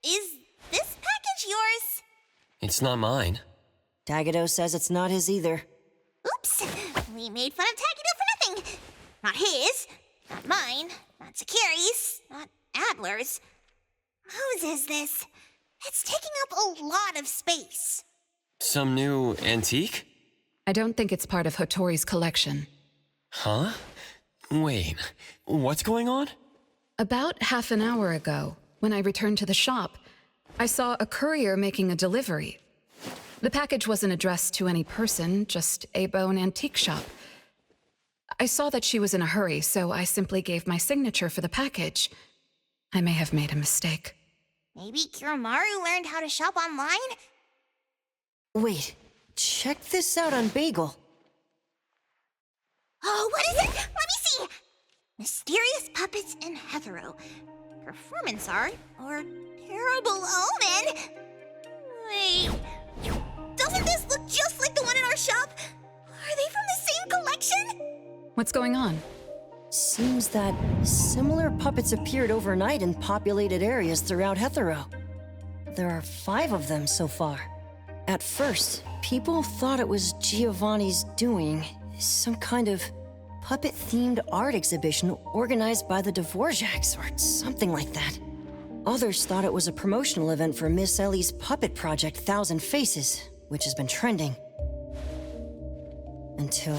Is this package yours? It's not mine. Taygedo says it's not his either. Oops, we made fun of Taygedo for nothing. Not his, not mine, not Sakiri's, not Adler's. Whose is this? It's taking up a lot of space. Some new antique? I don't think it's part of Hotori's collection. Huh? Wait, what's going on? About half an hour ago, when I returned to the shop, I saw a courier making a delivery. The package wasn't addressed to any person, just a bone antique shop. I saw that she was in a hurry, so I simply gave my signature for the package. I may have made a mistake. Maybe Kiromaru learned how to shop online? Wait, check this out on Bagel. Oh, what is it? Let me see! Mysterious puppets in Hethereau. Performance art or terrible omen? Wait, doesn't this look just like the one in our shop? Are they from the same collection? What's going on? Seems that similar puppets appeared overnight in populated areas throughout Hethereau. There are 5 of them so far. At first, people thought it was Giovanni's doing, some kind of puppet-themed art exhibition organized by the Dvorak's or something like that. Others thought it was a promotional event for Miss Ellie's puppet project 1,000 Faces, which has been trending. Until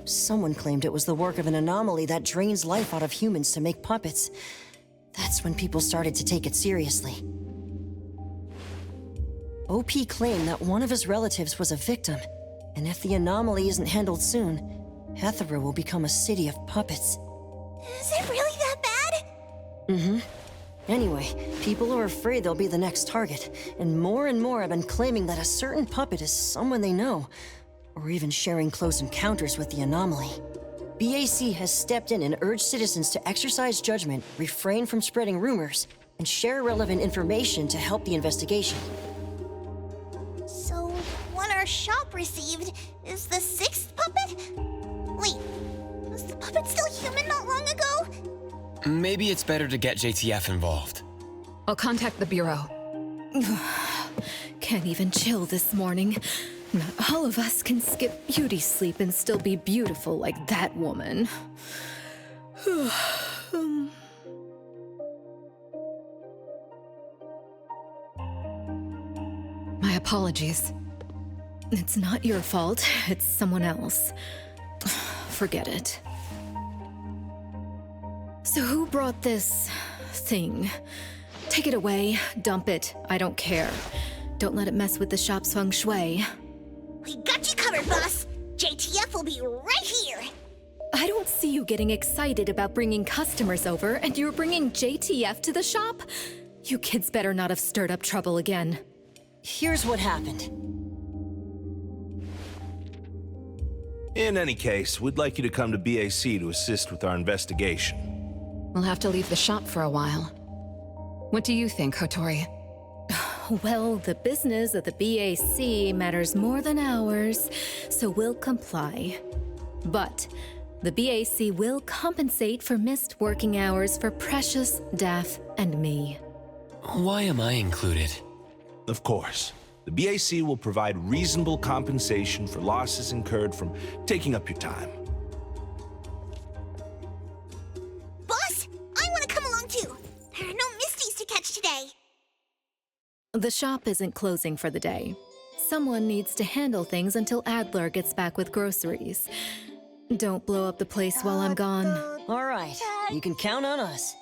someone claimed it was the work of an anomaly that drains life out of humans to make puppets. That's when people started to take it seriously. OP claimed that one of his relatives was a victim, and if the anomaly isn't handled soon, Hethereau will become a city of puppets. Is it really that bad? Mm-hmm. Anyway, people are afraid they'll be the next target, and more have been claiming that a certain puppet is someone they know, or even sharing close encounters with the anomaly. BAC has stepped in and urged citizens to exercise judgment, refrain from spreading rumors, and share relevant information to help the investigation. So, one our shop received is the 6th puppet? Wait, was the puppet still human not long ago? Maybe it's better to get JTF involved. I'll contact the Bureau. Can't even chill this morning. Not all of us can skip beauty sleep and still be beautiful like that woman. My apologies. It's not your fault, it's someone else. Forget it. So who brought this thing? Take it away, dump it, I don't care. Don't let it mess with the shop's feng shui. We got you covered, boss! JTF will be right here! I don't see you getting excited about bringing customers over, and you're bringing JTF to the shop? You kids better not have stirred up trouble again. Here's what happened. In any case, we'd like you to come to BAC to assist with our investigation. We'll have to leave the shop for a while. What do you think, Hotori? Well, the business of the BAC matters more than ours, so we'll comply. But the BAC will compensate for missed working hours for Precious, Daff, and me. Why am I included? Of course. The BAC will provide reasonable compensation for losses incurred from taking up your time. Boss, I want to come along too! There are no Misties to catch today! The shop isn't closing for the day. Someone needs to handle things until Adler gets back with groceries. Don't blow up the place while I'm gone. All right, you can count on us.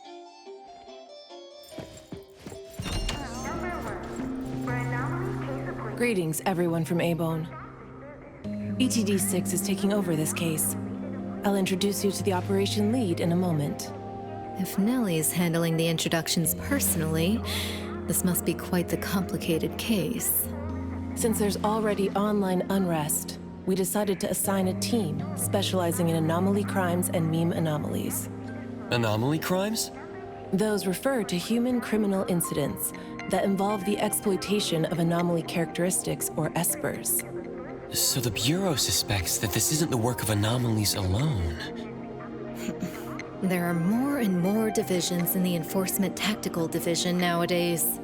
Greetings, everyone from A-Bone. ETD-6 is taking over this case. I'll introduce you to the operation lead in a moment. If Nellie's handling the introductions personally, this must be quite the complicated case. Since there's already online unrest, we decided to assign a team specializing in anomaly crimes and meme anomalies. Anomaly crimes? Those refer to human criminal incidents that involve the exploitation of anomaly characteristics, or espers. So the Bureau suspects that this isn't the work of anomalies alone. There are more and more divisions in the Enforcement Tactical Division nowadays.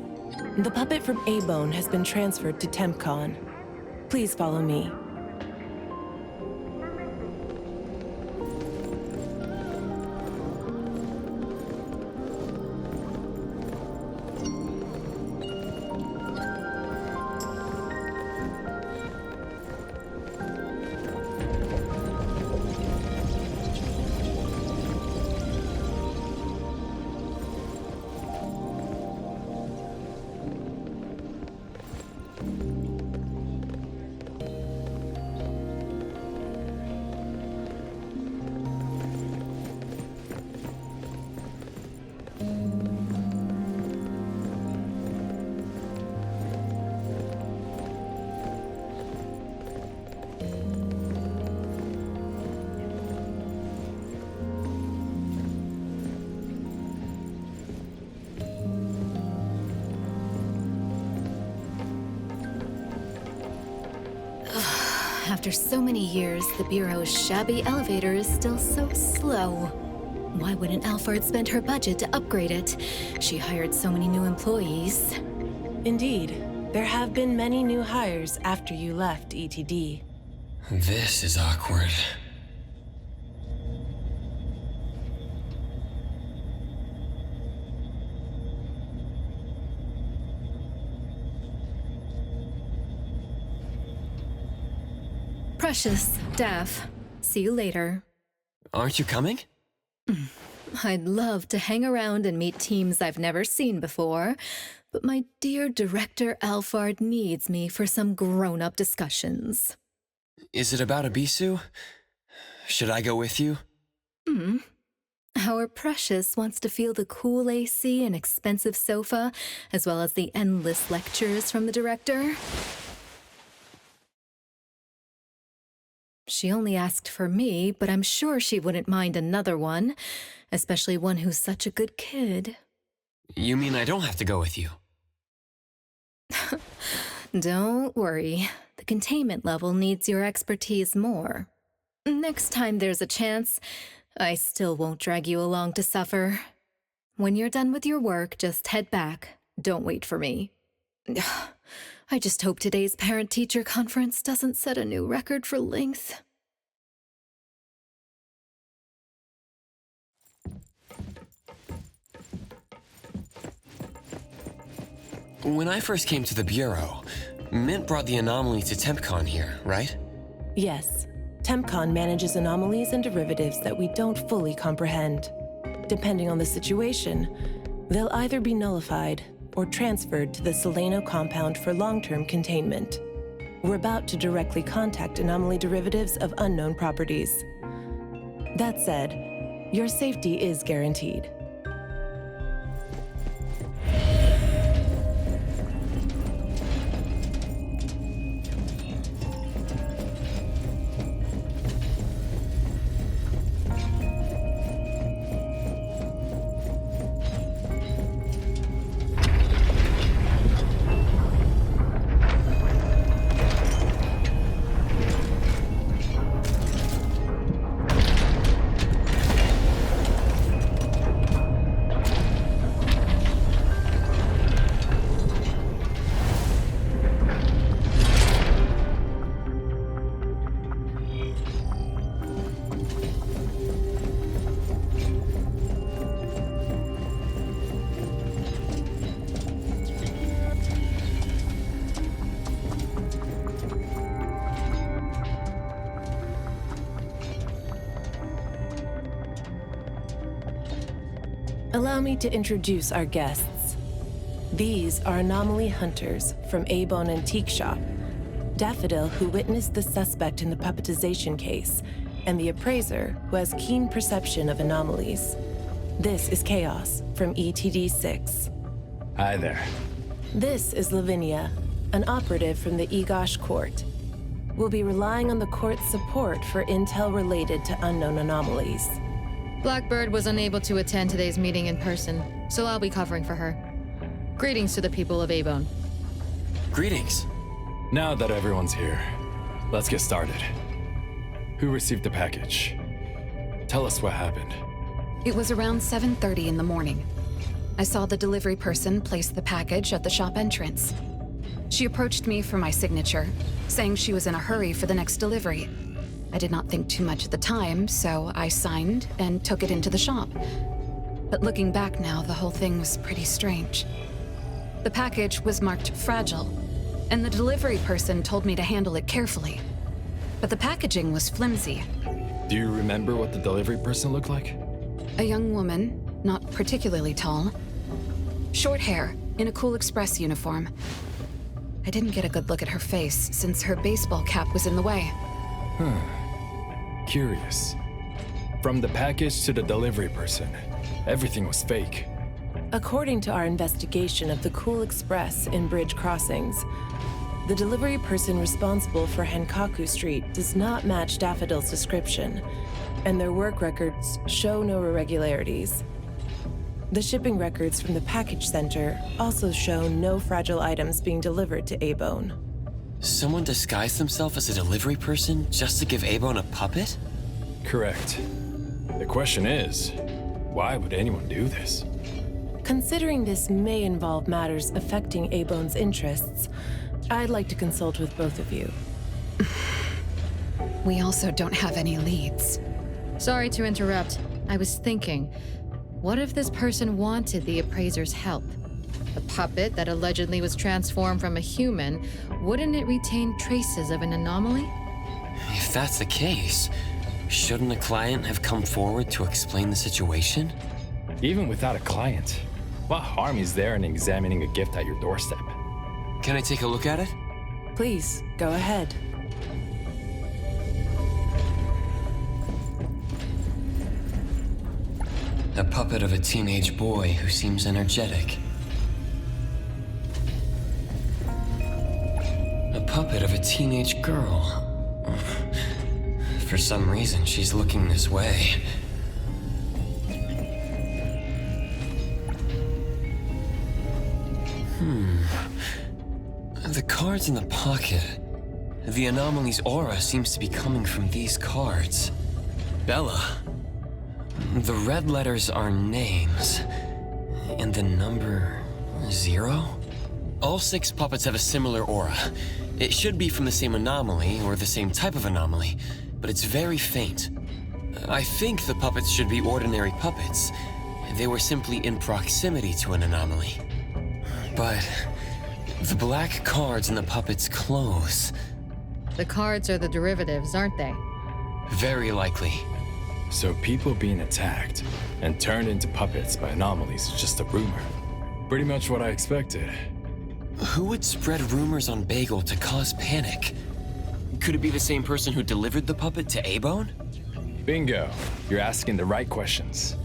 The puppet from A-Bone has been transferred to TempCon. Please follow me. After so many years, the Bureau's shabby elevator is still so slow. Why wouldn't Alphard spend her budget to upgrade it? She hired so many new employees. Indeed, there have been many new hires after you left ETD. This is awkward. Precious, Daff. See you later. Aren't you coming? I'd love to hang around and meet teams I've never seen before, but my dear Director Alphard needs me for some grown-up discussions. Is it about Abisu? Should I go with you? Our Precious wants to feel the cool AC and expensive sofa, as well as the endless lectures from the Director. She only asked for me, but I'm sure she wouldn't mind another one, especially one who's such a good kid. You mean I don't have to go with you? Don't worry. The containment level needs your expertise more. Next time there's a chance, I still won't drag you along to suffer. When you're done with your work, just head back. Don't wait for me. I just hope today's parent-teacher conference doesn't set a new record for length. When I first came to the Bureau, Mint brought the anomaly to TempCon here, right? Yes, TempCon manages anomalies and derivatives that we don't fully comprehend. Depending on the situation, they'll either be nullified or transferred to the Seleno compound for long-term containment. We're about to directly contact anomaly derivatives of unknown properties. That said, your safety is guaranteed. Allow me to introduce our guests. These are anomaly hunters from A-Bone Antique Shop, Daffodil, who witnessed the suspect in the puppetization case, and the Appraiser, who has keen perception of anomalies. This is Chaos from ETD-6. Hi there. This is Lavinia, an operative from the Egosh Court. We'll be relying on the court's support for intel related to unknown anomalies. Blackbird was unable to attend today's meeting in person, so I'll be covering for her. Greetings to the people of A-Bone. Greetings. Now that everyone's here, let's get started. Who received the package? Tell us what happened. It was around 7:30 in the morning. I saw the delivery person place the package at the shop entrance. She approached me for my signature, saying she was in a hurry for the next delivery. I did not think too much at the time, so I signed and took it into the shop. But looking back now, the whole thing was pretty strange. The package was marked fragile, and the delivery person told me to handle it carefully. But the packaging was flimsy. Do you remember what the delivery person looked like? A young woman, not particularly tall. Short hair, in a Cool Express uniform. I didn't get a good look at her face, since her baseball cap was in the way. Curious. From the package to the delivery person, everything was fake. According to our investigation of the Cool Express in Bridge Crossings, the delivery person responsible for Henkaku Street does not match Daffodil's description, and their work records show no irregularities. The shipping records from the package center also show no fragile items being delivered to A-Bone. Someone disguised themselves as a delivery person just to give A-Bone a puppet? Correct. The question is, why would anyone do this? Considering this may involve matters affecting A-Bone's interests, I'd like to consult with both of you. We also don't have any leads. Sorry to interrupt. I was thinking, what if this person wanted the appraiser's help? The puppet that allegedly was transformed from a human, wouldn't it retain traces of an anomaly? If that's the case, shouldn't a client have come forward to explain the situation? Even without a client, what harm is there in examining a gift at your doorstep? Can I take a look at it? Please, go ahead. A puppet of a teenage boy who seems energetic. A puppet of a teenage girl. For some reason, she's looking this way. The cards in the pocket. The anomaly's aura seems to be coming from these cards. Bella. The red letters are names. And the number 0? All 6 puppets have a similar aura. It should be from the same anomaly, or the same type of anomaly, but it's very faint. I think the puppets should be ordinary puppets. They were simply in proximity to an anomaly. But the black cards in the puppet's clothes. The cards are the derivatives, aren't they? Very likely. So people being attacked and turned into puppets by anomalies is just a rumor. Pretty much what I expected. Who would spread rumors on Bagel to cause panic? Could it be the same person who delivered the puppet to A-Bone? Bingo. You're asking the right questions.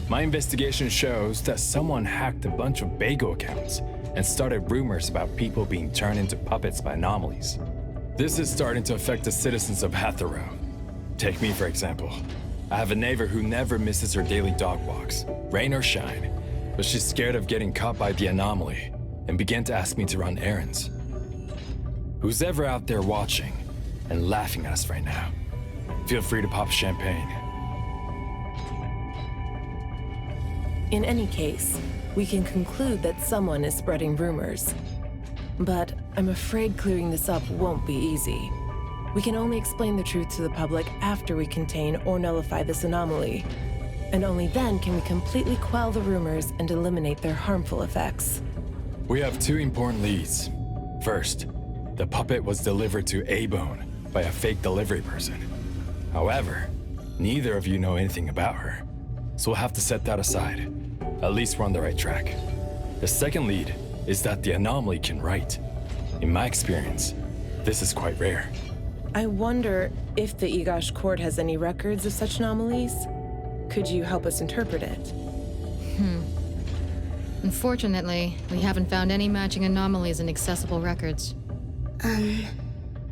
My investigation shows that someone hacked a bunch of Bagel accounts and started rumors about people being turned into puppets by anomalies. This is starting to affect the citizens of Hethereau. Take me, for example. I have a neighbor who never misses her daily dog walks, rain or shine, but she's scared of getting caught by the anomaly and began to ask me to run errands. Who's ever out there watching and laughing at us right now, feel free to pop champagne. In any case, we can conclude that someone is spreading rumors. But I'm afraid clearing this up won't be easy. We can only explain the truth to the public after we contain or nullify this anomaly. And only then can we completely quell the rumors and eliminate their harmful effects. We have 2 important leads. First, the puppet was delivered to A-Bone by a fake delivery person. However, neither of you know anything about her, so we'll have to set that aside. At least we're on the right track. The second lead is that the anomaly can write. In my experience, this is quite rare. I wonder if the Igash court has any records of such anomalies? Could you help us interpret it? Unfortunately, we haven't found any matching anomalies in accessible records.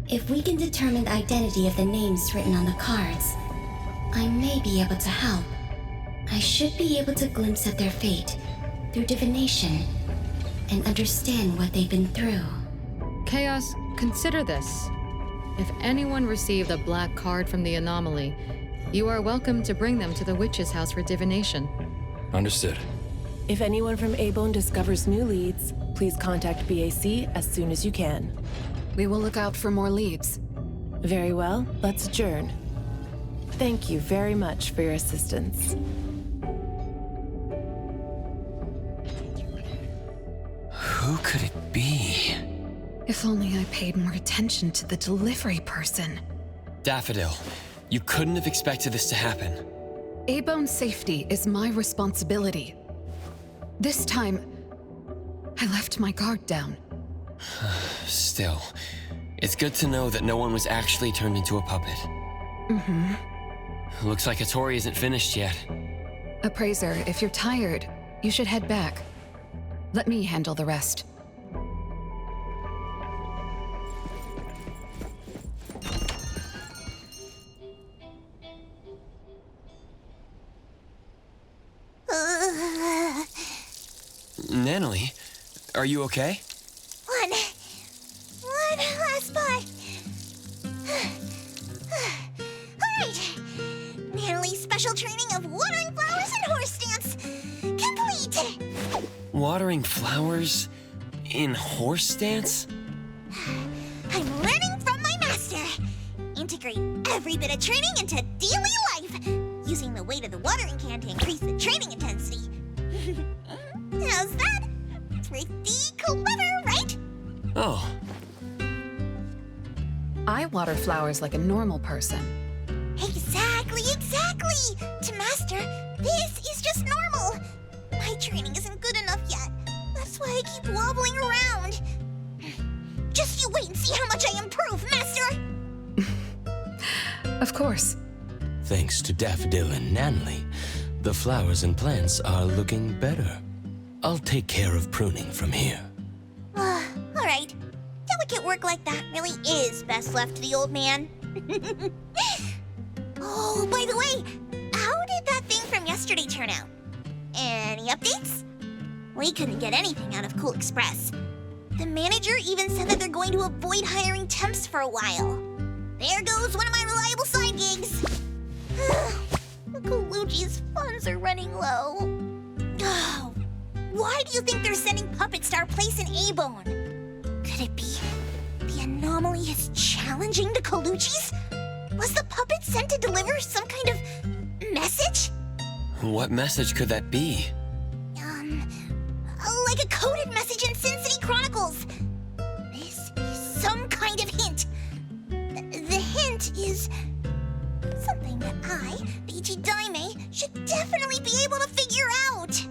If we can determine the identity of the names written on the cards, I may be able to help. I should be able to glimpse at their fate through divination and understand what they've been through. Chaos, consider this. If anyone received a black card from the anomaly, you are welcome to bring them to the witch's house for divination. Understood. If anyone from A-Bone discovers new leads, please contact BAC as soon as you can. We will look out for more leads. Very well, let's adjourn. Thank you very much for your assistance. Who could it be? If only I paid more attention to the delivery person. Daffodil, you couldn't have expected this to happen. A-Bone's safety is my responsibility. This time, I left my guard down. Still, it's good to know that no one was actually turned into a puppet. Looks like Hattori isn't finished yet. Appraiser, if you're tired, you should head back. Let me handle the rest. Natalie, are you okay? One last spot. Alright. Natalie's special training of watering flowers and horse dance complete. Watering flowers in horse dance? I'm learning from my master. Integrate every bit of training into daily life, using the weight of the watering can to increase the training intensity. How's that? Pretty clever, right? Oh, I water flowers like a normal person. Exactly. To master, this is just normal. My training isn't good enough yet. That's why I keep wobbling around. Just you wait and see how much I improve, master! Of course. Thanks to Daffodil and Natalie, the flowers and plants are looking better. I'll take care of pruning from here. Alright. Delicate work like that really is best left to the old man. Oh, by the way, how did that thing from yesterday turn out? Any updates? We couldn't get anything out of Cool Express. The manager even said that they're going to avoid hiring temps for a while. There goes one of my reliable side gigs. Colucci's funds are running low. Oh, why do you think they're sending puppets to our place in A-Bone? Could it be the anomaly is challenging the Colucci's? Was the puppet sent to deliver some kind of message? what message could that be? Like a coded message in Sin City Chronicles. This is some kind of hint. The hint is something that I, Beiji Daime, should definitely be able to figure out.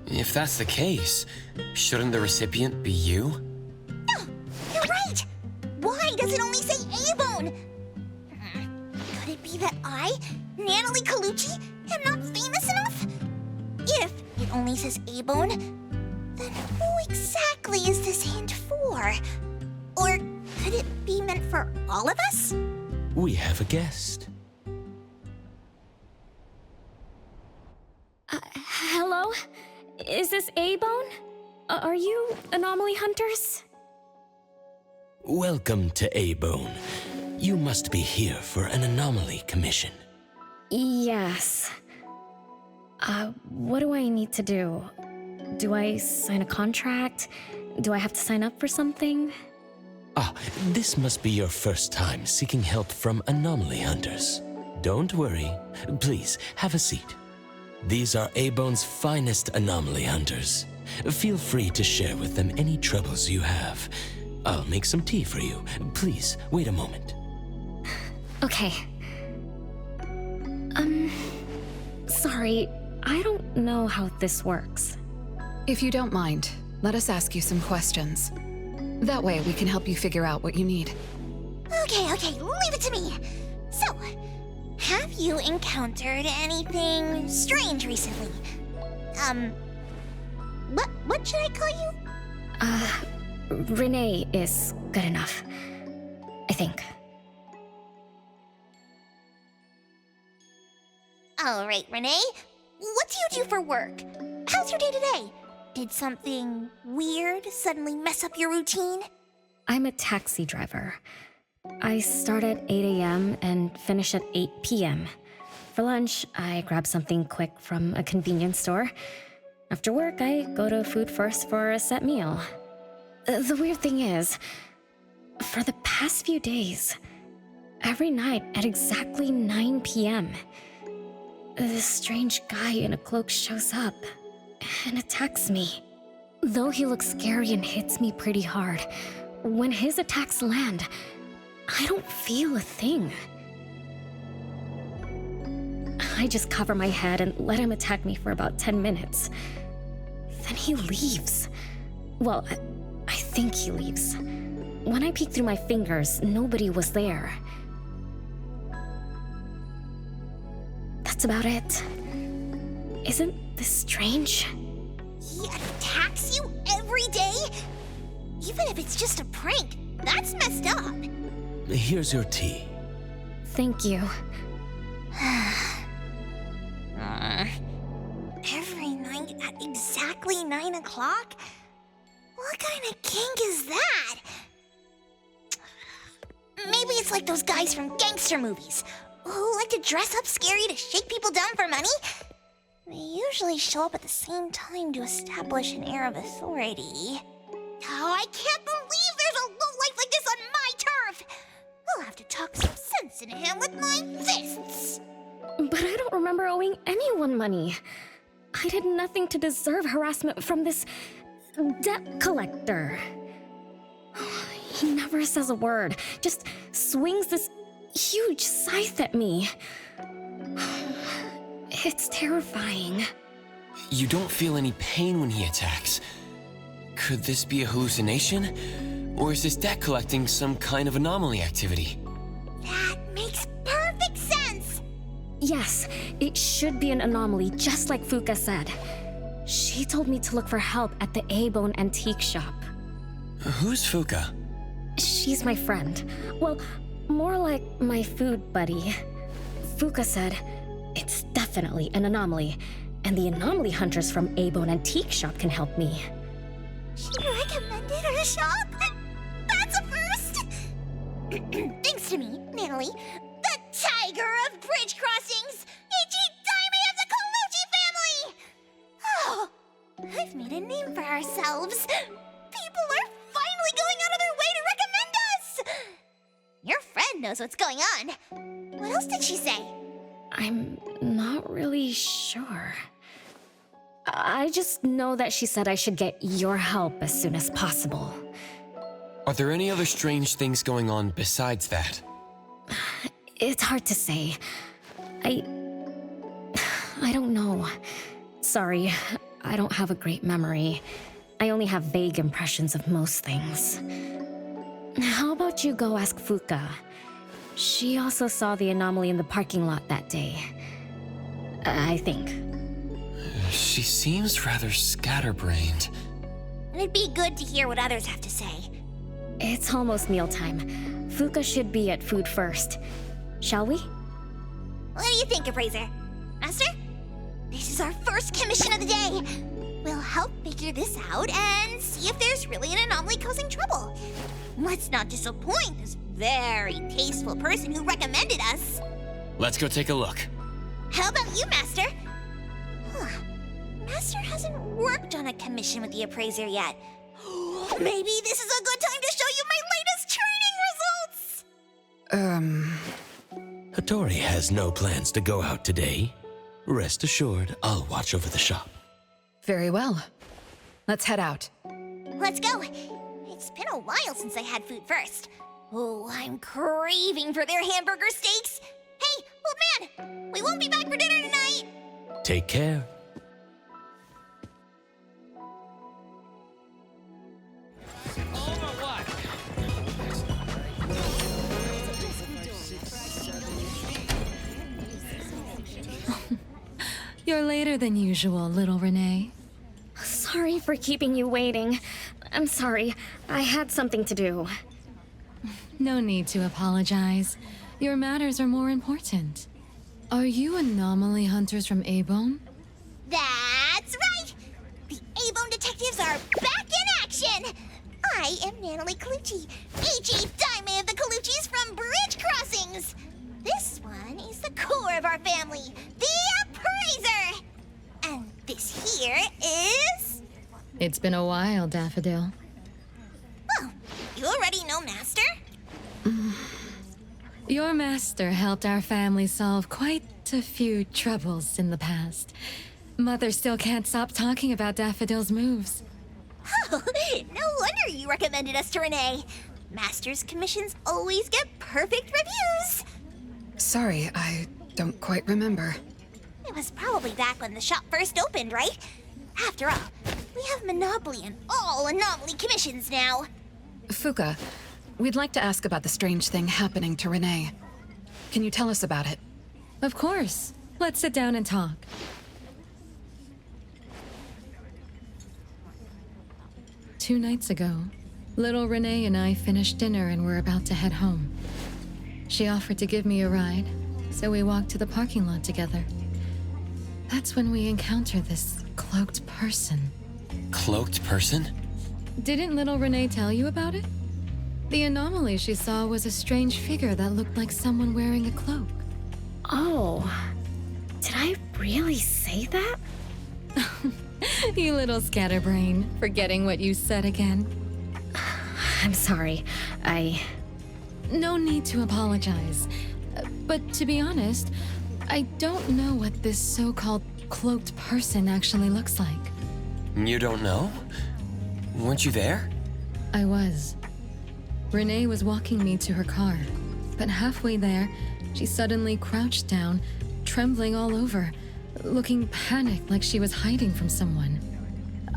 If that's the case, shouldn't the recipient be you? Oh, you're right. Why does it only say A-Bone? Could it be that I, Natalie Colucci, am not famous enough? If it only says A-Bone, then who exactly is this hint for? Or could it be meant for all of us? We have a guest. Hello? Is this A-Bone? Are you anomaly hunters? Welcome to A-Bone. You must be here for an anomaly commission. Yes. What do I need to do? Do I sign a contract? Do I have to sign up for something? This must be your first time seeking help from anomaly hunters. Don't worry. Please, have a seat. These are A-Bone's finest anomaly hunters. Feel free to share with them any troubles you have. I'll make some tea for you. Please, wait a moment. Okay. Sorry, I don't know how this works. If you don't mind, let us ask you some questions. That way we can help you figure out what you need. Okay, leave it to me. So, have you encountered anything strange recently? What should I call you? Renee is good enough. I think. All right, Renee. What do you do for work? How's your day today? Did something weird suddenly mess up your routine? I'm a taxi driver. I start at 8 a.m. and finish at 8 p.m. For lunch, I grab something quick from a convenience store. After work, I go to Food First for a set meal. The weird thing is, for the past few days, every night at exactly 9 p.m., this strange guy in a cloak shows up and attacks me. Though he looks scary and hits me pretty hard, when his attacks land, I don't feel a thing. I just cover my head and let him attack me for about 10 minutes. Then he leaves. Well, I think he leaves. When I peeked through my fingers, nobody was there. That's about it. Isn't this strange? He attacks you every day? Even if it's just a prank, that's messed up. Here's your tea. Thank you. Every night at exactly 9 o'clock? What kind of kink is that? Maybe it's like those guys from gangster movies who like to dress up scary to shake people down for money. They usually show up at the same time to establish an air of authority. Oh, I can't believe there's a lowlife like this on my turf! I'll have to talk some sense into him with my fists! But I don't remember owing anyone money. I did nothing to deserve harassment from this debt collector. He never says a word, just swings this huge scythe at me. It's terrifying. You don't feel any pain when he attacks. Could this be a hallucination? Or is this debt collecting some kind of anomaly activity? That makes perfect sense! Yes, it should be an anomaly, just like Fuka said. She told me to look for help at the A-Bone antique shop. Who's Fuka? She's my friend. Well, more like my food buddy. Fuka said, it's definitely an anomaly, and the anomaly hunters from A-Bone antique shop can help me. She recommended her shop? That's a first! Thanks to me, Natalie, the tiger of bridge crossings, Ichi Daime of the Colucci family! Oh, I've made a name for ourselves. People are finally going out of their way to recommend us! Your friend knows what's going on. What else did she say? I'm not really sure. I just know that she said I should get your help as soon as possible. Are there any other strange things going on besides that? It's hard to say. I don't know. Sorry, I don't have a great memory. I only have vague impressions of most things. How about you go ask Fuka? She also saw the anomaly in the parking lot that day. I think. She seems rather scatterbrained. It'd be good to hear what others have to say. It's almost mealtime. Fuka should be at Food First. Shall we? What do you think, Appraiser? Master? This is our first commission of the day. We'll help figure this out and see if there's really an anomaly causing trouble. Let's not disappoint this very tasteful person who recommended us. Let's go take a look. How about you, Master? Huh. Master hasn't worked on a commission with the Appraiser yet. Maybe this is a good time to show you my latest training results! Hattori has no plans to go out today. Rest assured, I'll watch over the shop. Very well. Let's head out. Let's go. It's been a while since I had Food First. Oh, I'm craving for their hamburger steaks. Hey, old man, we won't be back for dinner tonight. Take care. You're later than usual, little Renee. Sorry for keeping you waiting. I'm sorry. I had something to do. No need to apologize. Your matters are more important. Are you anomaly hunters from A-Bone? That's right! The A-Bone detectives are back in action! I am Natalie Colucci, Ichi Daime of the Coluccis from Bridge Crossings! This one is the core of our family, the Appraiser! And this here is It's been a while, Daffodil. Oh, you already know Master? Your master helped our family solve quite a few troubles in the past. Mother still can't stop talking about Daffodil's moves. Oh, no wonder you recommended us to Renee. Master's commissions always get perfect reviews. Sorry, I don't quite remember. It was probably back when the shop first opened, right? After all, we have monopoly on all anomaly commissions now. Fuka, we'd like to ask about the strange thing happening to Renee. Can you tell us about it? Of course. Let's sit down and talk. Two nights ago, little Renee and I finished dinner and were about to head home. She offered to give me a ride, so we walked to the parking lot together. That's when we encountered this cloaked person. Cloaked person? Didn't little Renee tell you about it? The anomaly she saw was a strange figure that looked like someone wearing a cloak. Oh, did I really say that? You little scatterbrain, forgetting what you said again. I'm sorry. No need to apologize. But to be honest, I don't know what this so-called cloaked person actually looks like. You don't know? Weren't you there? I was. Renee was walking me to her car, but halfway there, she suddenly crouched down, trembling all over, looking panicked like she was hiding from someone.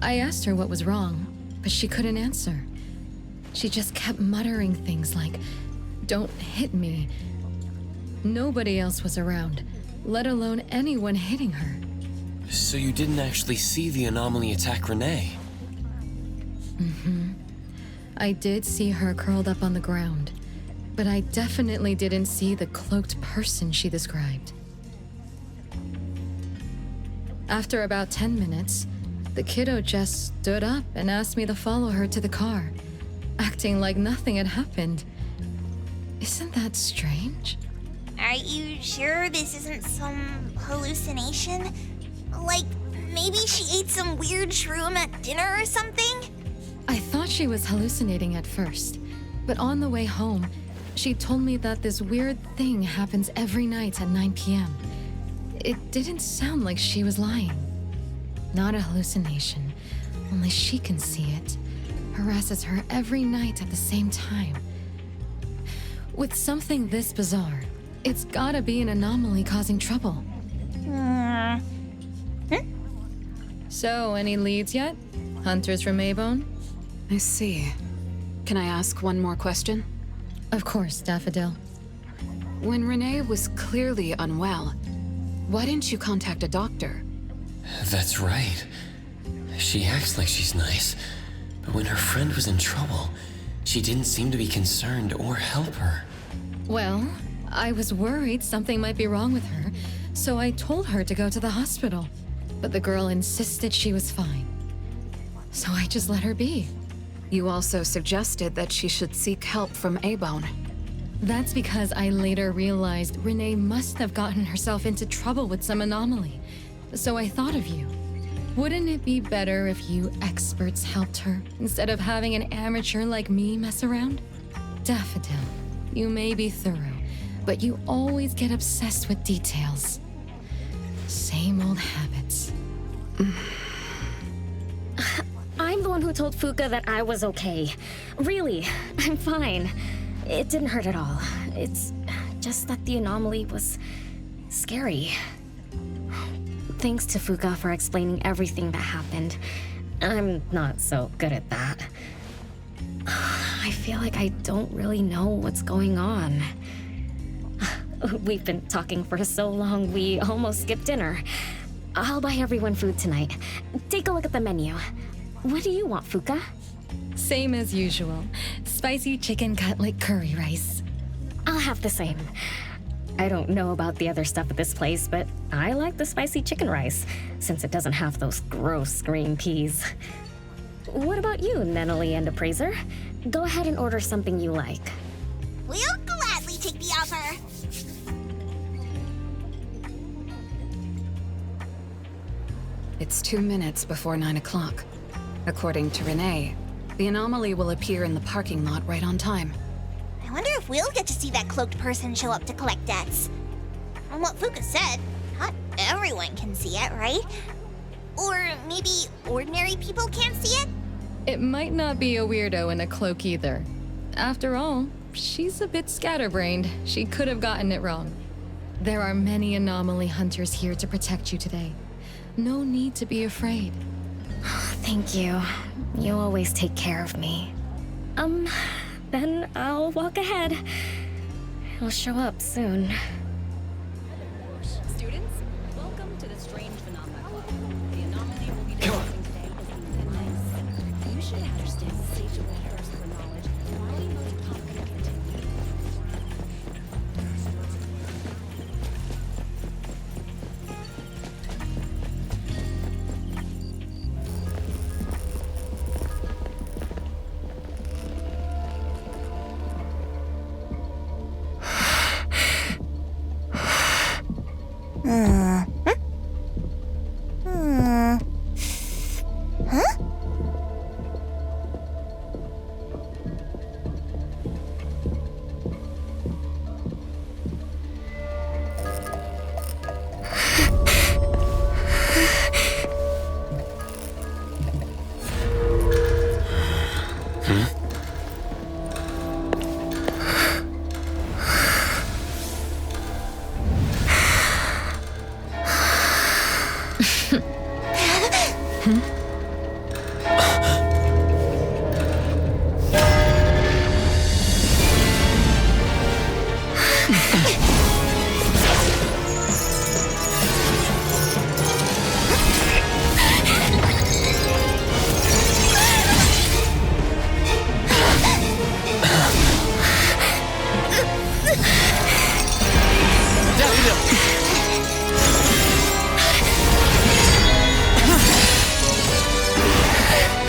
I asked her what was wrong, but she couldn't answer. She just kept muttering things like, "Don't hit me." Nobody else was around, let alone anyone hitting her. So you didn't actually see the anomaly attack Renee? I did see her curled up on the ground, but I definitely didn't see the cloaked person she described. After about 10 minutes, the kiddo just stood up and asked me to follow her to the car, acting like nothing had happened. Isn't that strange? Are you sure this isn't some hallucination? Like, maybe she ate some weird shroom at dinner or something? I thought she was hallucinating at first, but on the way home, she told me that this weird thing happens every night at 9 p.m. It didn't sound like she was lying. Not a hallucination, only she can see it. Harasses her every night at the same time. With something this bizarre, it's gotta be an anomaly causing trouble. So, any leads yet? Hunters from Maybone? I see. Can I ask one more question? Of course, Daffodil. When Renee was clearly unwell, why didn't you contact a doctor? That's right. She acts like she's nice, but when her friend was in trouble, she didn't seem to be concerned or help her. Well, I was worried something might be wrong with her, so I told her to go to the hospital. But the girl insisted she was fine. So I just let her be. You also suggested that she should seek help from A-Bone. That's because I later realized Renee must have gotten herself into trouble with some anomaly. So I thought of you. Wouldn't it be better if you experts helped her, instead of having an amateur like me mess around? Daffodil, you may be thorough, but you always get obsessed with details. Same old habits. I'm the one who told Fuka that I was okay. Really, I'm fine. It didn't hurt at all. It's just that the anomaly was scary. Thanks to Fuka for explaining everything that happened. I'm not so good at that. I feel like I don't really know what's going on. We've been talking for so long, we almost skipped dinner. I'll buy everyone food tonight. Take a look at the menu. What do you want, Fuka? Same as usual. Spicy chicken cutlet curry rice. I'll have the same. I don't know about the other stuff at this place, but I like the spicy chicken rice, since it doesn't have those gross green peas. What about you, Nenali and Appraiser? Go ahead and order something you like. We'll gladly take the offer. It's 2 minutes before 9 o'clock. According to Renee, the anomaly will appear in the parking lot right on time. I wonder if we'll get to see that cloaked person show up to collect debts. From what Fuka said, not everyone can see it, right? Or maybe ordinary people can't see it? It might not be a weirdo in a cloak either. After all, she's a bit scatterbrained. She could have gotten it wrong. There are many anomaly hunters here to protect you today. No need to be afraid. Thank you. You always take care of me. Then I'll walk ahead. He'll show up soon. Students, welcome to the Strange Phenomena Club. The anomaly will be discussing today is Everness. You should understand the stage of matters for knowledge while you most confident continue.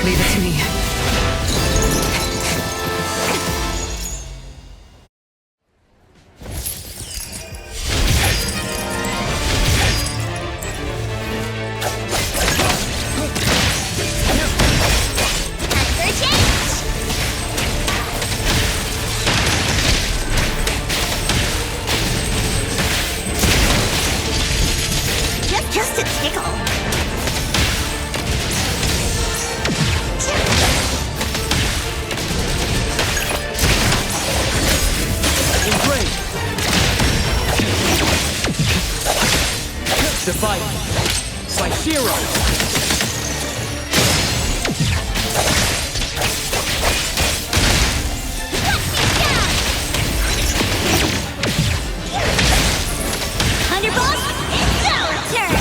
Leave it to me. Just a tickle. Divide by zero. Thunderbolt, it's our turn.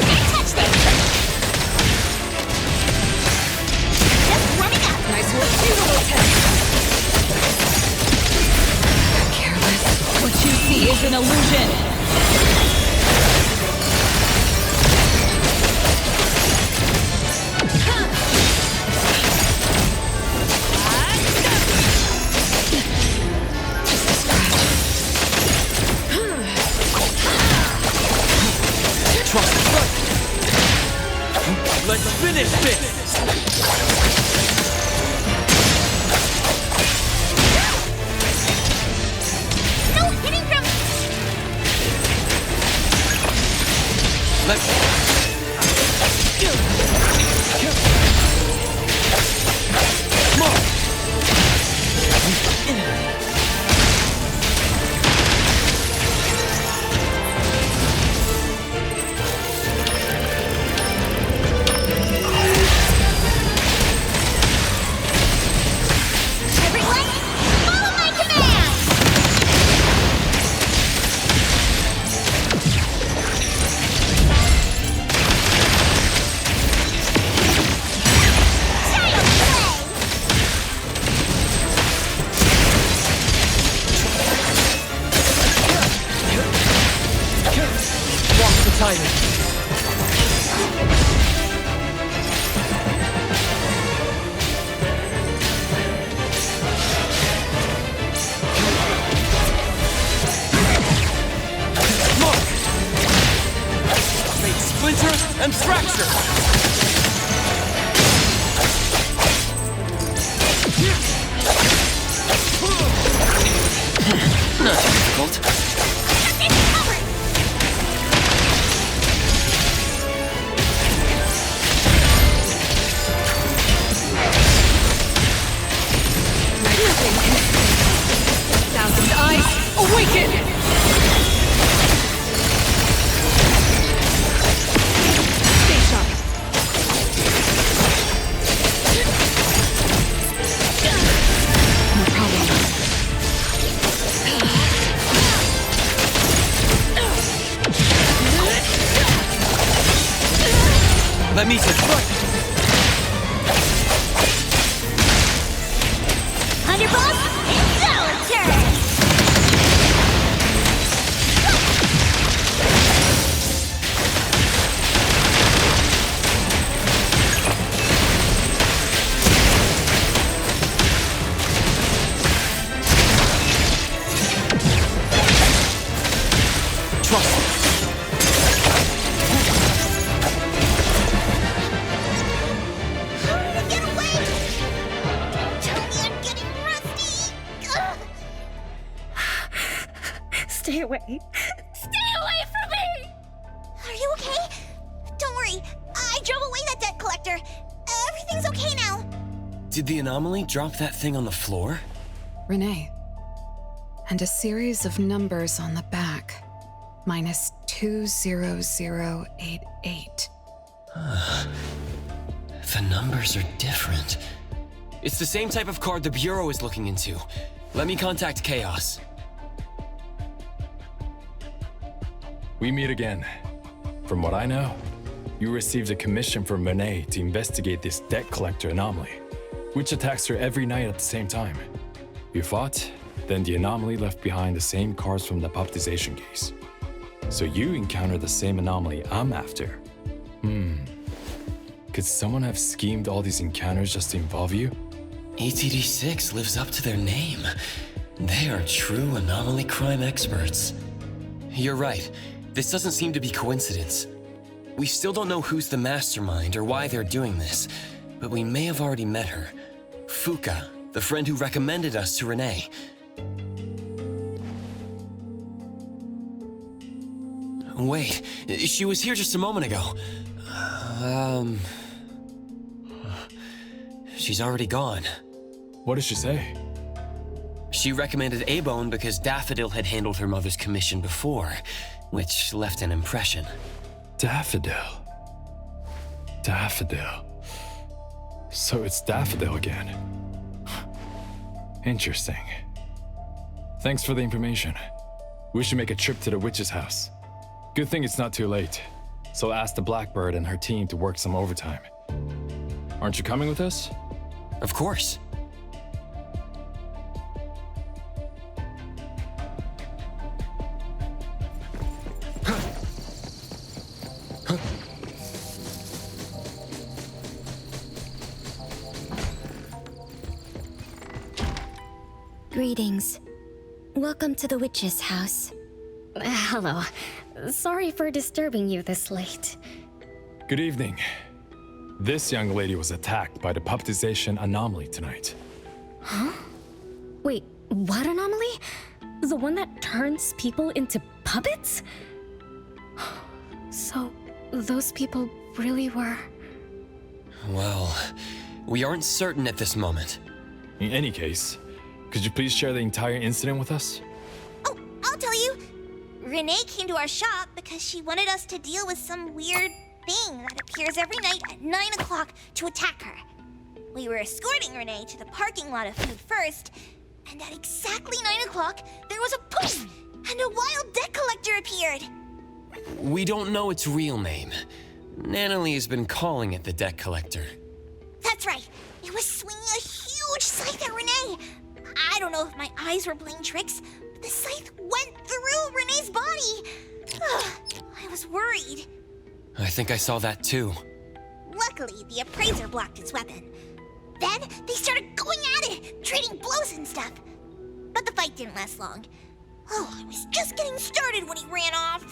Can't touch this. Just warming up. Nice work, futile attempt. What you see is an illusion. Let's finish this. and fracture! Not too difficult. Thousand eyes, awaken! Stay sharp. No problem. Let me take it. Underboss, it's our turn! Trust me. Get away! Tell me I'm getting rusty! Ugh. Stay away. Stay away from me! Are you okay? Don't worry, I drove away that debt collector. Everything's okay now. Did the anomaly drop that thing on the floor? Renee. And a series of numbers on the back. Minus 20088. The numbers are different. It's the same type of card the Bureau is looking into. Let me contact Chaos. We meet again. From what I know, you received a commission from Renee to investigate this debt collector anomaly, which attacks her every night at the same time. You fought, then the anomaly left behind the same cards from the puppetization case. So you encountered the same anomaly I'm after. Could someone have schemed all these encounters just to involve you? ETD6 lives up to their name. They are true anomaly crime experts. You're right. This doesn't seem to be coincidence. We still don't know who's the mastermind or why they're doing this, but we may have already met her. Fuka, the friend who recommended us to Renee. Wait, she was here just a moment ago. She's already gone. What did she say? She recommended A-Bone because Daffodil had handled her mother's commission before, which left an impression. Daffodil. Daffodil. So it's Daffodil again. Interesting. Thanks for the information. We should make a trip to the witch's house. Good thing it's not too late. So I'll ask the Blackbird and her team to work some overtime. Aren't you coming with us? Of course. Greetings. Welcome to the witch's house. Hello. Sorry for disturbing you this late. Good evening. This young lady was attacked by the puppetization anomaly tonight. Huh? Wait, what anomaly? The one that turns people into puppets? So, those people really were... Well, we aren't certain at this moment. In any case, could you please share the entire incident with us? Oh, I'll tell you. Renee came to our shop because she wanted us to deal with some weird thing that appears every night at 9 o'clock to attack her. We were escorting Renee to the parking lot of food first, and at exactly 9 o'clock, there was a poof, and a wild debt collector appeared. We don't know its real name. Nanalie has been calling it the debt collector. That's right. It was swinging a huge scythe at Renee. I don't know if my eyes were playing tricks, but the scythe went through Renee's body. I was worried. I think I saw that too. Luckily, the Appraiser blocked his weapon. Then, they started going at it, trading blows and stuff. But the fight didn't last long. Oh, I was just getting started when he ran off.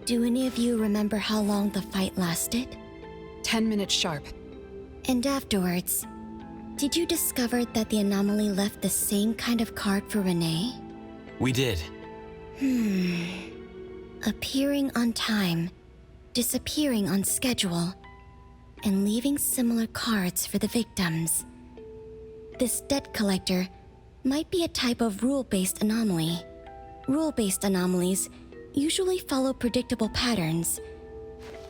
Do any of you remember how long the fight lasted? 10 minutes sharp. And afterwards, did you discover that the anomaly left the same kind of card for Renee? We did. Appearing on time, disappearing on schedule, and leaving similar cards for the victims. This debt collector might be a type of rule-based anomaly. Rule-based anomalies usually follow predictable patterns.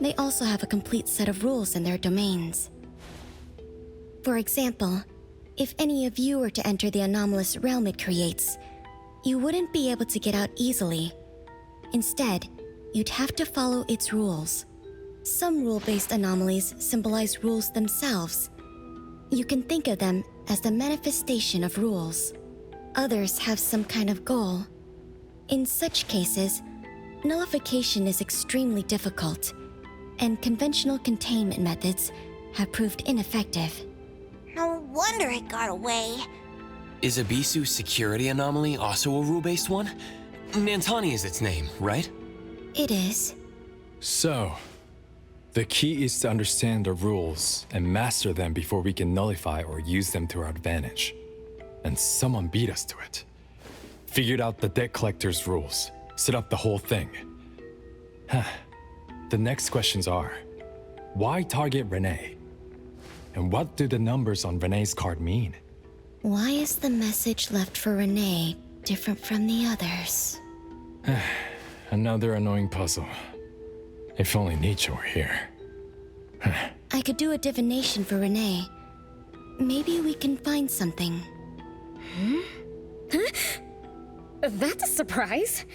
They also have a complete set of rules in their domains. For example, if any of you were to enter the anomalous realm it creates, you wouldn't be able to get out easily. Instead, you'd have to follow its rules. Some rule-based anomalies symbolize rules themselves. You can think of them as the manifestation of rules. Others have some kind of goal. In such cases, nullification is extremely difficult, and conventional containment methods have proved ineffective. No wonder it got away. Is Abisu's security anomaly also a rule-based one? Nantani is its name, right? It is. So, the key is to understand the rules and master them before we can nullify or use them to our advantage. And someone beat us to it. Figured out the debt collector's rules, set up the whole thing. The next questions are, why target Renee? And what do the numbers on Renee's card mean? Why is the message left for Renee different from the others? Another annoying puzzle. If only Nietzsche were here. I could do a divination for Renee. Maybe we can find something. That's a surprise.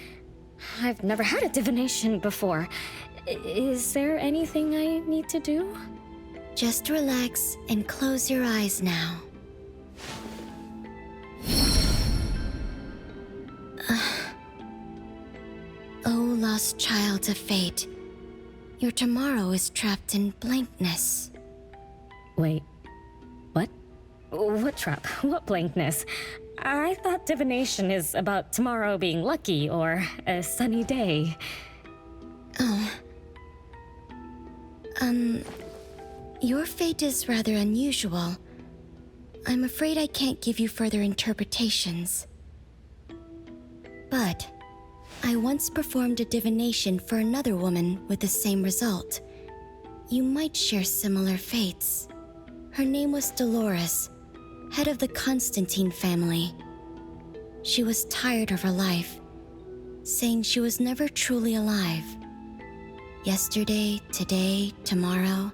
I've never had a divination before. Is there anything I need to do? Just relax and close your eyes now. Oh, lost child of fate. Your tomorrow is trapped in blankness. Wait, what? What trap? What blankness? I thought divination is about tomorrow being lucky or a sunny day. Oh. Your fate is rather unusual. I'm afraid I can't give you further interpretations. But I once performed a divination for another woman with the same result. You might share similar fates. Her name was Dolores, head of the Constantine family. She was tired of her life, saying she was never truly alive. Yesterday, today, tomorrow,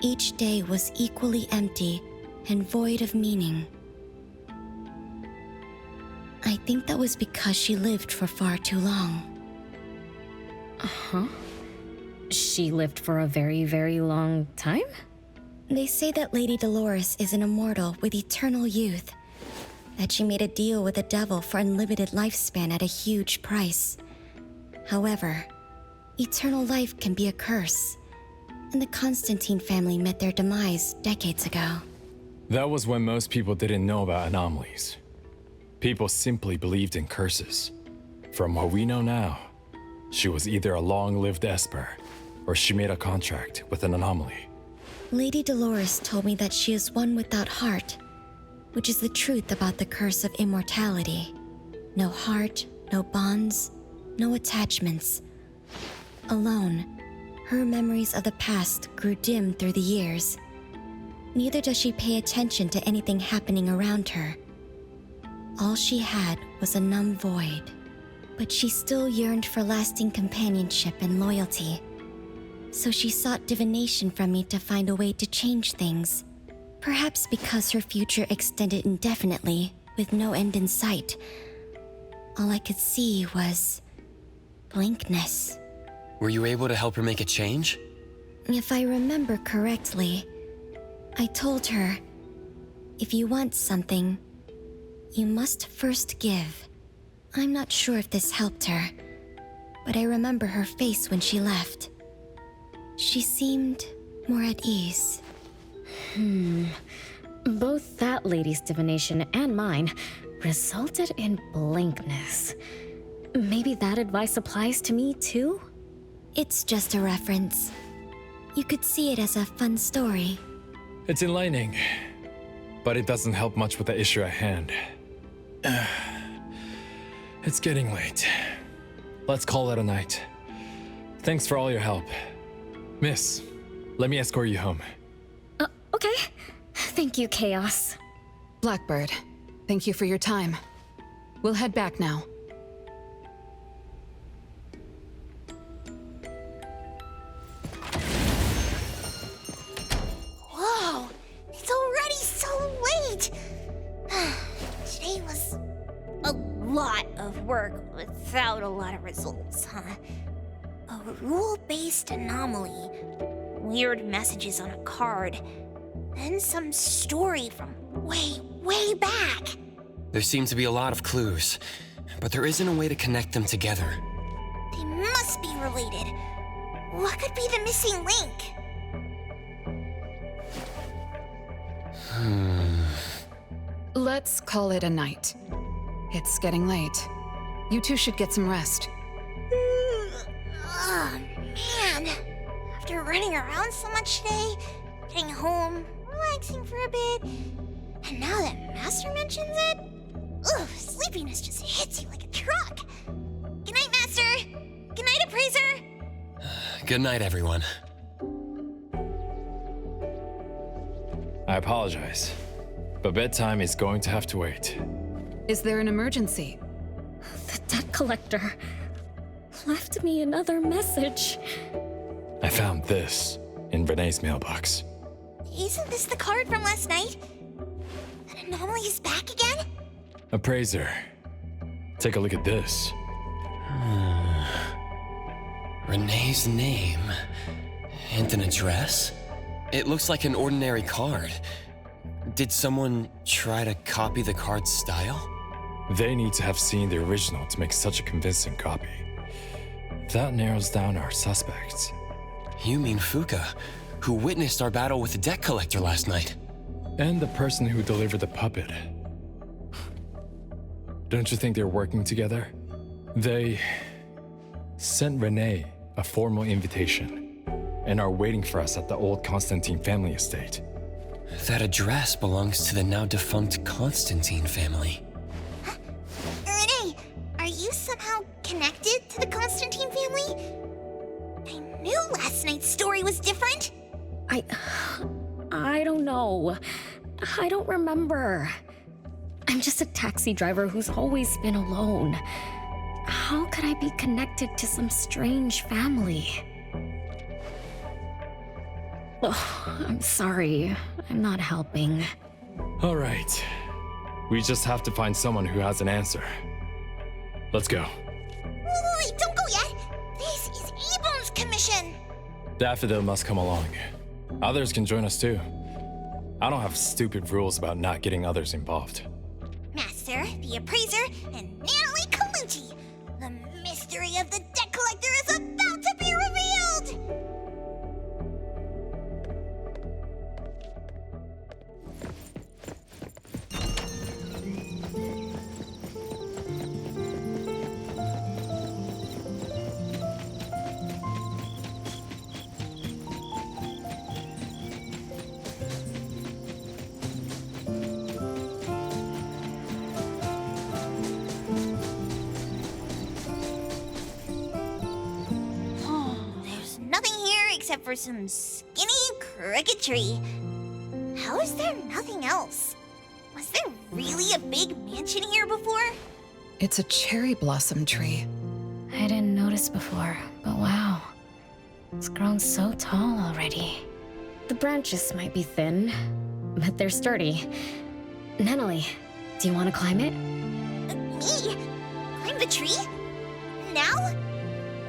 each day was equally empty and void of meaning. I think that was because she lived for far too long. Uh-huh. She lived for a very, very long time? They say that Lady Dolores is an immortal with eternal youth, that she made a deal with the devil for unlimited lifespan at a huge price. However, eternal life can be a curse, and the Constantine family met their demise decades ago. That was when most people didn't know about anomalies. People simply believed in curses. From what we know now, she was either a long-lived Esper, or she made a contract with an anomaly. Lady Dolores told me that she is one without heart, which is the truth about the curse of immortality. No heart, no bonds, no attachments. Alone, her memories of the past grew dim through the years. Neither does she pay attention to anything happening around her. All she had was a numb void, but she still yearned for lasting companionship and loyalty. So she sought divination from me to find a way to change things. Perhaps because her future extended indefinitely, with no end in sight. All I could see was blankness. Were you able to help her make a change? If I remember correctly, I told her, if you want something, you must first give. I'm not sure if this helped her, but I remember her face when she left. She seemed more at ease. Both that lady's divination and mine resulted in blankness. Maybe that advice applies to me too? It's just a reference. You could see it as a fun story. It's enlightening, but it doesn't help much with the issue at hand. It's getting late. Let's call it a night. Thanks for all your help. Miss, let me escort you home. Okay. Thank you, Chaos. Blackbird, thank you for your time. We'll head back now. Whoa! It's already so late! Today was a lot of work without a lot of results, huh? A rule-based anomaly, weird messages on a card, then some story from way back. There seem to be a lot of clues, but there isn't a way to connect them together. They must be related. What could be the missing link? Let's call it a night. It's getting late. You two should get some rest. Oh, man. After running around so much today, getting home, relaxing for a bit, and now that Master mentions it, sleepiness just hits you like a truck. Good night, Master. Good night, Appraiser. Good night, everyone. I apologize, but bedtime is going to have to wait. Is there an emergency? The debt collector left me another message. I found this in Renee's mailbox. Isn't this the card from last night? That anomaly is back again? Appraiser, take a look at this. Renee's name and an address? It looks like an ordinary card. Did someone try to copy the card's style? They need to have seen the original to make such a convincing copy. That narrows down our suspects. You mean Fuka, who witnessed our battle with the debt collector last night? And the person who delivered the puppet. Don't you think they're working together? They sent Renee a formal invitation and are waiting for us at the old Constantine family estate. That address belongs to the now defunct Constantine family. Renee, are you somehow connected to the Constantine family? I knew last night's story was different. I don't know. I don't remember. I'm just a taxi driver who's always been alone. How could I be connected to some strange family? Oh, I'm sorry. I'm not helping. All right. We just have to find someone who has an answer. Let's go. Wait, don't go yet. This is Ebon's commission. Daffodil must come along. Others can join us too. I don't have stupid rules about not getting others involved. Master, the Appraiser, and Natalie Colucci. The mystery of the debt collector is about to be revealed! There's nothing here except for some skinny cricketry. How is there nothing else? Was there really a big mansion here before? It's a cherry blossom tree. I didn't notice before, but wow. It's grown so tall already. The branches might be thin, but they're sturdy. Natalie, do you want to climb it? Me? Climb the tree? Now?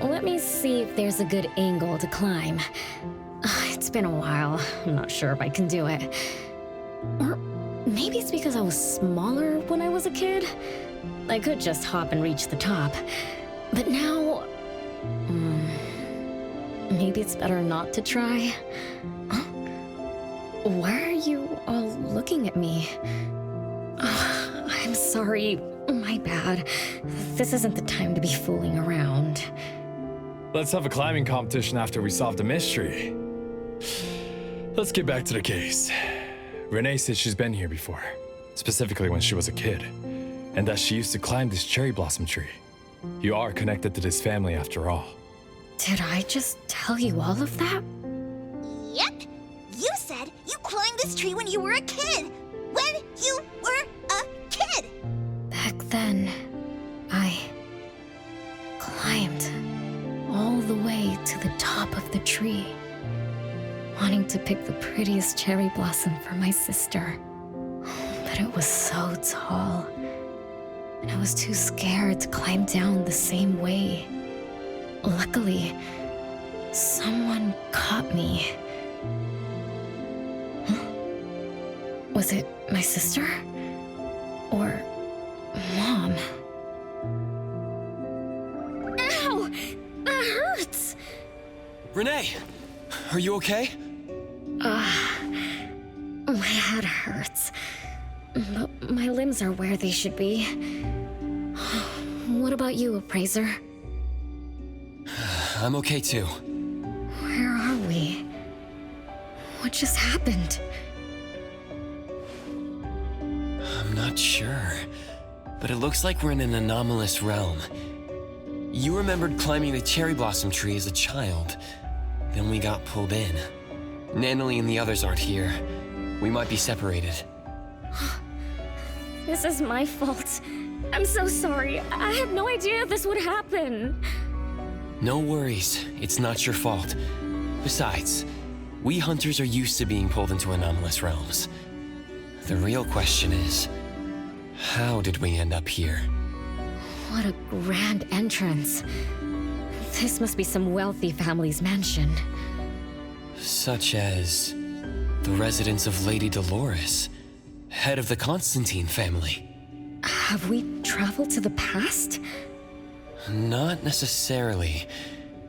Let me see if there's a good angle to climb. It's been a while. I'm not sure if I can do it. Or maybe it's because I was smaller when I was a kid. I could just hop and reach the top. But now... maybe it's better not to try. Huh? Why are you all looking at me? I'm sorry. My bad. This isn't the time to be fooling around. Let's have a climbing competition after we solve the mystery. Let's get back to the case. Renee says she's been here before, specifically when she was a kid, and that she used to climb this cherry blossom tree. You are connected to this family after all. Did I just tell you all of that? Yep. You said you climbed this tree when you were a kid. When you were a kid. Back then, I climbed all the way to the top of the tree, wanting to pick the prettiest cherry blossom for my sister. But it was so tall, and I was too scared to climb down the same way. Luckily, someone caught me. Was it my sister? Or Mom? Ow! That hurts! Renee, are you okay? My head hurts. But my limbs are where they should be. What about you, Appraiser? I'm okay too. Where are we? What just happened? I'm not sure, but it looks like we're in an anomalous realm. You remembered climbing the cherry blossom tree as a child. Then we got pulled in. Nanalie and the others aren't here. We might be separated. This is my fault. I'm so sorry. I had no idea this would happen. No worries, it's not your fault. Besides, we hunters are used to being pulled into anomalous realms. The real question is, how did we end up here? What a grand entrance. This must be some wealthy family's mansion. Such as the residence of Lady Dolores, head of the Constantine family. Have we traveled to the past? Not necessarily.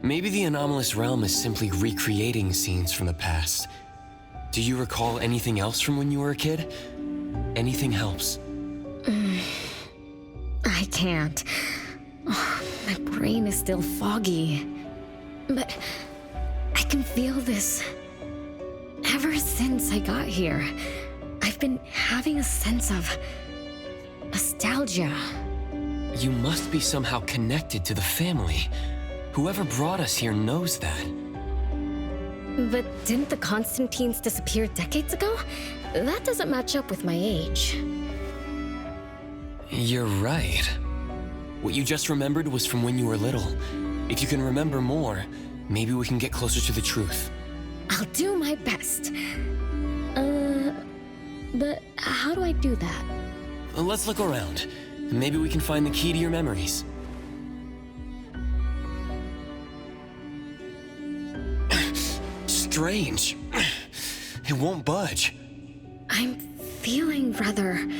Maybe the anomalous realm is simply recreating scenes from the past. Do you recall anything else from when you were a kid? Anything helps. I can't. Oh, my brain is still foggy. But I can feel this. Ever since I got here, I've been having a sense of nostalgia. You must be somehow connected to the family. Whoever brought us here knows that. But didn't the Constantines disappear decades ago? That doesn't match up with my age. You're right. What you just remembered was from when you were little. If you can remember more, maybe we can get closer to the truth. I'll do my best. But how do I do that? Let's look around. Maybe we can find the key to your memories. Strange. It won't budge. I'm feeling rather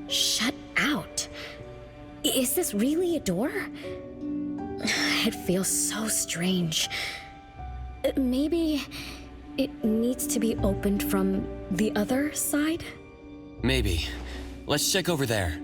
shut out. Is this really a door? It feels so strange. Maybe it needs to be opened from the other side? Maybe. Let's check over there.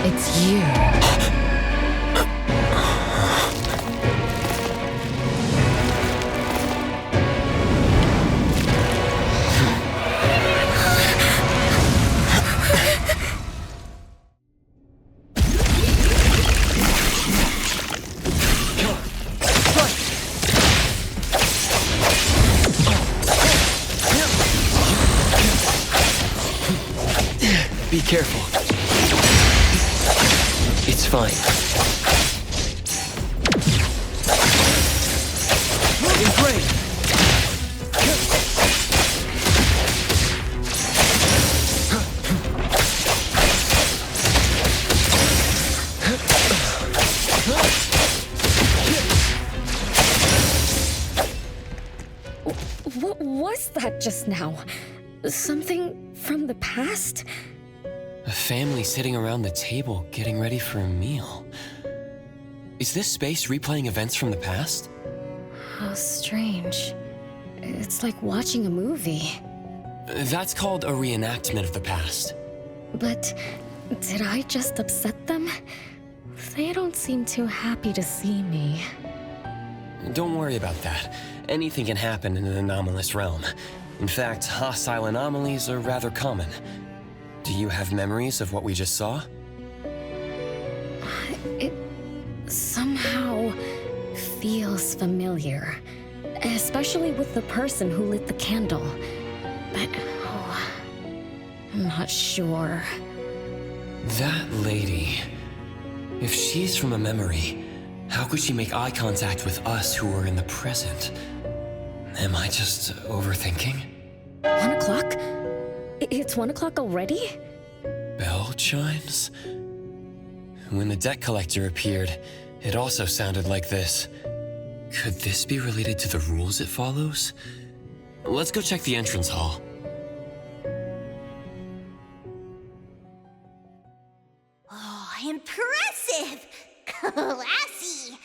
It's you. Be careful. It's fine. Moving great. What was that just now? Something from the past? A family sitting around the table getting ready for a meal. Is this space replaying events from the past? How strange. It's like watching a movie. That's called a reenactment of the past. But did I just upset them? They don't seem too happy to see me. Don't worry about that. Anything can happen in an anomalous realm. In fact, hostile anomalies are rather common. Do you have memories of what we just saw? It somehow feels familiar. Especially with the person who lit the candle. But, I'm not sure. That lady... If she's from a memory, how could she make eye contact with us who are in the present? Am I just overthinking? 1 o'clock? It's 1 o'clock already? Bell chimes? When the debt collector appeared, it also sounded like this. Could this be related to the rules it follows? Let's go check the entrance hall. Oh, impressive! Classy!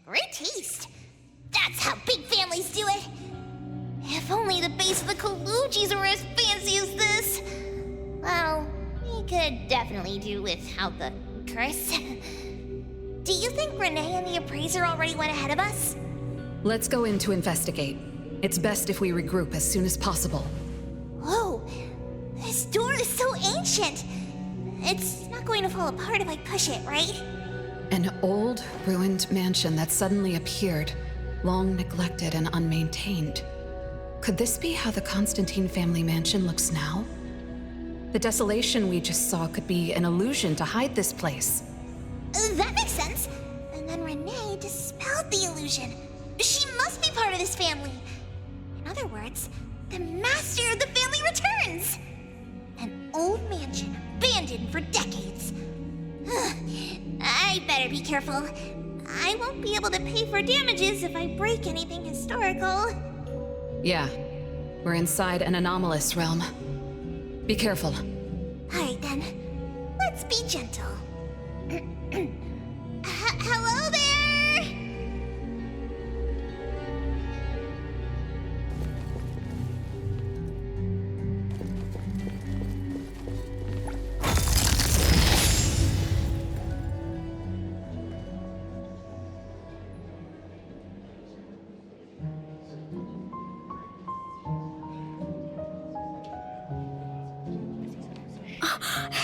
Great taste. That's how big families do it. If only the base of the Kalujis were as fancy as this. Well, we could definitely do without the curse. Do you think Renee and the Appraiser already went ahead of us? Let's go in to investigate. It's best if we regroup as soon as possible. Whoa! This door is so ancient! It's not going to fall apart if I push it, right? An old, ruined mansion that suddenly appeared, long neglected and unmaintained. Could this be how the Constantine family mansion looks now? The desolation we just saw could be an illusion to hide this place. That makes sense. And then Renee dispelled the illusion. She must be part of this family. In other words, the master of the family returns. An old mansion abandoned for decades. I better be careful. I won't be able to pay for damages if I break anything historical. Yeah, we're inside an anomalous realm. Be careful. Alright then, let's be gentle. Hello there!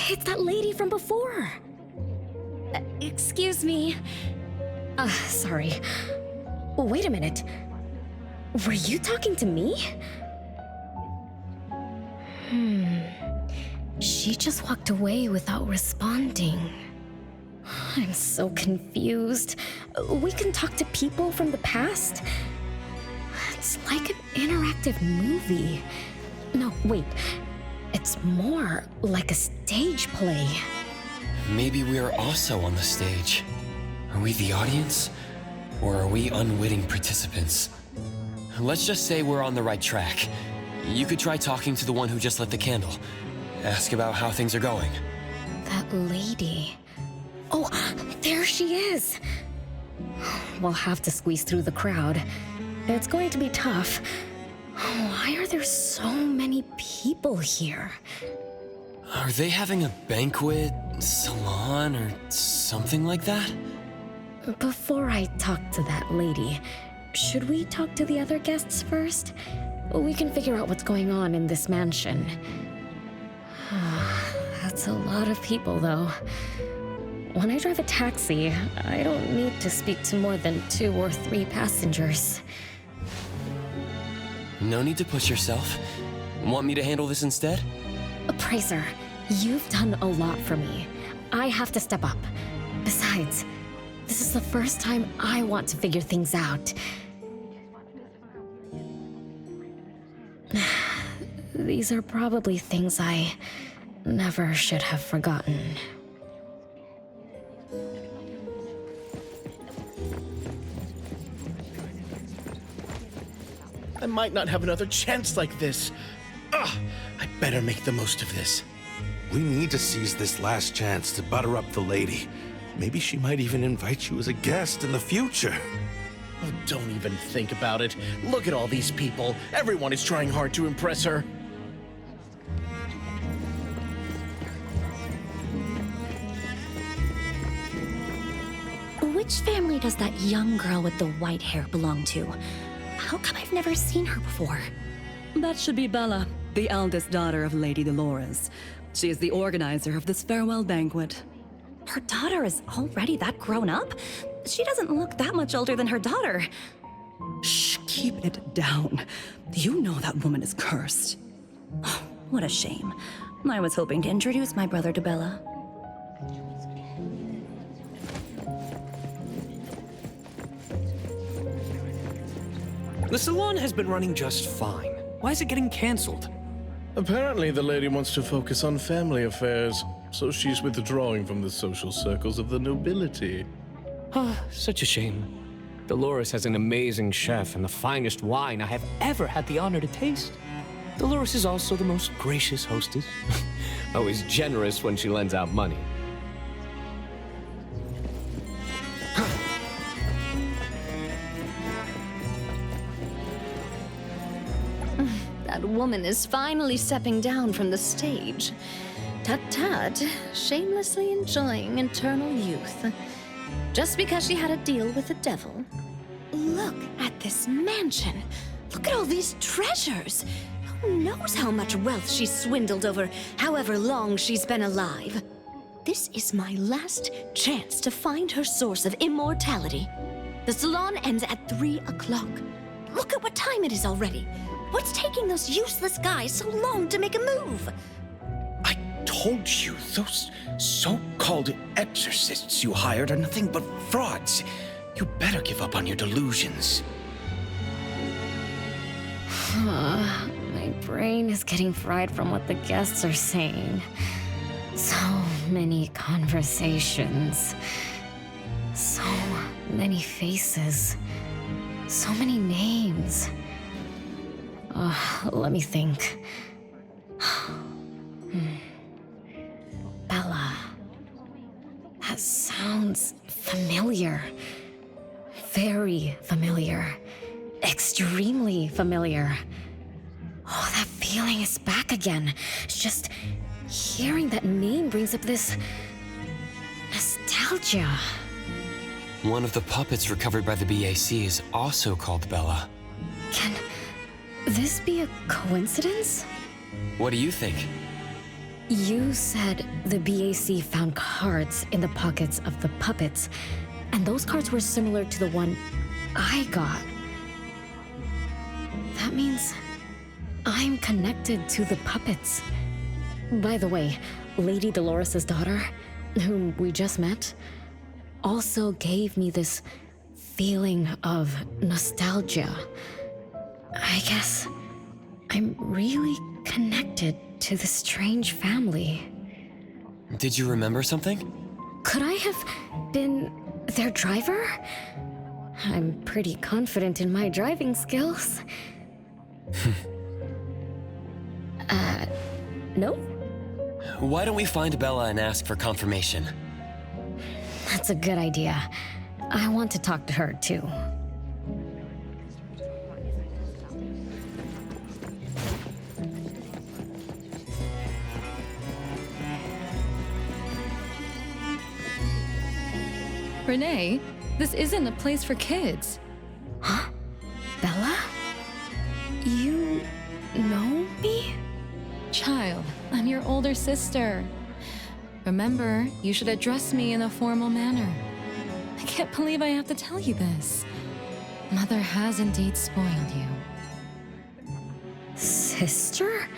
It's that lady from before. Excuse me. Sorry. Wait a minute. Were you talking to me? She just walked away without responding. I'm so confused. We can talk to people from the past? It's like an interactive movie. No, wait. It's more like a stage play. Maybe we are also on the stage. Are we the audience? Or are we unwitting participants? Let's just say we're on the right track. You could try talking to the one who just lit the candle. Ask about how things are going. That lady. Oh, there she is. We'll have to squeeze through the crowd. It's going to be tough. Why are there so many people here? Are they having a banquet, salon, or something like that? Before I talk to that lady, should we talk to the other guests first? We can figure out what's going on in this mansion. That's a lot of people, though. When I drive a taxi, I don't need to speak to more than 2 or 3 passengers. No need to push yourself. Want me to handle this instead? Appraiser, You've done a lot for me. I have to step up. Besides, this is the first time I want to figure things out. These are probably things I never should have forgotten. I might not have another chance like this. Ugh, I better make the most of this. We need to seize this last chance to butter up the lady. Maybe she might even invite you as a guest in the future. Oh, don't even think about it. Look at all these people. Everyone is trying hard to impress her. Which family does that young girl with the white hair belong to? How come I've never seen her before? That should be Bella, the eldest daughter of Lady Dolores. She is the organizer of this farewell banquet. Her daughter is already that grown up? She doesn't look that much older than her daughter. Shh, keep it down. You know that woman is cursed. What a shame. I was hoping to introduce my brother to Bella. The salon has been running just fine. Why is it getting canceled? Apparently, the lady wants to focus on family affairs, so she's withdrawing from the social circles of the nobility. Ah, such a shame. Dolores has an amazing chef and the finest wine I have ever had the honor to taste. Dolores is also the most gracious hostess. Always generous when she lends out money. That woman is finally stepping down from the stage. Tut-tut, shamelessly enjoying eternal youth. Just because she had a deal with the devil. Look at this mansion. Look at all these treasures. Who knows how much wealth she's swindled over however long she's been alive. This is my last chance to find her source of immortality. The salon ends at 3 o'clock. Look at what time it is already. What's taking those useless guys so long to make a move? I told you, those so-called exorcists you hired are nothing but frauds. You better give up on your delusions. My brain is getting fried from what the guests are saying. So many conversations. So many faces. So many names. Let me think. Bella. That sounds familiar. Very familiar. Extremely familiar. Oh, that feeling is back again. Just hearing that name brings up this nostalgia. One of the puppets recovered by the BAC is also called Bella. Can this be a coincidence? What do you think? You said the BAC found cards in the pockets of the puppets, and those cards were similar to the one I got. That means I'm connected to the puppets. By the way, Lady Dolores' daughter, whom we just met, also gave me this feeling of nostalgia. I guess I'm really connected to this strange family. Did you remember something? Could I have been their driver? I'm pretty confident in my driving skills. No? Why don't we find Bella and ask for confirmation? That's a good idea. I want to talk to her, too. Renee, this isn't a place for kids. Huh? Bella? You know me? Child, I'm your older sister. Remember, you should address me in a formal manner. I can't believe I have to tell you this. Mother has indeed spoiled you. Sister?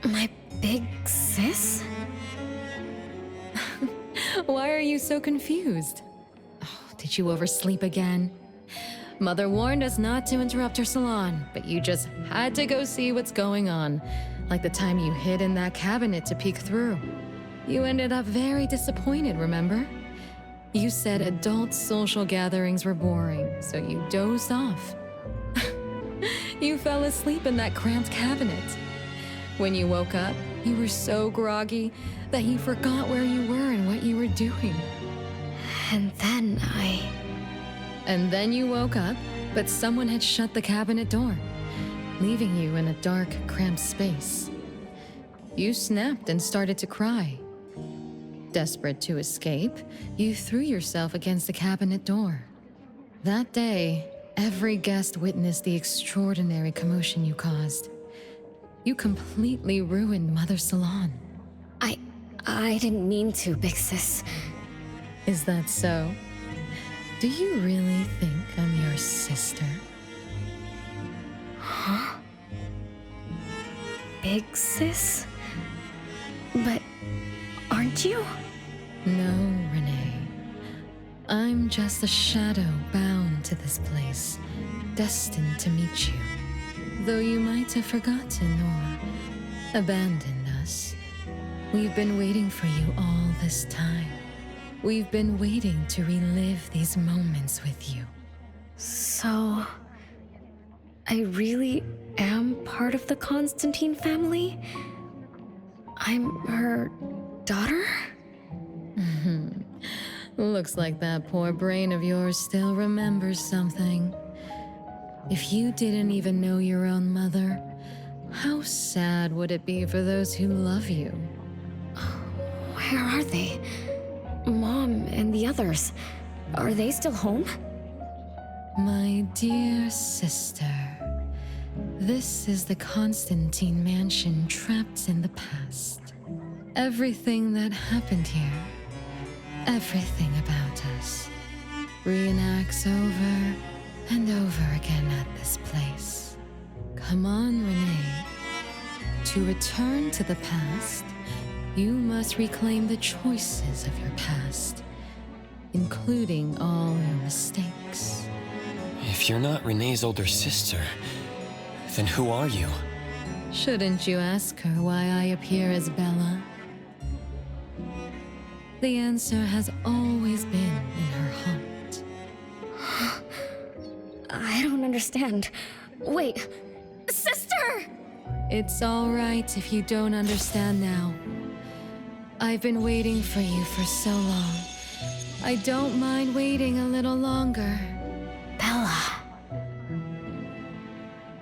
My Big sis? Why are you so confused? Oh, did you oversleep again? Mother warned us not to interrupt her salon, but you just had to go see what's going on. Like the time you hid in that cabinet to peek through. You ended up very disappointed, remember? You said adult social gatherings were boring, so you dozed off. You fell asleep in that cramped cabinet. When you woke up, you were so groggy that you forgot where you were and what you were doing. And then And then you woke up, but someone had shut the cabinet door, leaving you in a dark, cramped space. You snapped and started to cry. Desperate to escape, you threw yourself against the cabinet door. That day, every guest witnessed the extraordinary commotion you caused. You completely ruined Mother's salon. I didn't mean to, big sis. Is that so? Do you really think I'm your sister? Huh? Big sis? But aren't you? No, Renee. I'm just a shadow bound to this place, destined to meet you. Though you might have forgotten or abandoned us, we've been waiting for you all this time. We've been waiting to relive these moments with you. So, I really am part of the Constantine family? I'm her daughter? Looks like that poor brain of yours still remembers something. If you didn't even know your own mother, how sad would it be for those who love you? Where are they? Mom and the others. Are they still home? My dear sister, this is the Constantine mansion trapped in the past. Everything that happened here, everything about us, reenacts over and over again at this place. Come on, Renee. To return to the past, you must reclaim the choices of your past, including all your mistakes. If you're not Renee's older sister, then who are you? Shouldn't you ask her why I appear as Bella? The answer has always been in her heart. I don't understand. Wait, sister! It's all right if you don't understand now. I've been waiting for you for so long. I don't mind waiting a little longer. Bella.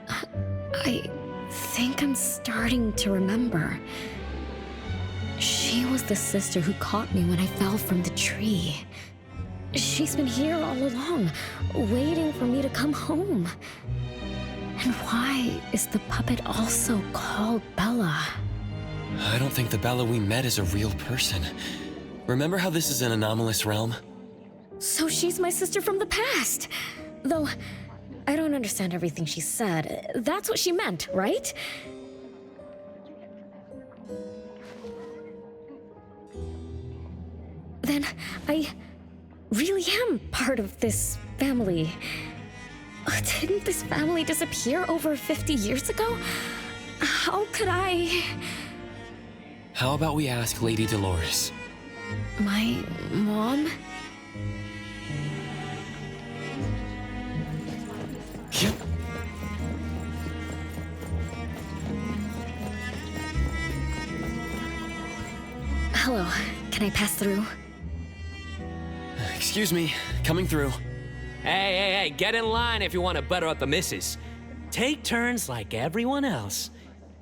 I think I'm starting to remember. She was the sister who caught me when I fell from the tree. She's been here all along, waiting for me to come home. And why is the puppet also called Bella? I don't think the Bella we met is a real person. Remember how this is an anomalous realm? So she's my sister from the past. Though, I don't understand everything she said. That's what she meant, right? Then I really am part of this family. Didn't this family disappear over 50 years ago? How could I... How about we ask Lady Dolores? My mom? Hello, can I pass through? Excuse me, coming through. Hey, get in line if you want to butter up the missus. Take turns like everyone else.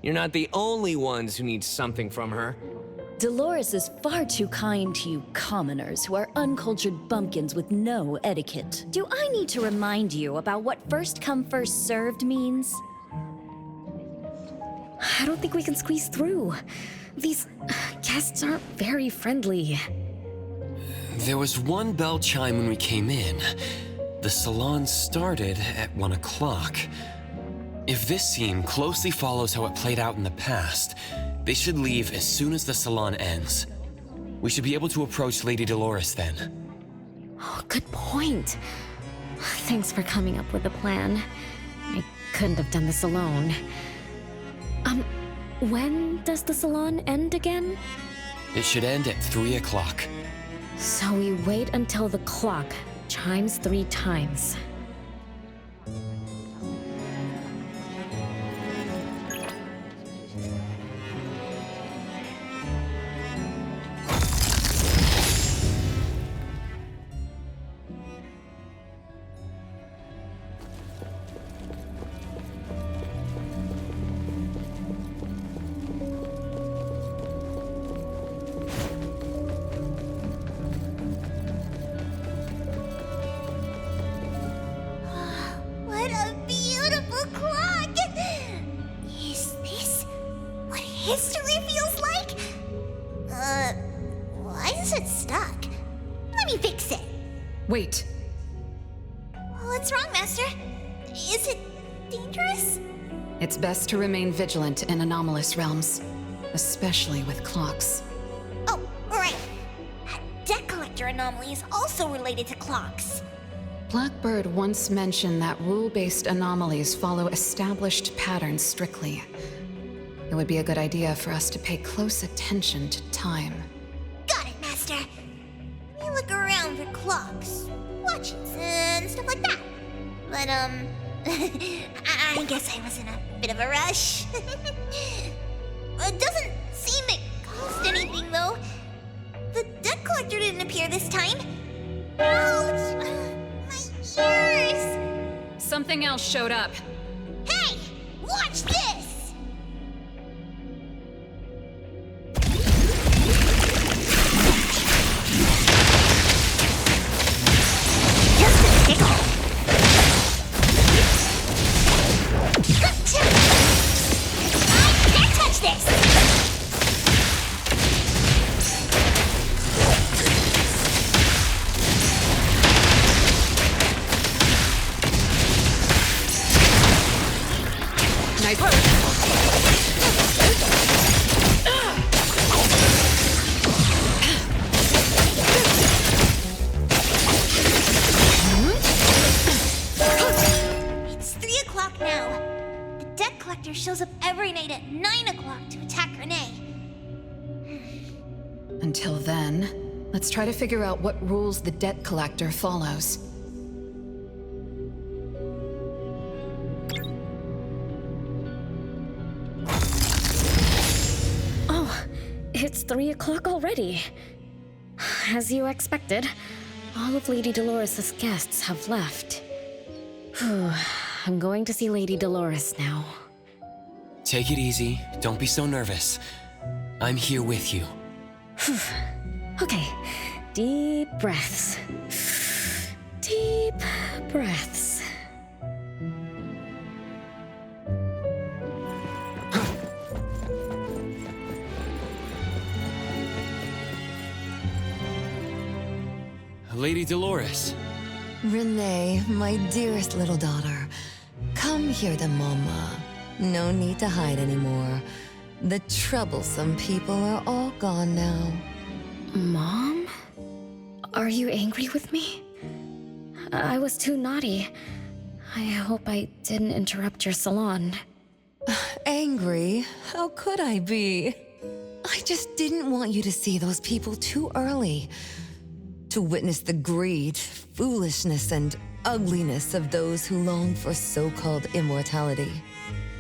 You're not the only ones who need something from her. Dolores is far too kind to you commoners who are uncultured bumpkins with no etiquette. Do I need to remind you about what first come first served means? I don't think we can squeeze through. These guests aren't very friendly. There was one bell chime when we came in. The salon started at 1 o'clock. If this scene closely follows how it played out in the past, They should leave as soon as the salon ends. We should be able to approach Lady Dolores then. Oh, good point. Thanks for coming up with a plan. I couldn't have done this alone. When does the salon end again? It should end at 3 o'clock. So we wait until the clock chimes 3 times. What a beautiful clock! Is this what history feels like? Why is it stuck? Let me fix it. Wait. What's wrong, Master? Is it dangerous? It's best to remain vigilant in anomalous realms, especially with clocks. Oh, right. A debt collector anomaly is also related to clocks. Blackbird once mentioned that rule-based anomalies follow established patterns strictly. It would be a good idea for us to pay close attention to time. Got it, Master. We look around for clocks, watches, and stuff like that. But, I guess I was in a bit of a rush. It doesn't seem it cost anything, though. The debt collector didn't appear this time. Ouch! My ears! Something else showed up. Hey! Watch this! Just a tickle. Gotcha! I can't touch this! Nice work. It's 3 o'clock now. The debt collector shows up every night at 9 o'clock to attack Renee. Until then, let's try to figure out what rules the debt collector follows. Oh, it's 3 o'clock already. As you expected, all of Lady Dolores' guests have left. Whew, I'm going to see Lady Dolores now. Take it easy. Don't be so nervous. I'm here with you. Okay, deep breaths. Deep breaths. Lady Dolores. Renee, my dearest little daughter, come here to Mama. No need to hide anymore. The troublesome people are all gone now. Mom? Are you angry with me? I was too naughty. I hope I didn't interrupt your salon. Angry? How could I be? I just didn't want you to see those people too early. To witness the greed, foolishness, and ugliness of those who long for so-called immortality.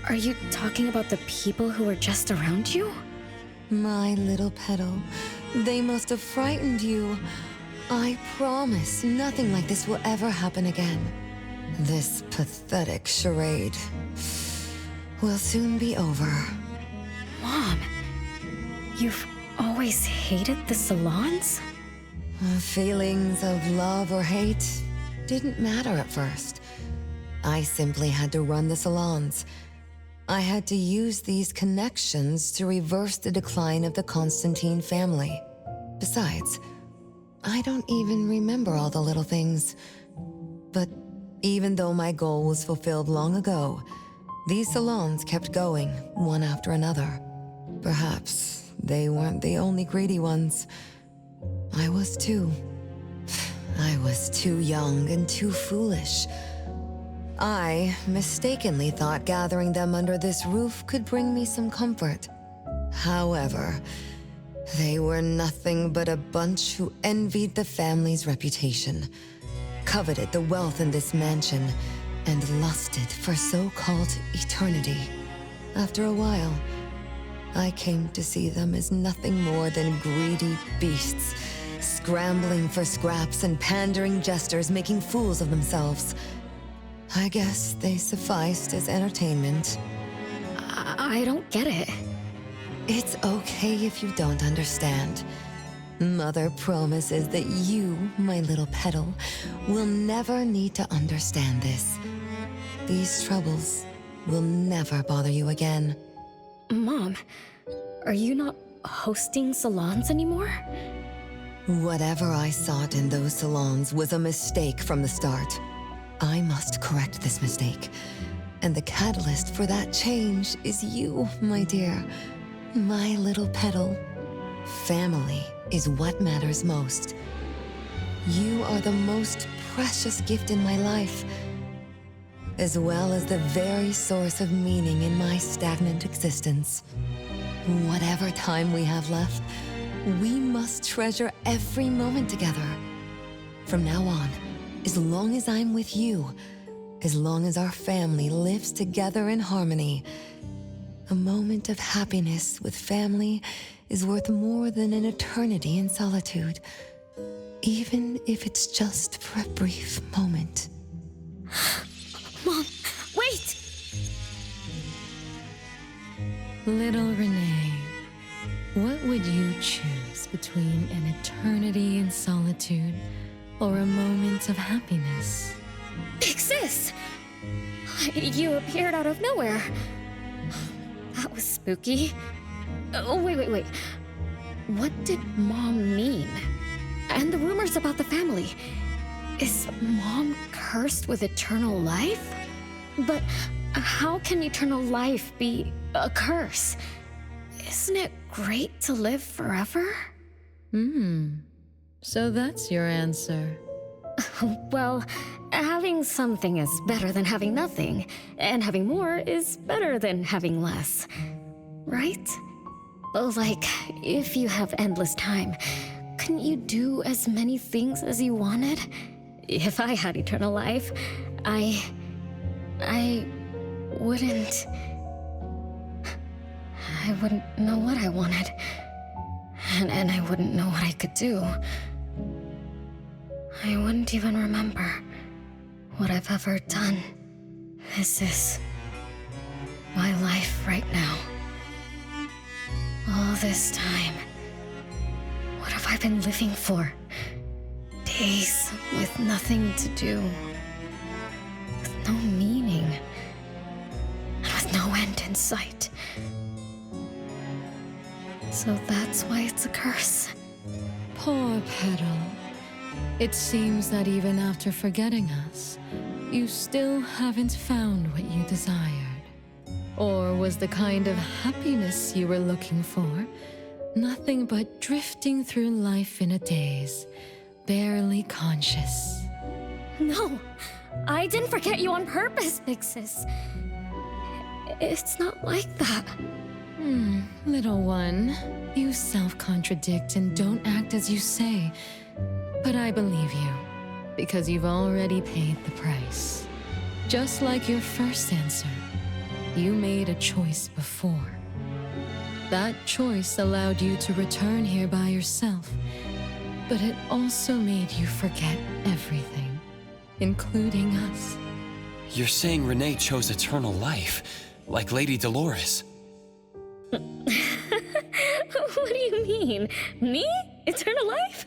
Are you talking about the people who were just around you? My little petal, they must have frightened you. I promise nothing like this will ever happen again. This pathetic charade will soon be over. Mom, you've always hated the salons? Feelings of love or hate didn't matter at first. I simply had to run the salons. I had to use these connections to reverse the decline of the Constantine family. Besides, I don't even remember all the little things. But even though my goal was fulfilled long ago, these salons kept going, one after another. Perhaps they weren't the only greedy ones. I was too. I was too young and too foolish. I mistakenly thought gathering them under this roof could bring me some comfort. However, they were nothing but a bunch who envied the family's reputation, coveted the wealth in this mansion, and lusted for so-called eternity. After a while, I came to see them as nothing more than greedy beasts, scrambling for scraps and pandering jesters making fools of themselves. I guess they sufficed as entertainment. I don't get it. It's okay if you don't understand. Mother promises that you, my little petal, will never need to understand this. These troubles will never bother you again. Mom, are you not hosting salons anymore? Whatever I sought in those salons was a mistake from the start. I must correct this mistake. And the catalyst for that change is you, my dear. My little petal. Family is what matters most. You are the most precious gift in my life, as well as the very source of meaning in my stagnant existence. Whatever time we have left, we must treasure every moment together. From now on, as long as I'm with you, as long as our family lives together in harmony, a moment of happiness with family is worth more than an eternity in solitude, even if it's just for a brief moment. Mom, wait! Little Renee, what would you choose between an eternity in solitude or a moment of happiness? Big Sis! You appeared out of nowhere. That was spooky. Oh, wait. What did Mom mean? And the rumors about the family. Is Mom cursed with eternal life? But how can eternal life be a curse? Isn't it great to live forever? So that's your answer. Well, having something is better than having nothing, and having more is better than having less. Right? Like, if you have endless time, couldn't you do as many things as you wanted? If I had eternal life, I wouldn't know what I wanted. And I wouldn't know what I could do. I wouldn't even remember what I've ever done. This is my life right now. All this time, what have I been living for? Days with nothing to do, with no meaning, and with no end in sight. So that's why it's a curse. Poor Petal. It seems that even after forgetting us, you still haven't found what you desired. Or was the kind of happiness you were looking for nothing but drifting through life in a daze, barely conscious? No, I didn't forget you on purpose, Big Sis. It's not like that. Little one, you self-contradict and don't act as you say. But I believe you, because you've already paid the price. Just like your first answer, you made a choice before. That choice allowed you to return here by yourself, but it also made you forget everything, including us. You're saying Renee chose eternal life, like Lady Dolores? What do you mean? Me? Eternal life?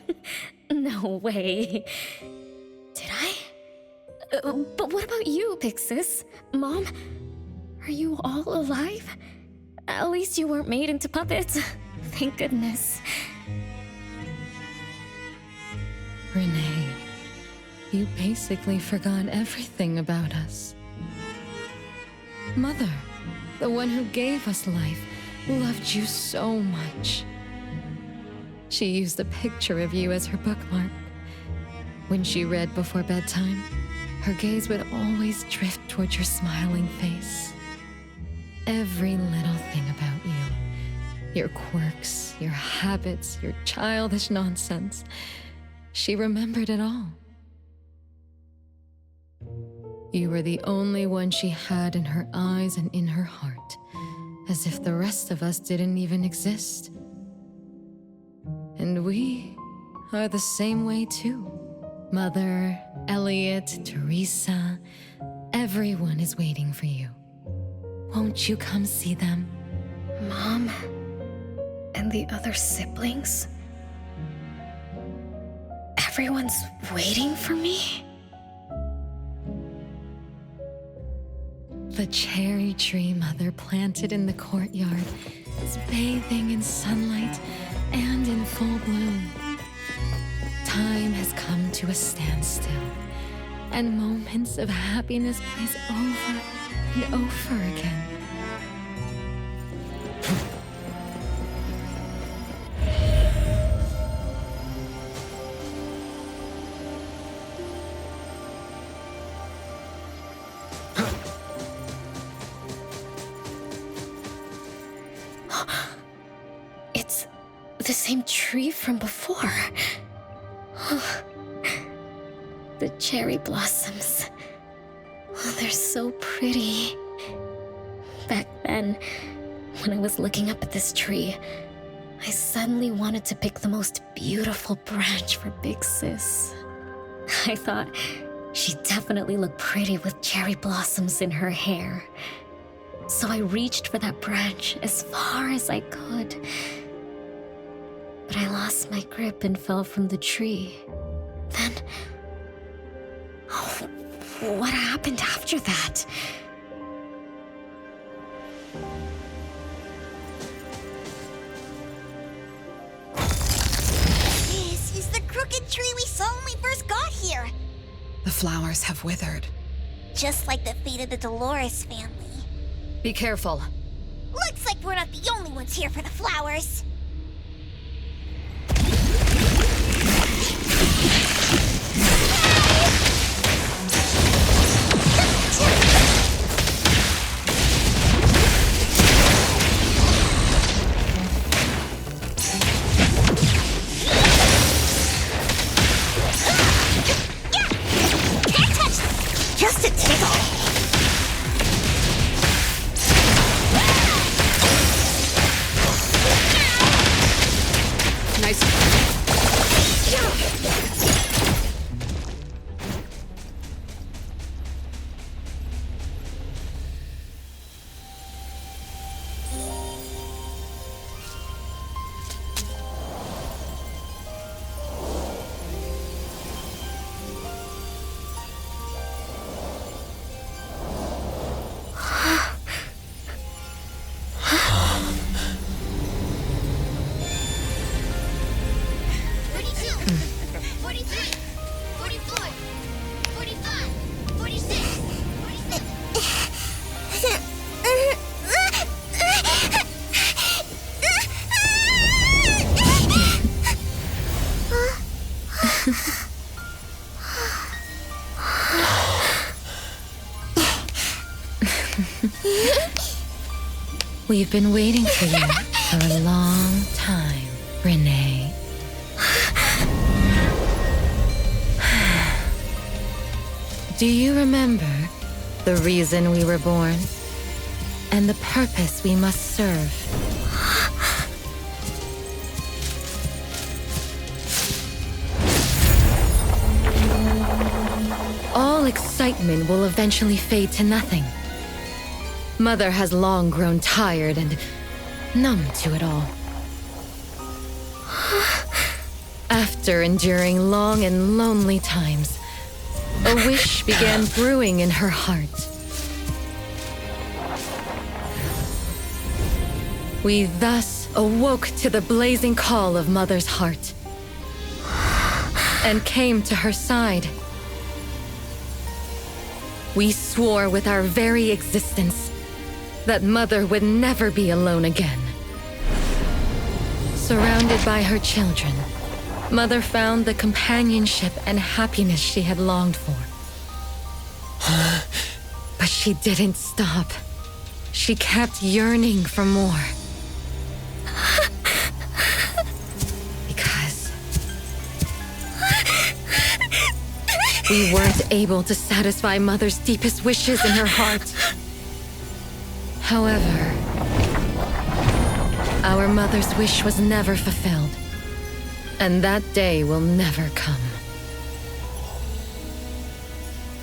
No way. Did I? But what about you, Big Sis? Mom? Are you all alive? At least you weren't made into puppets. Thank goodness. Renee, you basically forgot everything about us. Mother, the one who gave us life, loved you so much. She used a picture of you as her bookmark. When she read before bedtime, her gaze would always drift towards your smiling face. Every little thing about you, your quirks, your habits, your childish nonsense, she remembered it all. You were the only one she had in her eyes and in her heart, as if the rest of us didn't even exist. And we are the same way too. Mother, Elliot, Teresa, everyone is waiting for you. Won't you come see them? Mom and the other siblings? Everyone's waiting for me? The cherry tree Mother planted in the courtyard is bathing in sunlight and in full bloom. Time has come to a standstill, and moments of happiness plays over and over again. It's the same tree from before. The cherry blossoms. Oh, they're so pretty. Back then, when I was looking up at this tree, I suddenly wanted to pick the most beautiful branch for Big Sis. I thought she'd definitely look pretty with cherry blossoms in her hair. So I reached for that branch as far as I could. But I lost my grip and fell from the tree. Then... oh, what happened after that? This is the crooked tree we saw when we first got here. The flowers have withered. Just like the fate of the Dolores family. Be careful. Looks like we're not the only ones here for the flowers. Can't touch this! Just a tickle! Nice. We've been waiting for you for a long time, Renee. Do you remember the reason we were born and the purpose we must serve? All excitement will eventually fade to nothing. Mother has long grown tired and numb to it all. After enduring long and lonely times, a wish began brewing in her heart. We thus awoke to the blazing call of Mother's heart and came to her side. We swore with our very existence that Mother would never be alone again. Surrounded by her children, Mother found the companionship and happiness she had longed for. But she didn't stop. She kept yearning for more. Because we weren't able to satisfy Mother's deepest wishes in her heart. However, our mother's wish was never fulfilled, and that day will never come.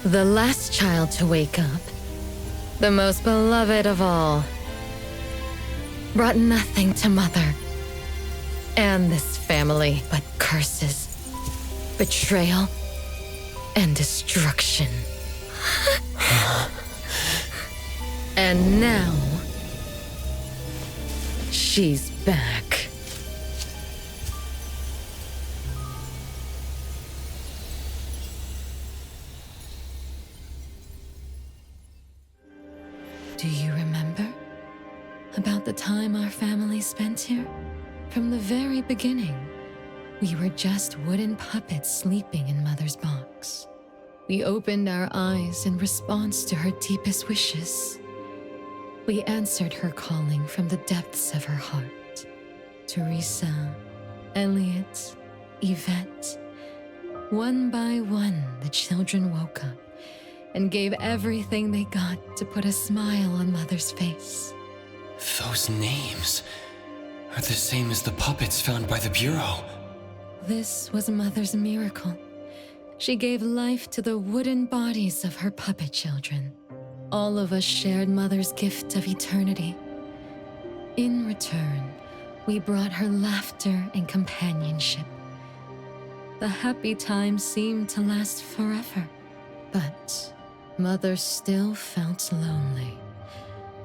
The last child to wake up, the most beloved of all, brought nothing to Mother and this family but curses, betrayal, and destruction. And now, she's back. Do you remember about the time our family spent here? From the very beginning, we were just wooden puppets sleeping in Mother's box. We opened our eyes in response to her deepest wishes. We answered her calling from the depths of her heart. Teresa, Elliot, Yvette. One by one, the children woke up and gave everything they got to put a smile on Mother's face. Those names are the same as the puppets found by the Bureau. This was Mother's miracle. She gave life to the wooden bodies of her puppet children. All of us shared Mother's gift of eternity. In return, we brought her laughter and companionship. The happy times seemed to last forever, but Mother still felt lonely.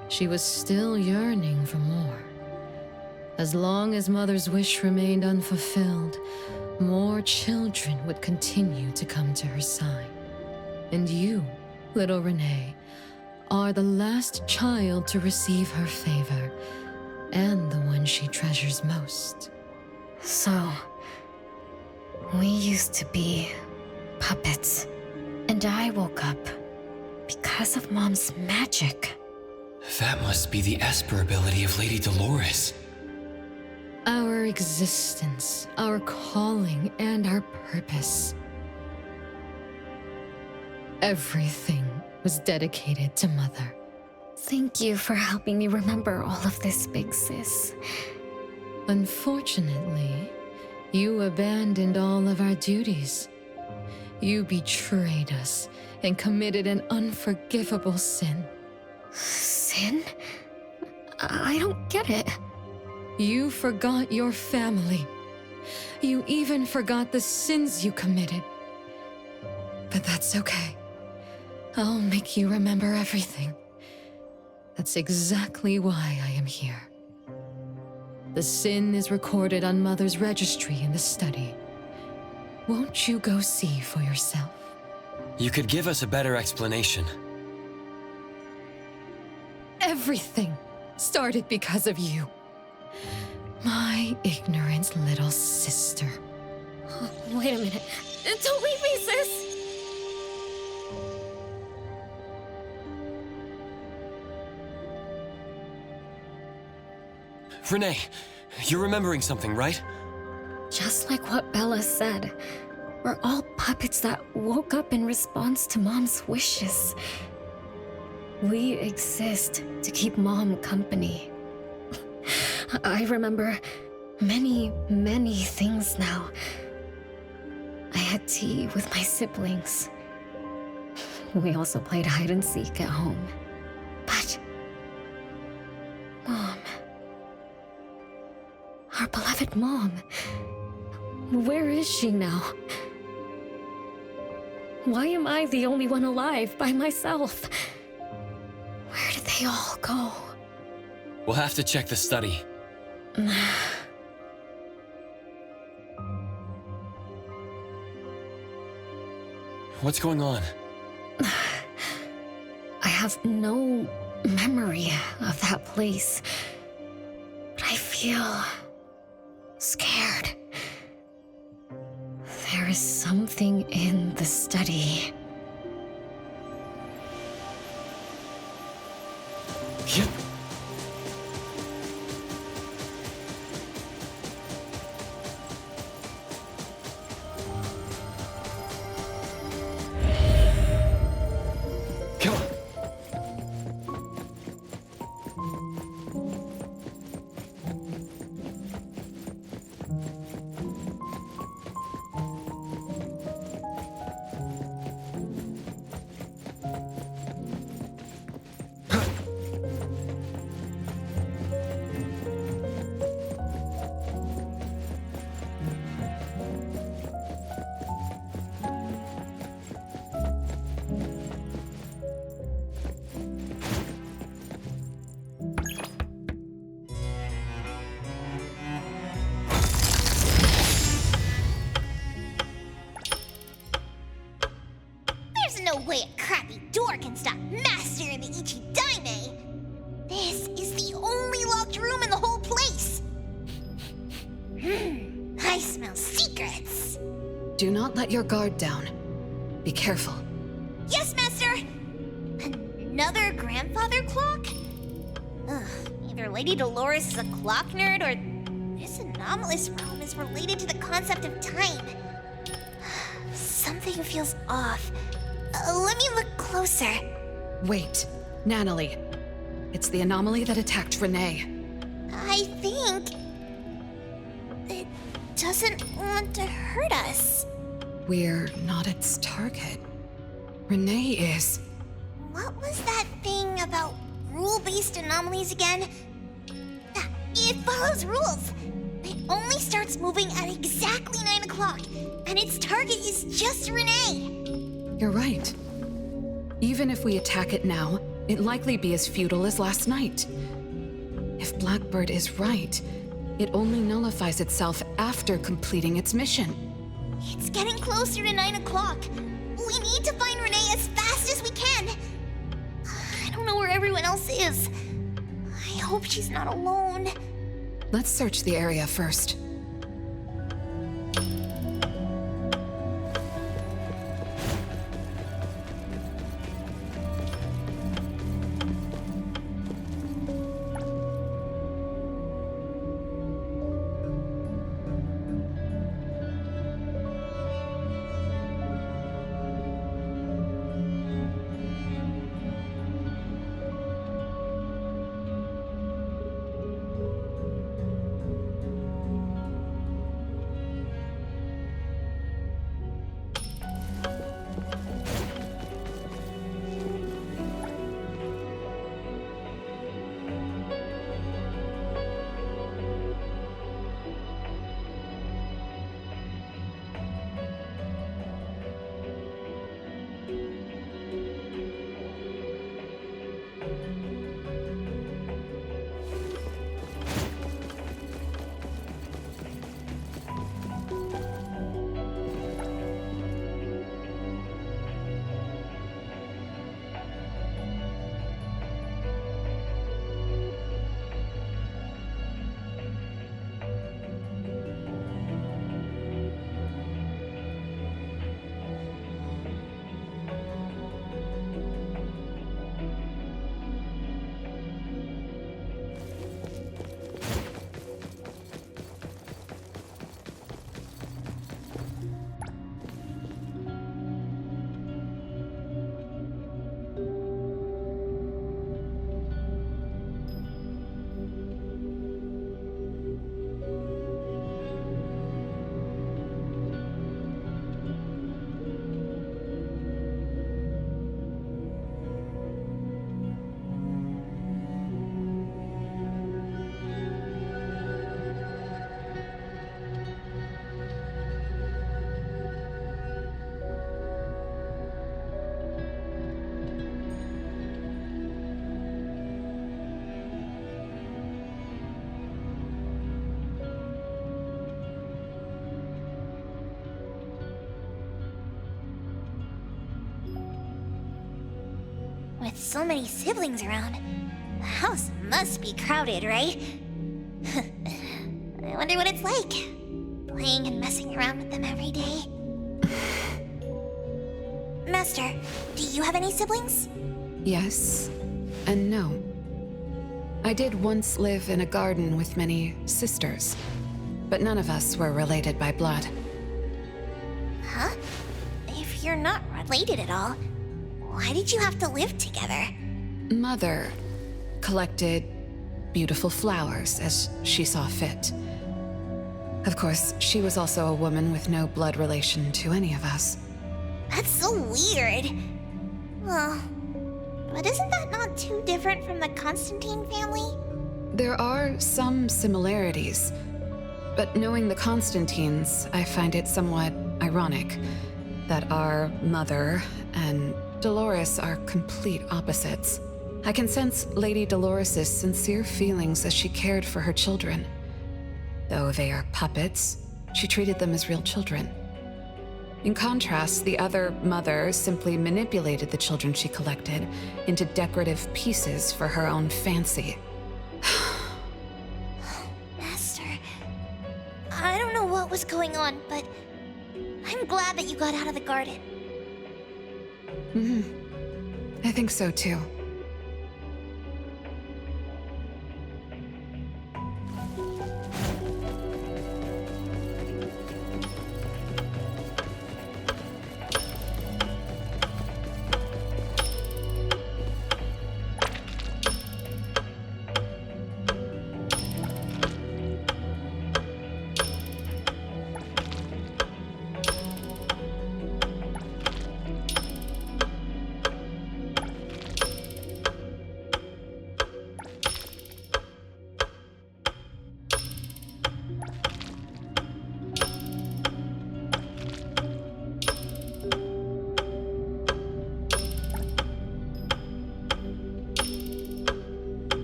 She was still yearning for more. As long as Mother's wish remained unfulfilled, more children would continue to come to her side. And you, little Renee, are the last child to receive her favor, and the one she treasures most. So, we used to be puppets, and I woke up because of Mom's magic. That must be the Esper ability of Lady Dolores. Our existence, our calling, and our purpose. Everything was dedicated to Mother. Thank you for helping me remember all of this, Big Sis. Unfortunately, you abandoned all of our duties. You betrayed us and committed an unforgivable sin. Sin? I don't get it. You forgot your family. You even forgot the sins you committed. But that's okay. I'll make you remember everything. That's exactly why I am here. The sin is recorded on Mother's registry in the study. Won't you go see for yourself? You could give us a better explanation. Everything started because of you. My ignorant little sister. Oh, wait a minute. Don't leave me, sis! Renee, you're remembering something, right? Just like what Bella said, we're all puppets that woke up in response to Mom's wishes. We exist to keep Mom company. I remember many, many things now. I had tea with my siblings. We also played hide and seek at home. But Mom, our beloved Mom, where is she now? Why am I the only one alive by myself? Where did they all go? We'll have to check the study. What's going on? I have no memory of that place, but I feel scared. There is something in the study. There's no way a crappy door can stop Master and the Ichidaime! This is the only locked room in the whole place! I smell secrets! Do not let your guard down. Be careful. Yes, Master! Another grandfather clock? Ugh, either Lady Dolores is a clock nerd or this anomalous realm is related to the concept of time. Something feels off. Let me look closer. Wait, Nanalie. It's the anomaly that attacked Renee. I think it doesn't want to hurt us. We're not its target. Renee is. What was that thing about rule-based anomalies again? It follows rules. It only starts moving at exactly 9 o'clock, and its target is just Renee. You're right. Even if we attack it now, it'd likely be as futile as last night. If Blackbird is right, it only nullifies itself after completing its mission. It's getting closer to 9 o'clock. We need to find Renee as fast as we can. I don't know where everyone else is. I hope she's not alone. Let's search the area first. With so many siblings around, the house must be crowded, right? I wonder wonder what it's like, playing and messing around with them every day. Master, do you have any siblings? Yes and no. I did once live in a garden with many sisters, but none of us were related by blood. Huh? If you're not related at all, why did you have to live together? Mother collected beautiful flowers as she saw fit. Of course, she was also a woman with no blood relation to any of us. That's so weird. Well, but isn't that not too different from the Constantine family? There are some similarities, but knowing the Constantines, I find it somewhat ironic that our mother and Dolores are complete opposites. I can sense Lady Dolores' sincere feelings as she cared for her children. Though they are puppets, she treated them as real children. In contrast, the other mother simply manipulated the children she collected into decorative pieces for her own fancy. Master, I don't know what was going on, but I'm glad that you got out of the garden. I think so too.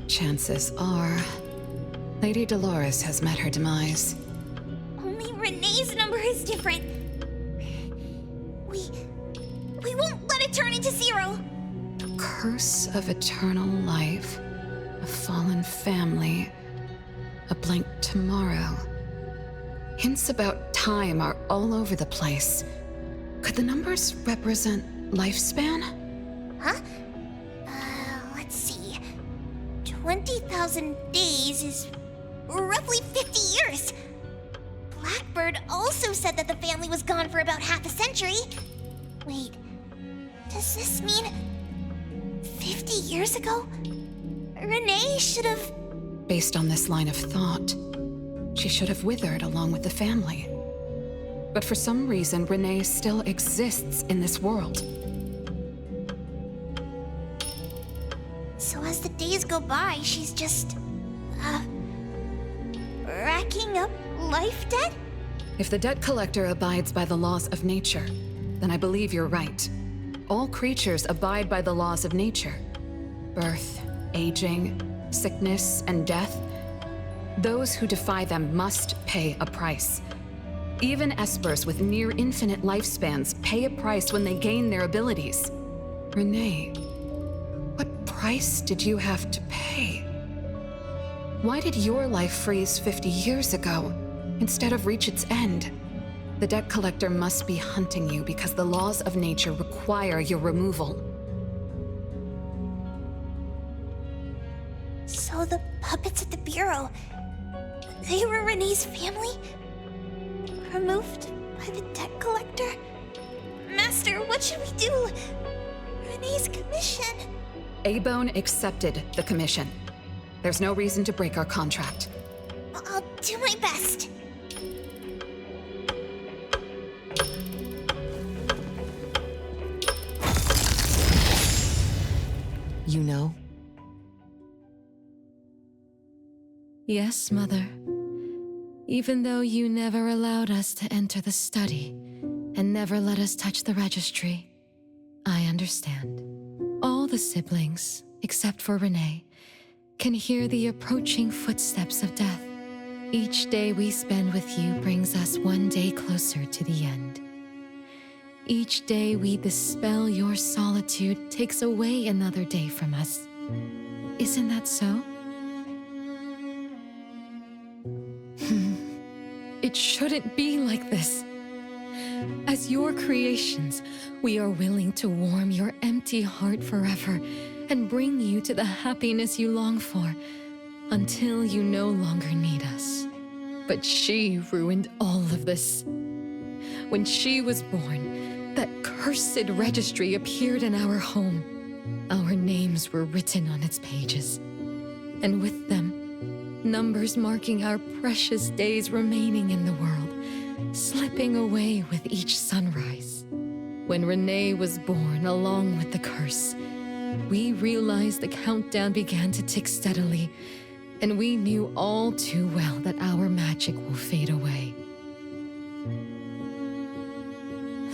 Chances are, Lady Dolores has met her demise. Only Renee's number is different. We won't let it turn into 0. Curse of eternal life, a fallen family, a blank tomorrow. Hints about time are all over the place. Could the numbers represent lifespan? Huh? Let's see. 20,000 days is roughly 50 years. Blackbird also said that the family was gone for about half a century. Wait, does this mean 50 years ago? Renee should have... Based on this line of thought, she should have withered along with the family. But for some reason, Renee still exists in this world. So as the days go by, she's just... racking up life debt? If the debt collector abides by the laws of nature, then I believe you're right. All creatures abide by the laws of nature. Birth, aging, sickness, and death. Those who defy them must pay a price. Even espers with near infinite lifespans pay a price when they gain their abilities. Renee, what price did you have to pay? Why did your life freeze 50 years ago, instead of reach its end? The debt collector must be hunting you because the laws of nature require your removal. So the puppets at the Bureau, they were Renee's family? Removed by the debt collector? Master, what should we do? Renee's commission. A-Bone accepted the commission. There's no reason to break our contract. I'll do my best. You know? Yes, Mother. Even though you never allowed us to enter the study and never let us touch the registry, I understand. All the siblings, except for Renee, can hear the approaching footsteps of death. Each day we spend with you brings us one day closer to the end. Each day we dispel your solitude takes away another day from us. Isn't that so? It shouldn't be like this. As your creations, we are willing to warm your empty heart forever and bring you to the happiness you long for until you no longer need us. But she ruined all of this. When she was born, that cursed registry appeared in our home. Our names were written on its pages, and with them, numbers marking our precious days remaining in the world, slipping away with each sunrise. When Renee was born along with the curse, we realized the countdown began to tick steadily, and we knew all too well that our magic will fade away.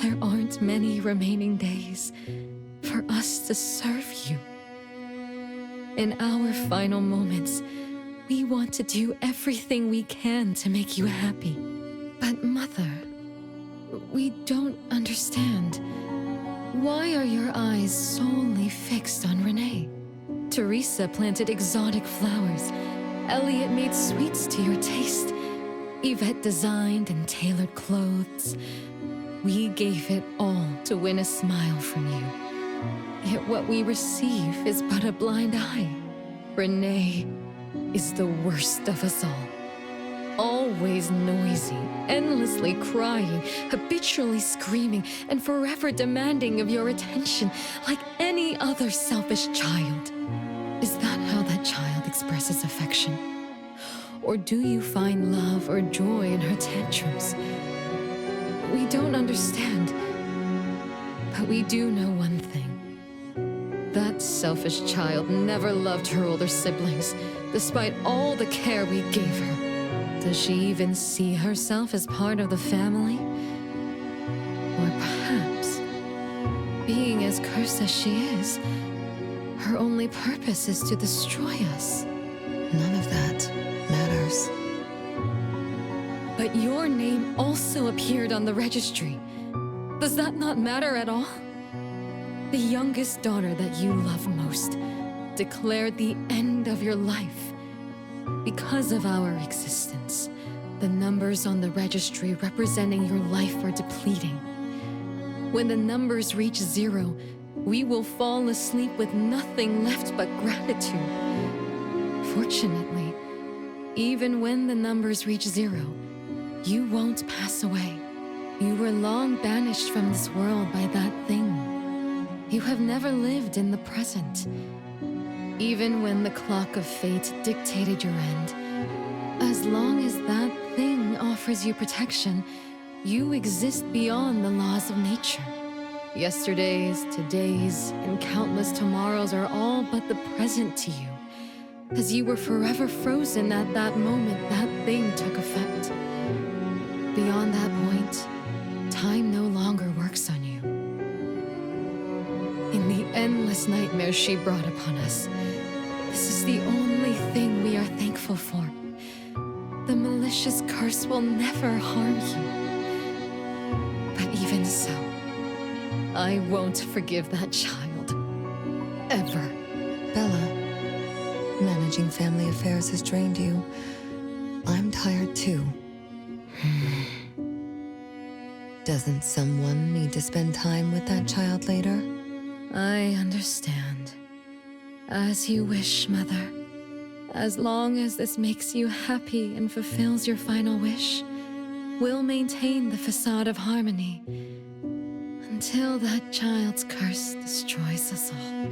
There aren't many remaining days for us to serve you. In our final moments, we want to do everything we can to make you happy. But Mother, we don't understand. Why are your eyes solely fixed on Renee? Teresa planted exotic flowers. Elliot made sweets to your taste. Yvette designed and tailored clothes. We gave it all to win a smile from you. Yet what we receive is but a blind eye. Renee is the worst of us all. Always noisy, endlessly crying, habitually screaming, and forever demanding of your attention like any other selfish child. Is that how that child expresses affection? Or do you find love or joy in her tantrums? We don't understand, but we do know one thing. That selfish child never loved her older siblings, despite all the care we gave her. Does she even see herself as part of the family? Or perhaps, being as cursed as she is, her only purpose is to destroy us. None of that matters. But your name also appeared on the registry. Does that not matter at all? The youngest daughter that you love most declared the end of your life. Because of our existence, the numbers on the registry representing your life are depleting. When the numbers reach 0, we will fall asleep with nothing left but gratitude. Fortunately, even when the numbers reach 0, you won't pass away. You were long banished from this world by that thing. You have never lived in the present. Even when the clock of fate dictated your end, as long as that thing offers you protection, you exist beyond the laws of nature. Yesterdays, todays, and countless tomorrows are all but the present to you, as you were forever frozen at that moment that thing took effect. Beyond that point, time no longer works on you. In the endless nightmares she brought upon us, this is the only thing we are thankful for. The malicious curse will never harm you. But even so, I won't forgive that child. Ever. Bella, managing family affairs has drained you. I'm tired too. Doesn't someone need to spend time with that child later? I understand. As you wish, Mother. As long as this makes you happy and fulfills your final wish, we'll maintain the facade of harmony until that child's curse destroys us all.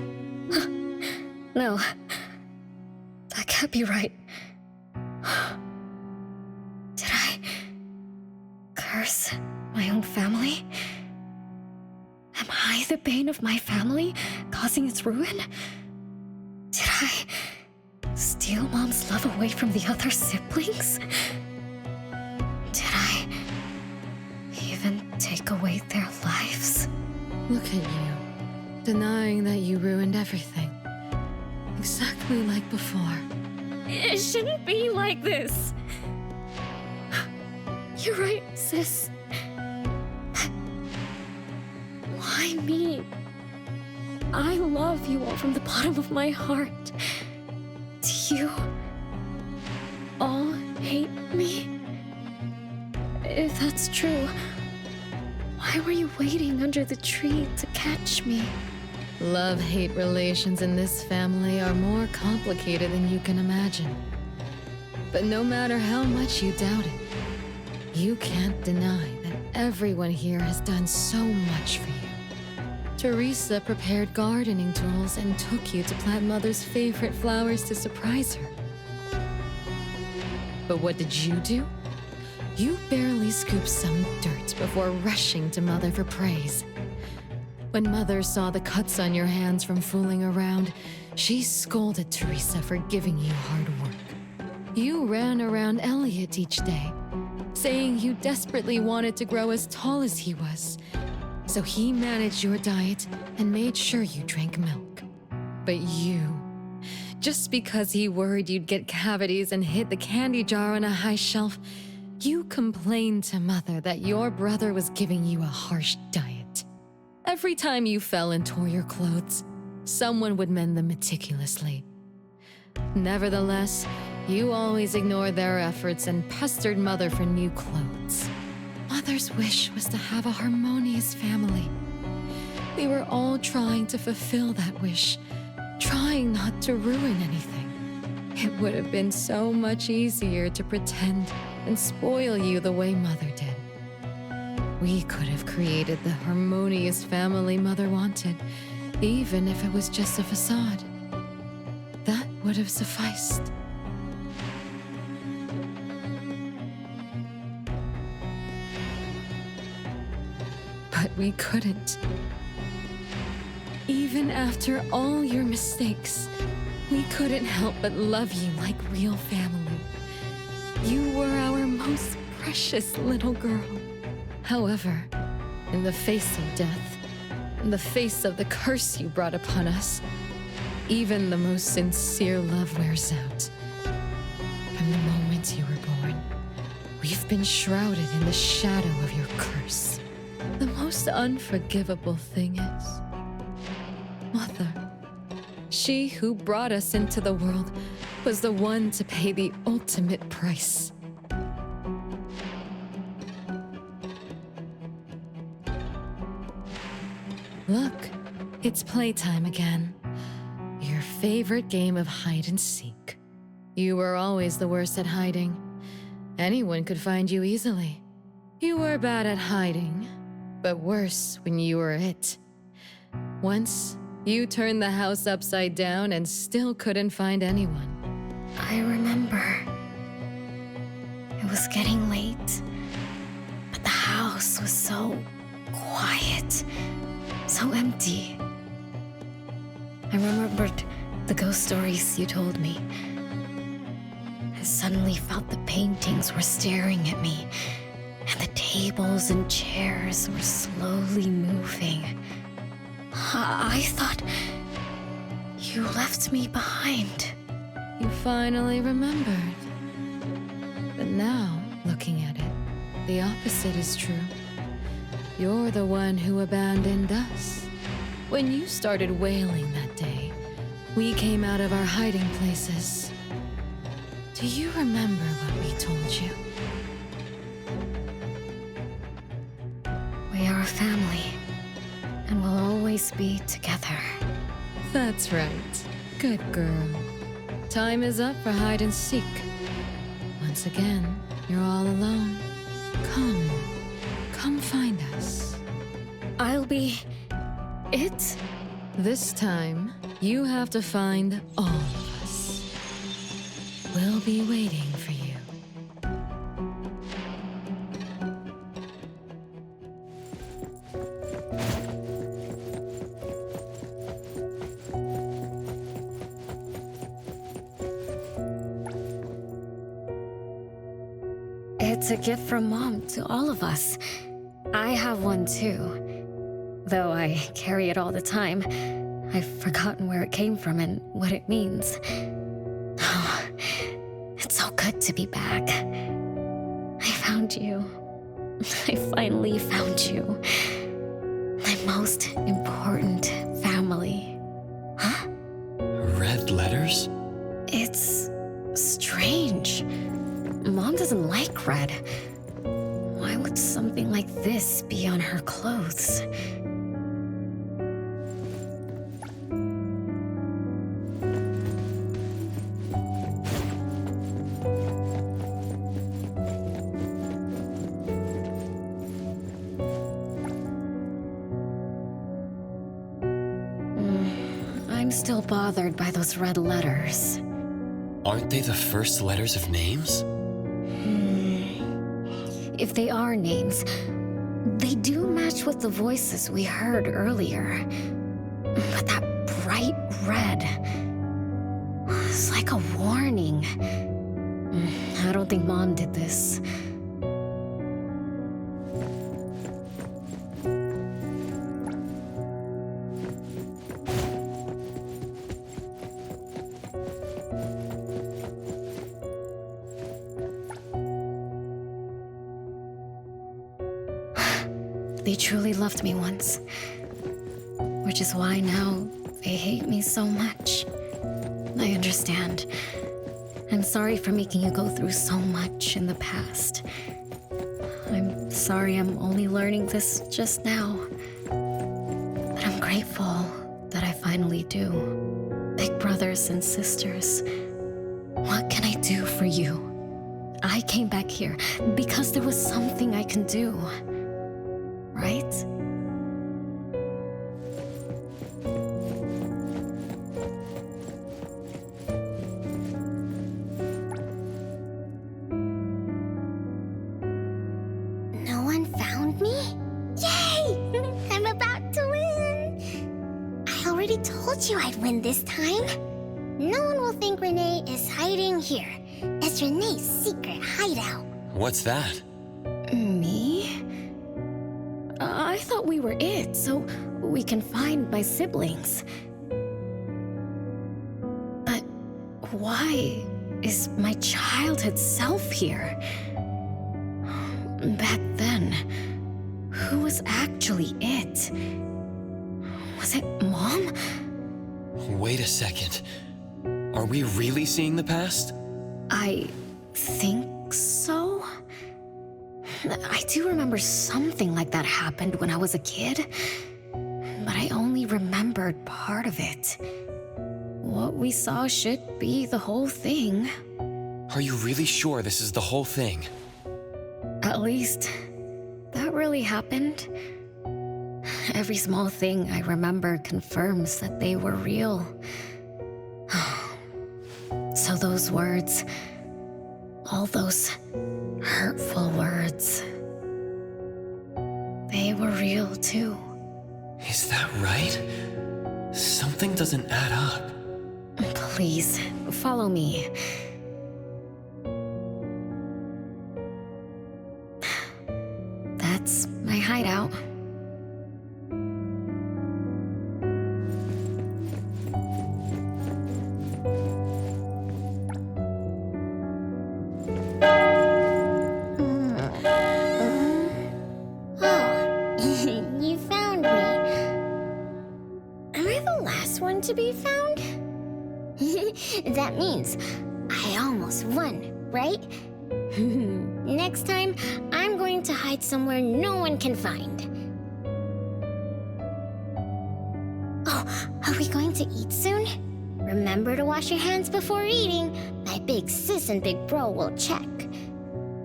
No. That can't be right. Did I curse my own family? Am I the bane of my family, causing its ruin? Did I steal Mom's love away from the other siblings? Did I even take away their lives? Look at you, denying that you ruined everything. Exactly like before. It shouldn't be like this. You're right, sis. Why me? I love you all from the bottom of my heart. Do you all hate me? If that's true, why were you waiting under the tree to catch me? Love-hate relations in this family are more complicated than you can imagine. But no matter how much you doubt it, you can't deny that everyone here has done so much for you. Teresa prepared gardening tools and took you to plant Mother's favorite flowers to surprise her. But what did you do? You barely scooped some dirt before rushing to Mother for praise. When Mother saw the cuts on your hands from fooling around, she scolded Teresa for giving you hard work. You ran around Elliot each day, saying you desperately wanted to grow as tall as he was. So he managed your diet and made sure you drank milk. But you, just because he worried you'd get cavities and hid the candy jar on a high shelf, you complained to Mother that your brother was giving you a harsh diet. Every time you fell and tore your clothes, someone would mend them meticulously. Nevertheless, you always ignored their efforts and pestered Mother for new clothes. Mother's wish was to have a harmonious family. We were all trying to fulfill that wish, trying not to ruin anything. It would have been so much easier to pretend and spoil you the way Mother did. We could have created the harmonious family Mother wanted, even if it was just a facade. That would have sufficed. But we couldn't. Even after all your mistakes, we couldn't help but love you like real family. You were our most precious little girl. However, in the face of death, in the face of the curse you brought upon us, even the most sincere love wears out. From the moment you were born, we've been shrouded in the shadow of your curse. The most unforgivable thing is, Mother, she who brought us into the world, was the one to pay the ultimate price. Look, it's playtime again. Your favorite game of hide and seek. You were always the worst at hiding. Anyone could find you easily. You were bad at hiding, but worse when you were it. Once, you turned the house upside down and still couldn't find anyone. I remember. It was getting late, but the house was so quiet, so empty. I remembered the ghost stories you told me. I suddenly felt the paintings were staring at me, and the tables and chairs were slowly moving. I thought you left me behind. You finally remembered. But now, looking at it, the opposite is true. You're the one who abandoned us. When you started wailing that day, we came out of our hiding places. Do you remember what we told you? We are a family, and we'll always be together. That's right. Good girl. Time is up for hide and seek. Once again, you're all alone. Come find us. I'll be it? This time, you have to find all of us. We'll be waiting for you. It's a gift from Mom to all of us. I have one too. Though I carry it all the time, I've forgotten where it came from and what it means. Oh, it's so good to be back. I found you. I finally found you. My most important family. Huh? Red letters? It's strange. Mom doesn't like red. would something like this be on her clothes? I'm still bothered by those red letters. Aren't they the first letters of names? If they are names, they do match with the voices we heard earlier. But that bright red is like a warning. I don't think Mom did this. They truly loved me once, which is why now they hate me so much. I understand. I'm sorry for making you go through so much in the past. I'm sorry I'm only learning this just now. But I'm grateful that I finally do. Big brothers and sisters, what can I do for you? I came back here because there was something I can do. Right? No one found me? Yay! I'm about to win! I already told you I'd win this time. No one will think Renee is hiding here. It's Renee's secret hideout. What's that? Me? I thought we were it, so we can find my siblings. But why is my childhood self here? Back then, who was actually it? Was it Mom? Wait a second. Are we really seeing the past? I think so. I do remember something like that happened when I was a kid, but I only remembered part of it. What we saw should be the whole thing. Are you really sure this is the whole thing? At least, that really happened. Every small thing I remember confirms that they were real. So those words, all those hurtful words, they were real too. Is that right? Something doesn't add up. Please, follow me. That's my hideout. You found me. Am I the last one to be found? That means I almost won, right? Next time, I'm going to hide somewhere no one can find. Oh, are we going to eat soon? Remember to wash your hands before eating. My big sis and big bro will check.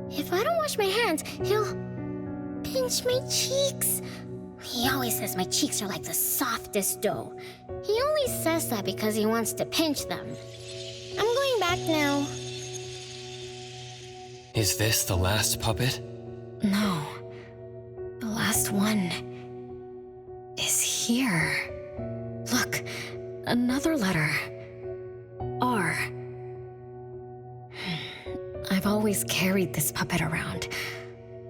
If I don't wash my hands, he'll pinch my cheeks. He always says my cheeks are like the softest dough. He only says that because he wants to pinch them. I'm going back now. Is this the last puppet? No. The last one is here. Look, another letter. R. I've always carried this puppet around.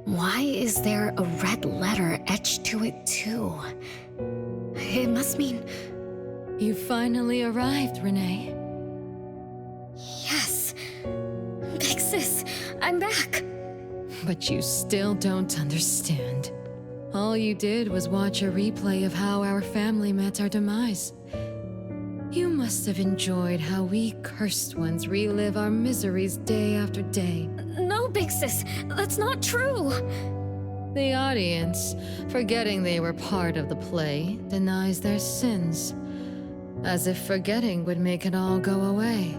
Why is there a red letter etched to it too? It must mean... You finally arrived, Renee. Yes. Big sis, I'm back. But you still don't understand. All you did was watch a replay of how our family met our demise. You must have enjoyed how we cursed ones relive our miseries day after day. No, Big Sis, that's not true. The audience, forgetting they were part of the play, denies their sins, as if forgetting would make it all go away.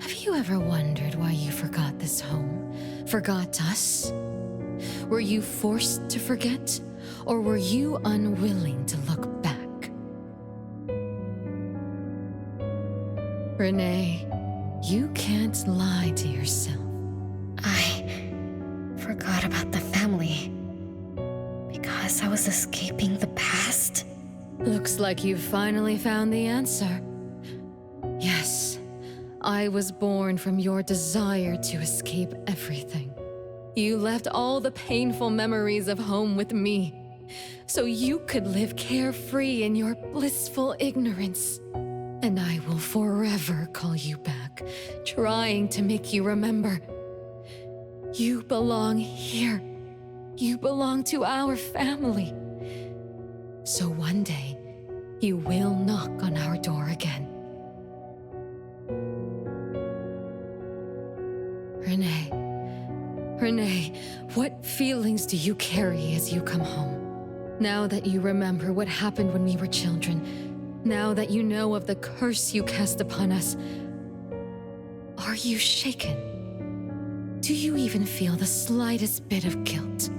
Have you ever wondered why you forgot this home? Forgot us? Were you forced to forget? Or were you unwilling to look back? Renee, you can't lie to yourself. I forgot about the family because I was escaping the past. Looks like you've finally found the answer. Yes, I was born from your desire to escape everything. You left all the painful memories of home with me, so you could live carefree in your blissful ignorance. And I will forever call you back, trying to make you remember. You belong here. You belong to our family. So one day, you will knock on our door again. Renee, what feelings do you carry as you come home? Now that you remember what happened when we were children, now that you know of the curse you cast upon us, are you shaken? Do you even feel the slightest bit of guilt?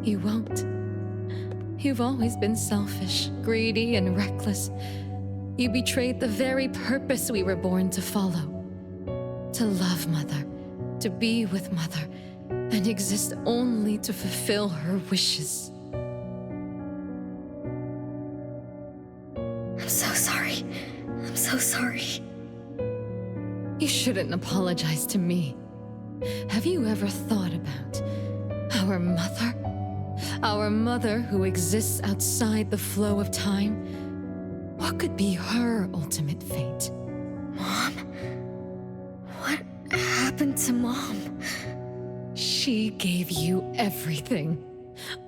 You won't. You've always been selfish, greedy, and reckless. You betrayed the very purpose we were born to follow. To love Mother, to be with Mother, and exist only to fulfill her wishes. I'm so sorry. I'm so sorry. You shouldn't apologize to me. Have you ever thought about our mother? Our mother who exists outside the flow of time? What could be her ultimate fate? Mom? What happened to Mom? She gave you everything.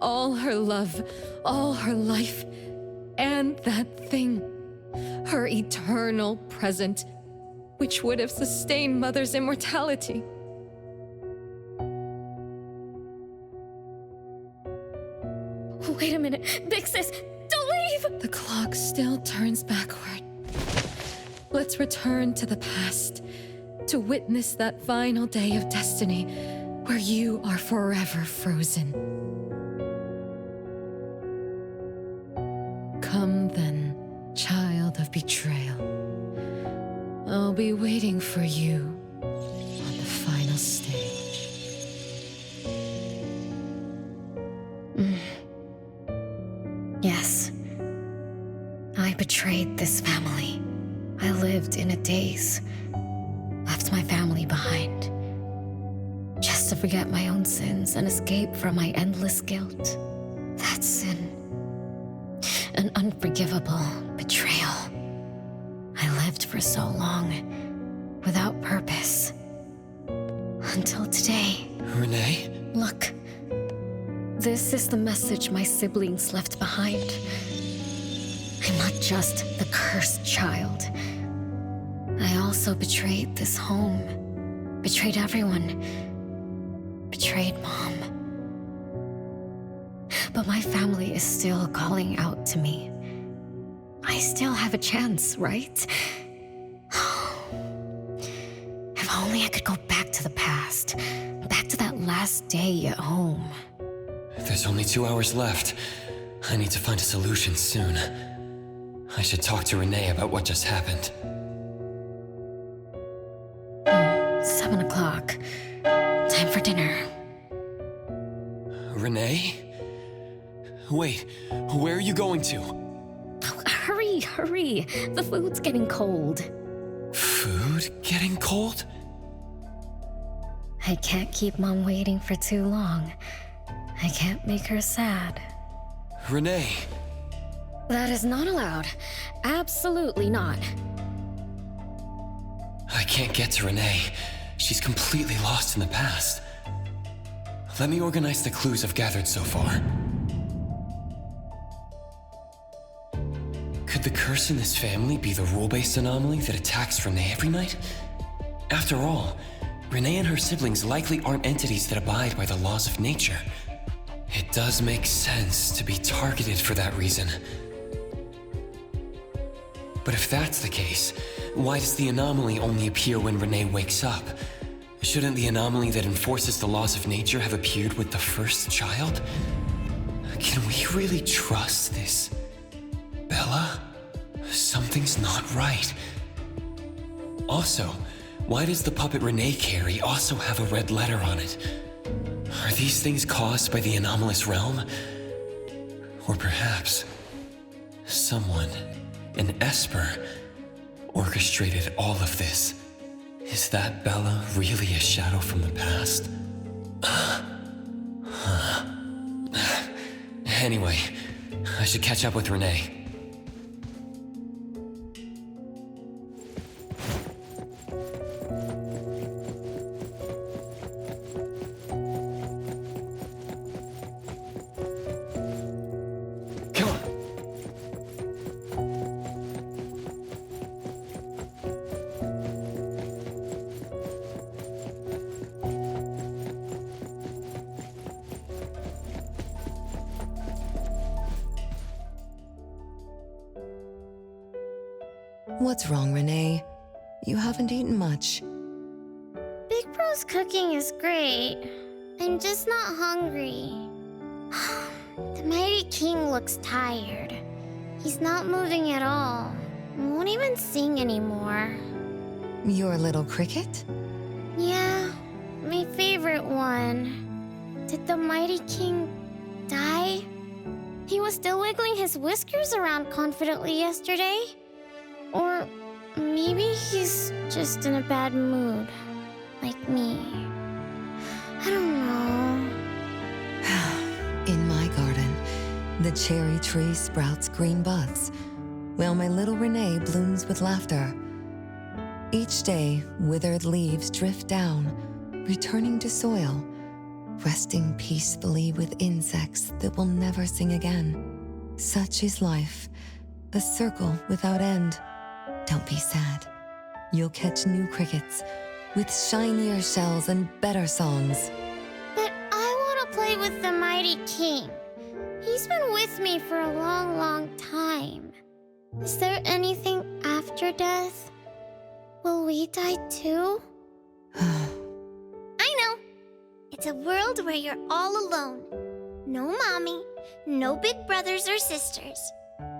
All her love, all her life, and that thing. Her eternal present, which would have sustained Mother's immortality. Wait a minute. Big Sis, don't leave! The clock still turns backward. Let's return to the past, to witness that final day of destiny where you are forever frozen. Come then, child of betrayal. I'll be waiting for you on the final stage. Yes. I betrayed this family. I lived in a daze. Left my family behind. Just to forget my own sins and escape from my endless guilt. That sin. An unforgivable betrayal. I lived for so long, without purpose. Until today. Renee? Look. This is the message my siblings left behind. I'm not just the cursed child. I also betrayed this home. Betrayed everyone. Betrayed Mom. But my family is still calling out to me. I still have a chance, right? If only I could go back to the past. Back to that last day at home. There's only 2 hours left. I need to find a solution soon. I should talk to Renee about what just happened. 7 o'clock. Time for dinner. Renee? Wait, where are you going to? Oh, hurry. The food's getting cold. Food getting cold? I can't keep Mom waiting for too long. I can't make her sad. Renee! That is not allowed. Absolutely not. I can't get to Renee. She's completely lost in the past. Let me organize the clues I've gathered so far. Could the curse in this family be the rule-based anomaly that attacks Renee every night? After all, Renee and her siblings likely aren't entities that abide by the laws of nature. It does make sense to be targeted for that reason. But if that's the case, why does the anomaly only appear when Renee wakes up? Shouldn't the anomaly that enforces the laws of nature have appeared with the first child? Can we really trust this? Bella? Something's not right. Also, why does the puppet Renee carry also have a red letter on it? Are these things caused by the anomalous realm? Or perhaps someone, an Esper, orchestrated all of this? Is that Bella really a shadow from the past? Anyway, I should catch up with Renee. What's wrong, Renee? You haven't eaten much. Big Bro's cooking is great. I'm just not hungry. The Mighty King looks tired. He's not moving at all. Won't even sing anymore. Your little cricket? Yeah, my favorite one. Did the Mighty King die? He was still wiggling his whiskers around confidently yesterday. Or maybe he's just in a bad mood, like me. I don't know. In my garden, the cherry tree sprouts green buds, while my little Renee blooms with laughter. Each day, withered leaves drift down, returning to soil, resting peacefully with insects that will never sing again. Such is life, a circle without end. Don't be sad. You'll catch new crickets with shinier shells and better songs. But I want to play with the Mighty King. He's been with me for a long, long time. Is there anything after death? Will we die too? I know. It's a world where you're all alone. No mommy, no big brothers or sisters.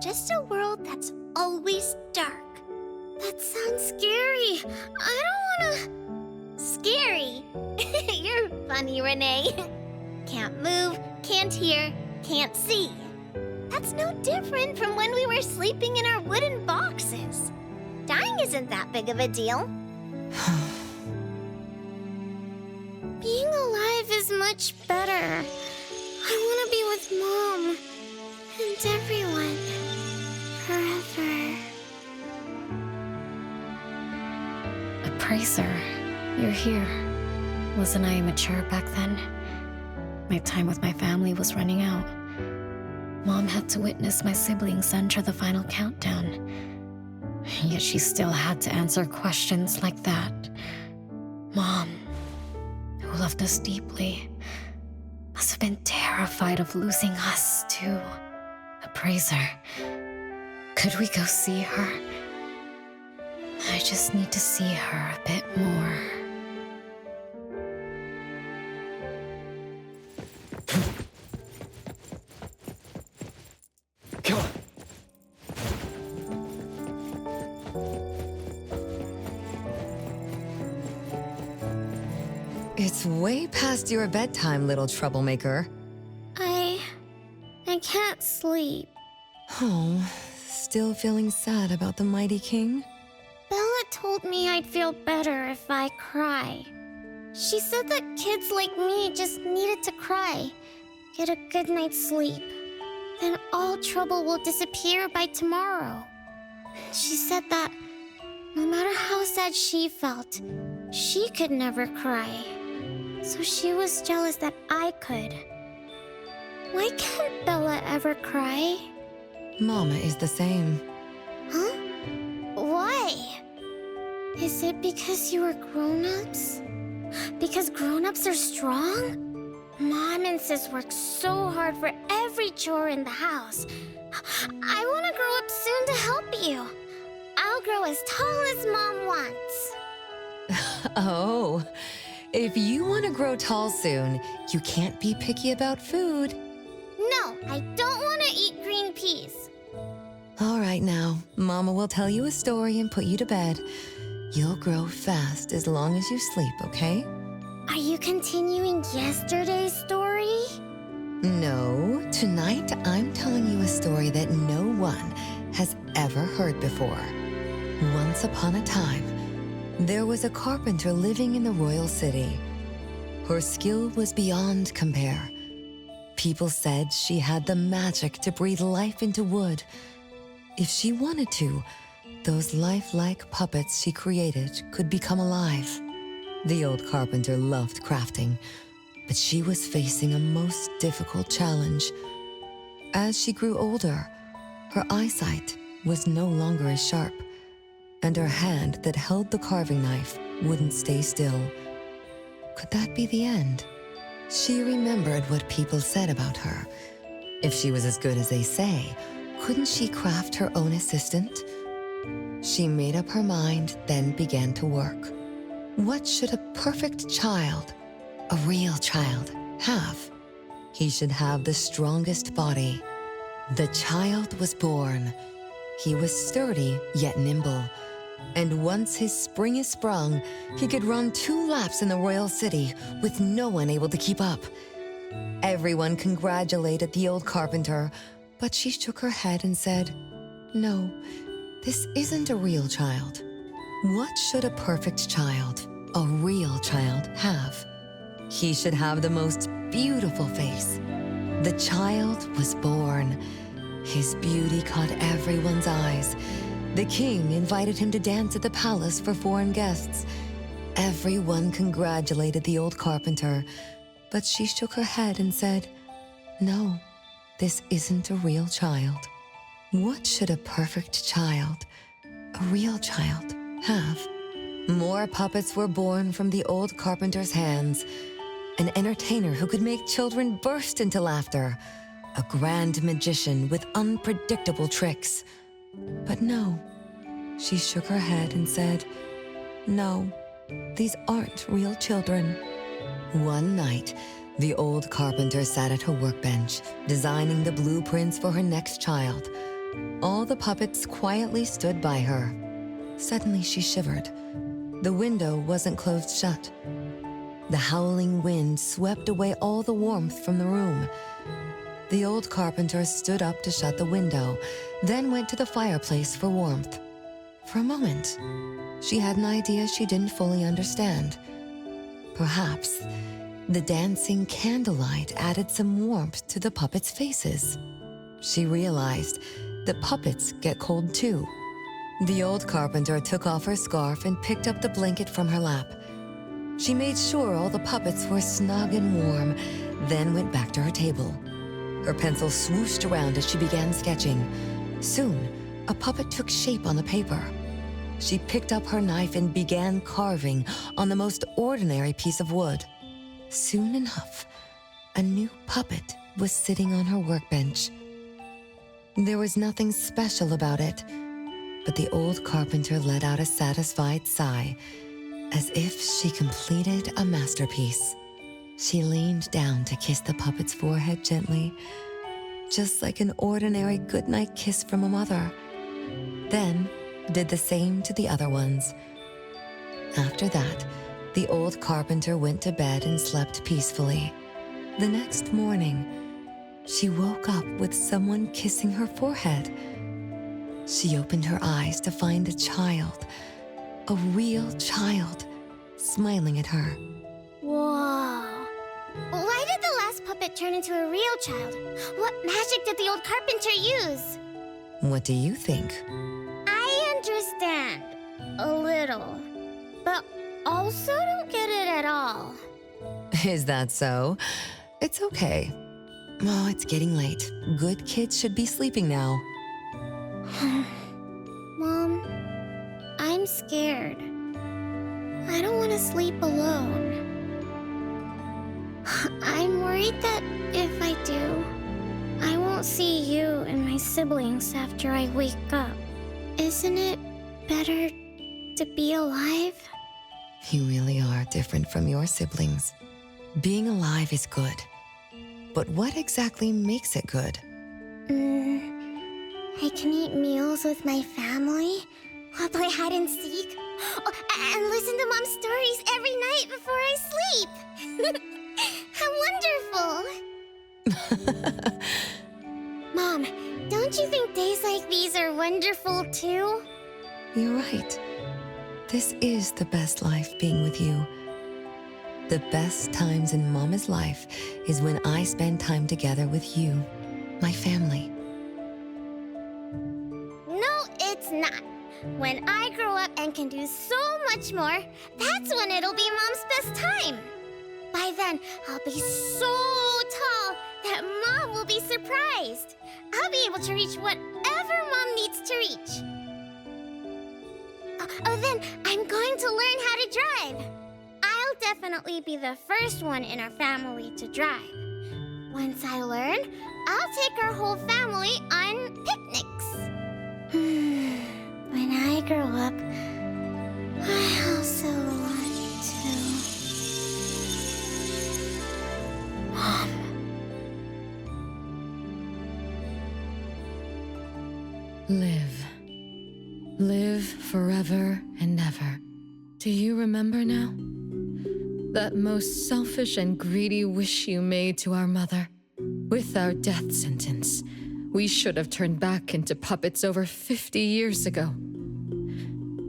Just a world that's always dark. That sounds scary. I don't wanna... Scary? You're funny, Renee. Can't move, can't hear, can't see. That's no different from when we were sleeping in our wooden boxes. Dying isn't that big of a deal. Being alive is much better. I wanna be with Mom and everyone forever. Appraiser, you're here. Wasn't I immature back then? My time with my family was running out. Mom had to witness my siblings enter the final countdown. Yet she still had to answer questions like that. Mom, who loved us deeply, must have been terrified of losing us too. Appraiser, could we go see her? I just need to see her a bit more. Come on. It's way past your bedtime, little troublemaker. I can't sleep. Oh, still feeling sad about the Mighty King? Bella told me I'd feel better if I cry. She said that kids like me just needed to cry, get a good night's sleep. Then all trouble will disappear by tomorrow. She said that no matter how sad she felt, she could never cry. So she was jealous that I could. Why can't Bella ever cry? Mama is the same. Huh? Why? Is it because you were grown-ups? Because grown-ups are strong? Mom and Sis work so hard for every chore in the house. I want to grow up soon to help you. I'll grow as tall as Mom wants. Oh, if you want to grow tall soon, you can't be picky about food. No, I don't want to eat green peas. All right now, Mama will tell you a story and put you to bed. You'll grow fast as long as you sleep, okay? Are you continuing yesterday's story? No, tonight I'm telling you a story that no one has ever heard before. Once upon a time, there was a carpenter living in the royal city. Her skill was beyond compare. People said she had the magic to breathe life into wood. If she wanted to, those lifelike puppets she created could become alive. The old carpenter loved crafting, but she was facing a most difficult challenge. As she grew older, her eyesight was no longer as sharp, and her hand that held the carving knife wouldn't stay still. Could that be the end? She remembered what people said about her. If she was as good as they say, couldn't she craft her own assistant? She made up her mind, then began to work. What should a perfect child, a real child, have? He should have the strongest body. The child was born. He was sturdy yet nimble. And once his spring is sprung, he could run 2 laps in the royal city with no one able to keep up. Everyone congratulated the old carpenter, but she shook her head and said, "No, this isn't a real child. What should a perfect child, a real child, have? He should have the most beautiful face." The child was born. His beauty caught everyone's eyes. The king invited him to dance at the palace for foreign guests. Everyone congratulated the old carpenter, but she shook her head and said, "No, this isn't a real child. What should a perfect child, a real child, have?" More puppets were born from the old carpenter's hands. An entertainer who could make children burst into laughter. A grand magician with unpredictable tricks. But no, she shook her head and said, "No, these aren't real children." One night, the old carpenter sat at her workbench, designing the blueprints for her next child. All the puppets quietly stood by her. Suddenly she shivered. The window wasn't closed shut. The howling wind swept away all the warmth from the room. The old carpenter stood up to shut the window, then went to the fireplace for warmth. For a moment, she had an idea she didn't fully understand. Perhaps the dancing candlelight added some warmth to the puppets' faces. She realized that puppets get cold too. The old carpenter took off her scarf and picked up the blanket from her lap. She made sure all the puppets were snug and warm, then went back to her table. Her pencil swooshed around as she began sketching. Soon, a puppet took shape on the paper. She picked up her knife and began carving on the most ordinary piece of wood. Soon enough, a new puppet was sitting on her workbench. There was nothing special about it, but the old carpenter let out a satisfied sigh, as if she completed a masterpiece. She leaned down to kiss the puppet's forehead gently, just like an ordinary goodnight kiss from a mother. Then did the same to the other ones. After that, the old carpenter went to bed and slept peacefully. The next morning, she woke up with someone kissing her forehead. She opened her eyes to find a child, a real child, smiling at her. Whoa. Why did the last puppet turn into a real child? What magic did the old carpenter use? What do you think? I understand. A little. But also don't get it at all. Is that so? It's okay. Oh, it's getting late. Good kids should be sleeping now. Mom, I'm scared. I don't want to sleep alone. I'm worried that if I do, I won't see you and my siblings after I wake up. Isn't it better to be alive? You really are different from your siblings. Being alive is good. But what exactly makes it good? I can eat meals with my family, or play hide and seek, and listen to Mom's stories every night before I sleep. How wonderful! Mom, don't you think days like these are wonderful too? You're right. This is the best life being with you. The best times in Mama's life is when I spend time together with you, my family. No, it's not. When I grow up and can do so much more, that's when it'll be Mom's best time. By then, I'll be so tall that Mom will be surprised. I'll be able to reach whatever Mom needs to reach. Then I'm going to learn how to drive. I'll definitely be the first one in our family to drive. Once I learn, I'll take our whole family on picnics. When I grow up, I also want to... Mom. Live. Live forever and ever. Do you remember now? That most selfish and greedy wish you made to our mother. With our death sentence, we should have turned back into puppets over 50 years ago.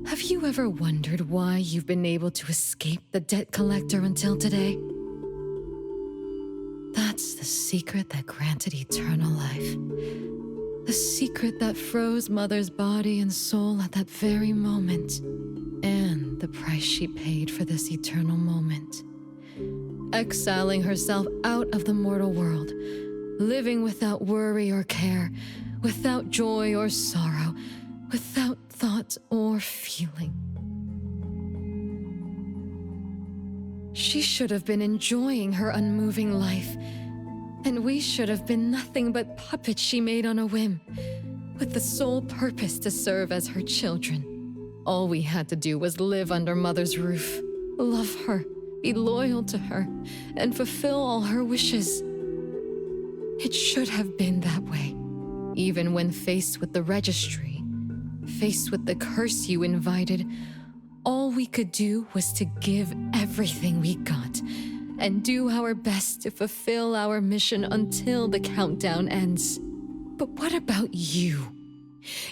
Have you ever wondered why you've been able to escape the debt collector until today? That's the secret that granted eternal life. The secret that froze Mother's body and soul at that very moment. And the price she paid for this eternal moment. Exiling herself out of the mortal world, living without worry or care, without joy or sorrow, without thought or feeling. She should have been enjoying her unmoving life, and we should have been nothing but puppets she made on a whim, with the sole purpose to serve as her children. All we had to do was live under Mother's roof, love her, be loyal to her, and fulfill all her wishes. It should have been that way, even when faced with the registry, faced with the curse you invited. All we could do was to give everything we got and do our best to fulfill our mission until the countdown ends. But what about you?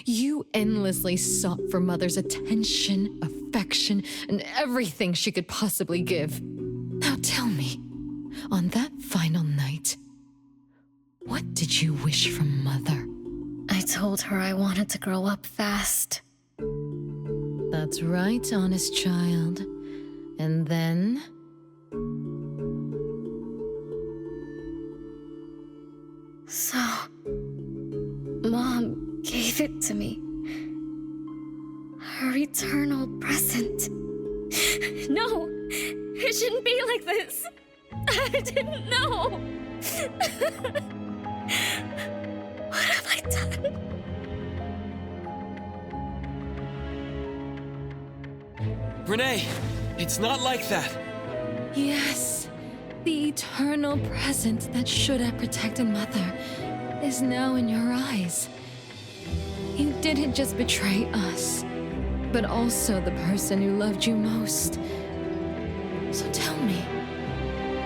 You endlessly sought for Mother's attention, affection, and everything she could possibly give. Now tell me, on that final night, what did you wish from Mother? I told her I wanted to grow up fast. That's right, honest child. And then? So, Mom gave it to me. Her eternal present. No, it shouldn't be like this. I didn't know. What have I done? Renee, it's not like that. Yes, the eternal present that should have protected Mother is now in your eyes. You didn't just betray us, but also the person who loved you most. So tell me,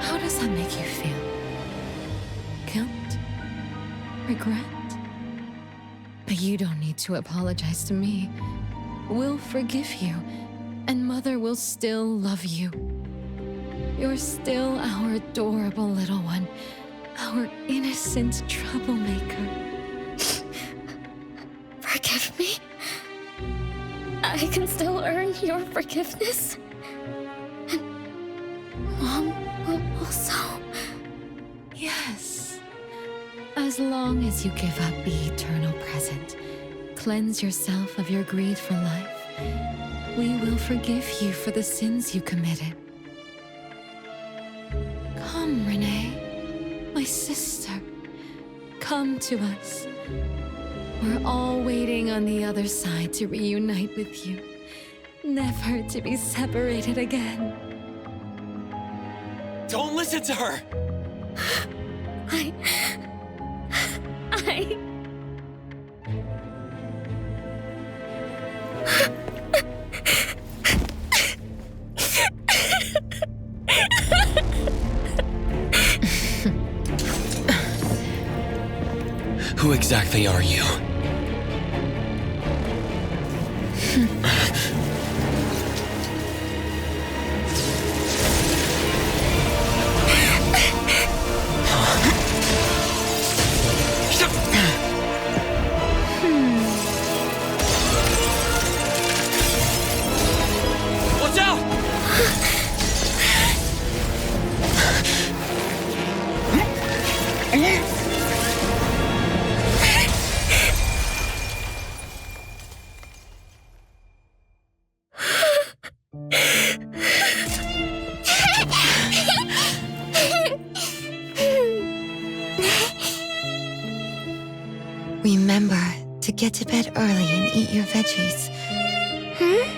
how does that make you feel? Guilt? Regret? But you don't need to apologize to me. We'll forgive you, and Mother will still love you. You're still our adorable little one, our innocent troublemaker. Forgive me? I can still earn your forgiveness? And Mom will also? Yes. As long as you give up the eternal present, cleanse yourself of your greed for life, we will forgive you for the sins you committed. Come, sister, come to us. We're all waiting on the other side to reunite with you, never to be separated again. Don't listen to her! I... Who exactly are you? Watch out! Remember to get to bed early and eat your veggies.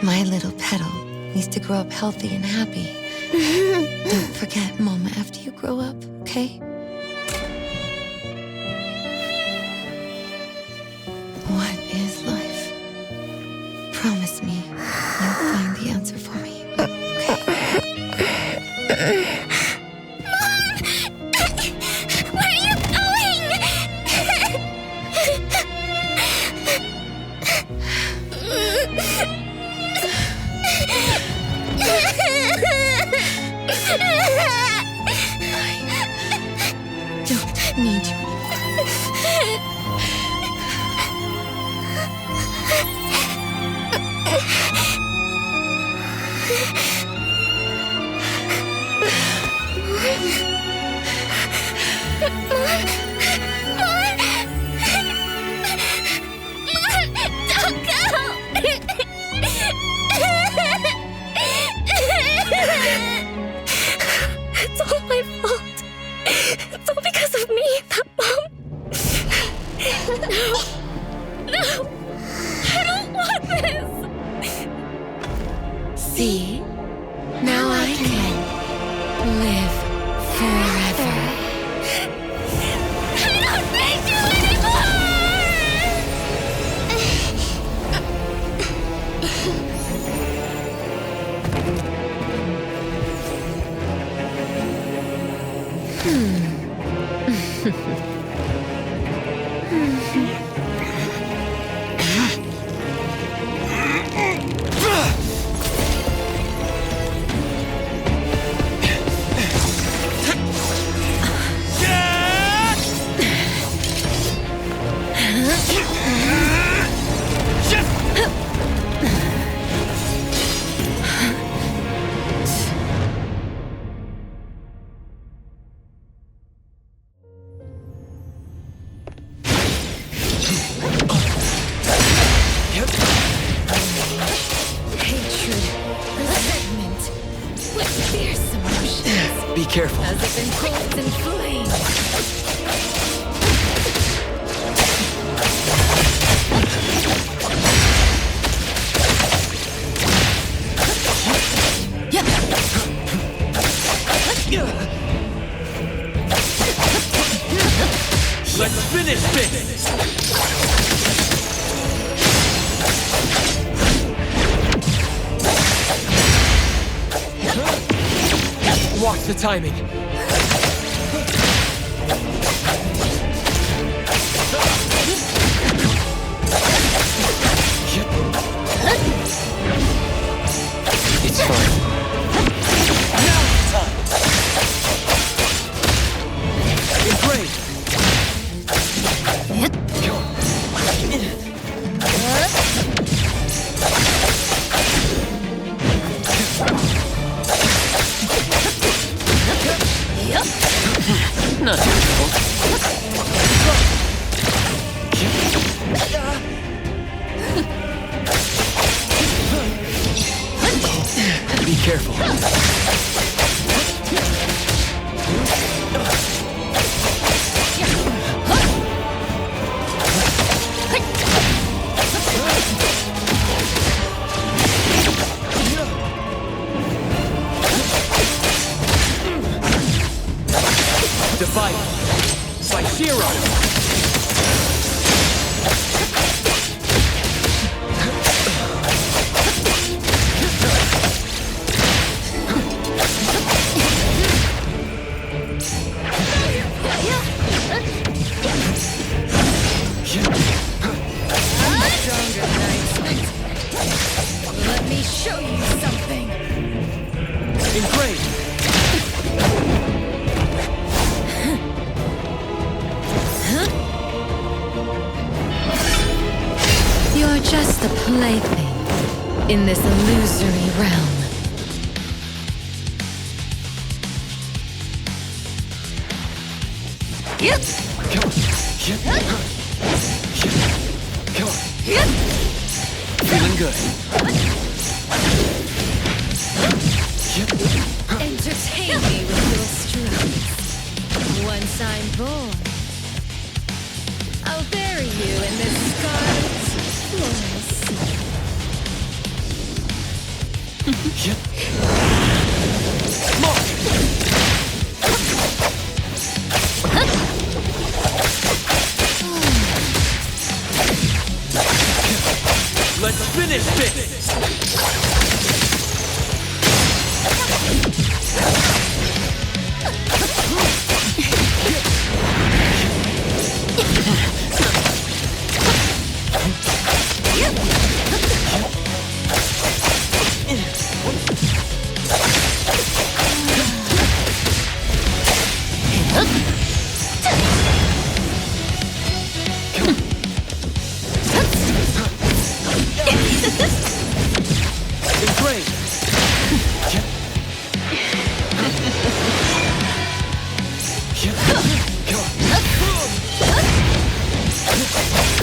My little petal needs to grow up healthy and happy. Don't forget Mama after you grow up, okay? What is life? Promise me you'll find the answer for me, okay? Where are you going? Don't need you Don't go! It's all my fault. It's all because of me, that Mom. No, I don't want this. See? Now I can live forever. I don't need you anymore! Be careful. As if engulfed in flame. Let's finish this! Watch the timing. It's fine. Now it's time. Great. Not difficult. Be careful. Let me show you something. You're just a plaything in this illusory realm. Yep. Feeling good. Entertain me with your strokes. Once I'm born, I'll bury you in this scarlet floral sea. Let's finish this!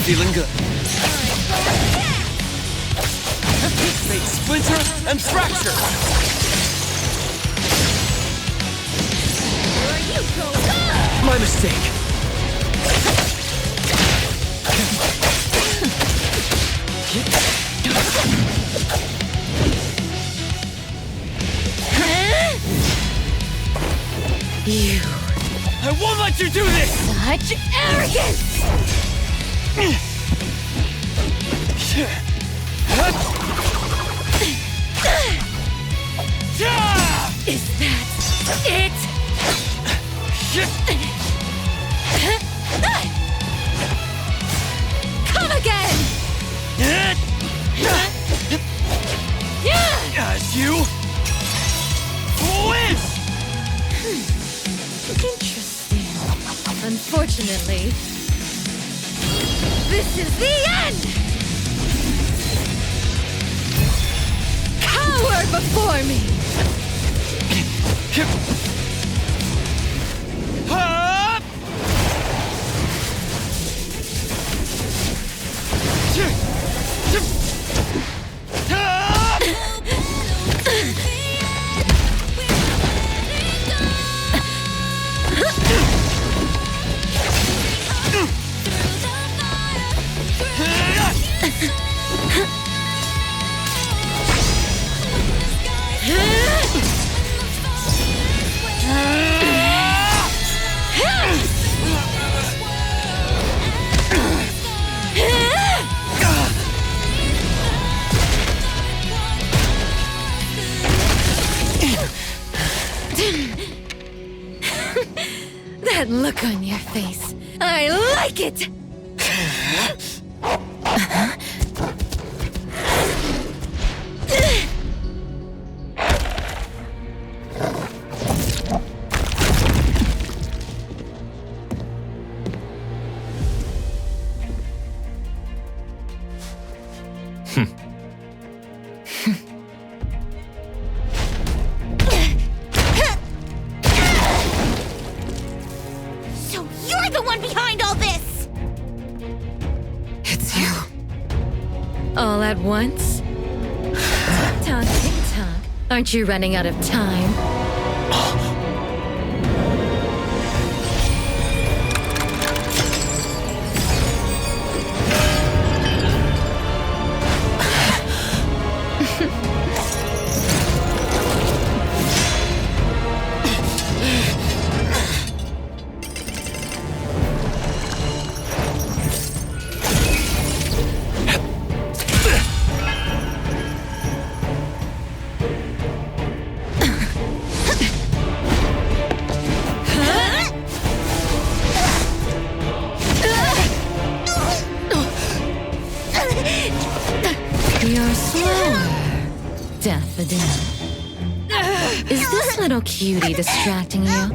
Feeling good. Make splinter and fracture. My mistake. You. I won't let you do this! Such arrogance! Is that it? Come again! As you win! Interesting. Unfortunately, this is the end! Cower before me! That look on your face. I like it! So you're the one behind all this! It's you. All at once? Tick-tock, tick-tock. Aren't you running out of time? Daffodil. Is this little cutie distracting you?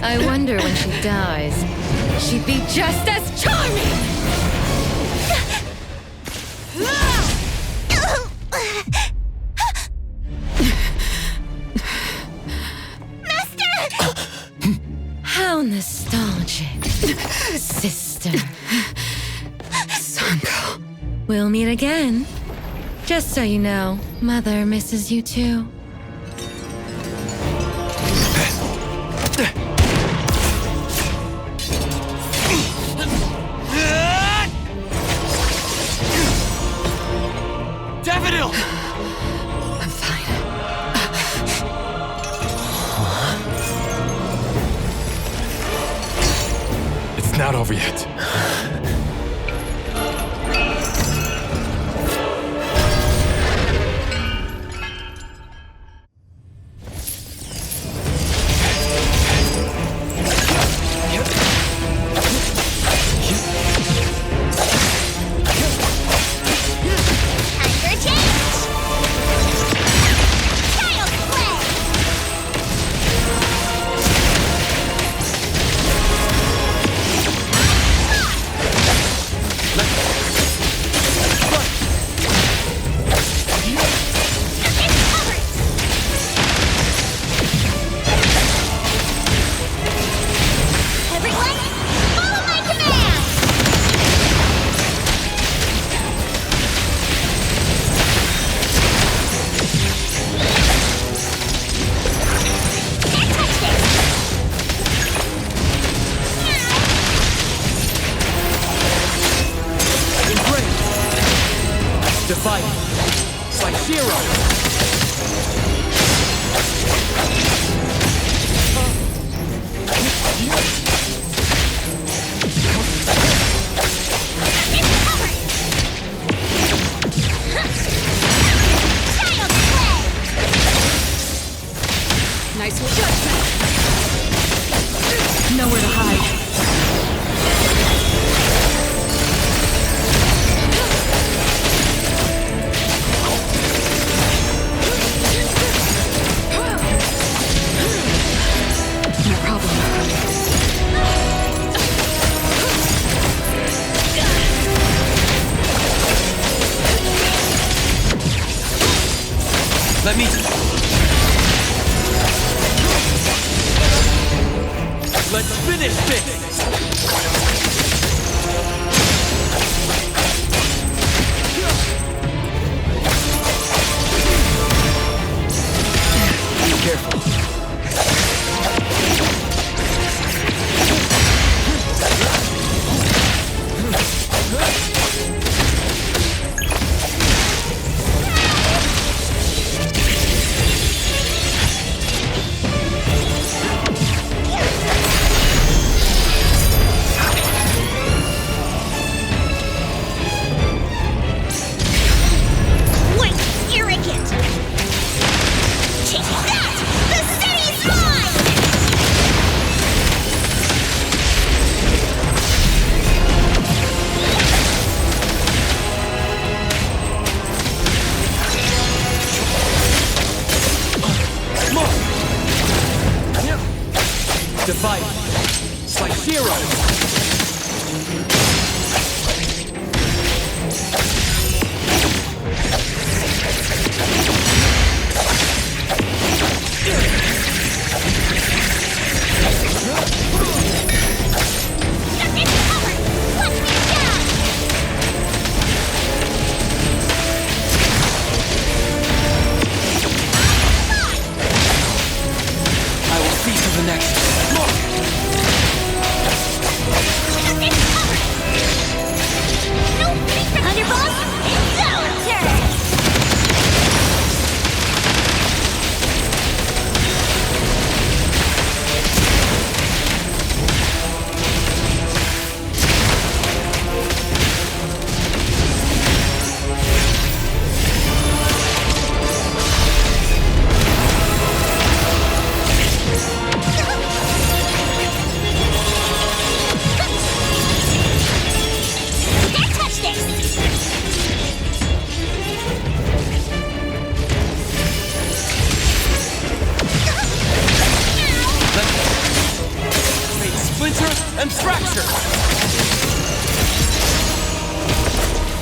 I wonder when she dies, she'd be just as charming! How nostalgic, sister. Sanko. We'll meet again. Just so you know, Mother misses you too. Daffodil! I'm fine. It's not over yet.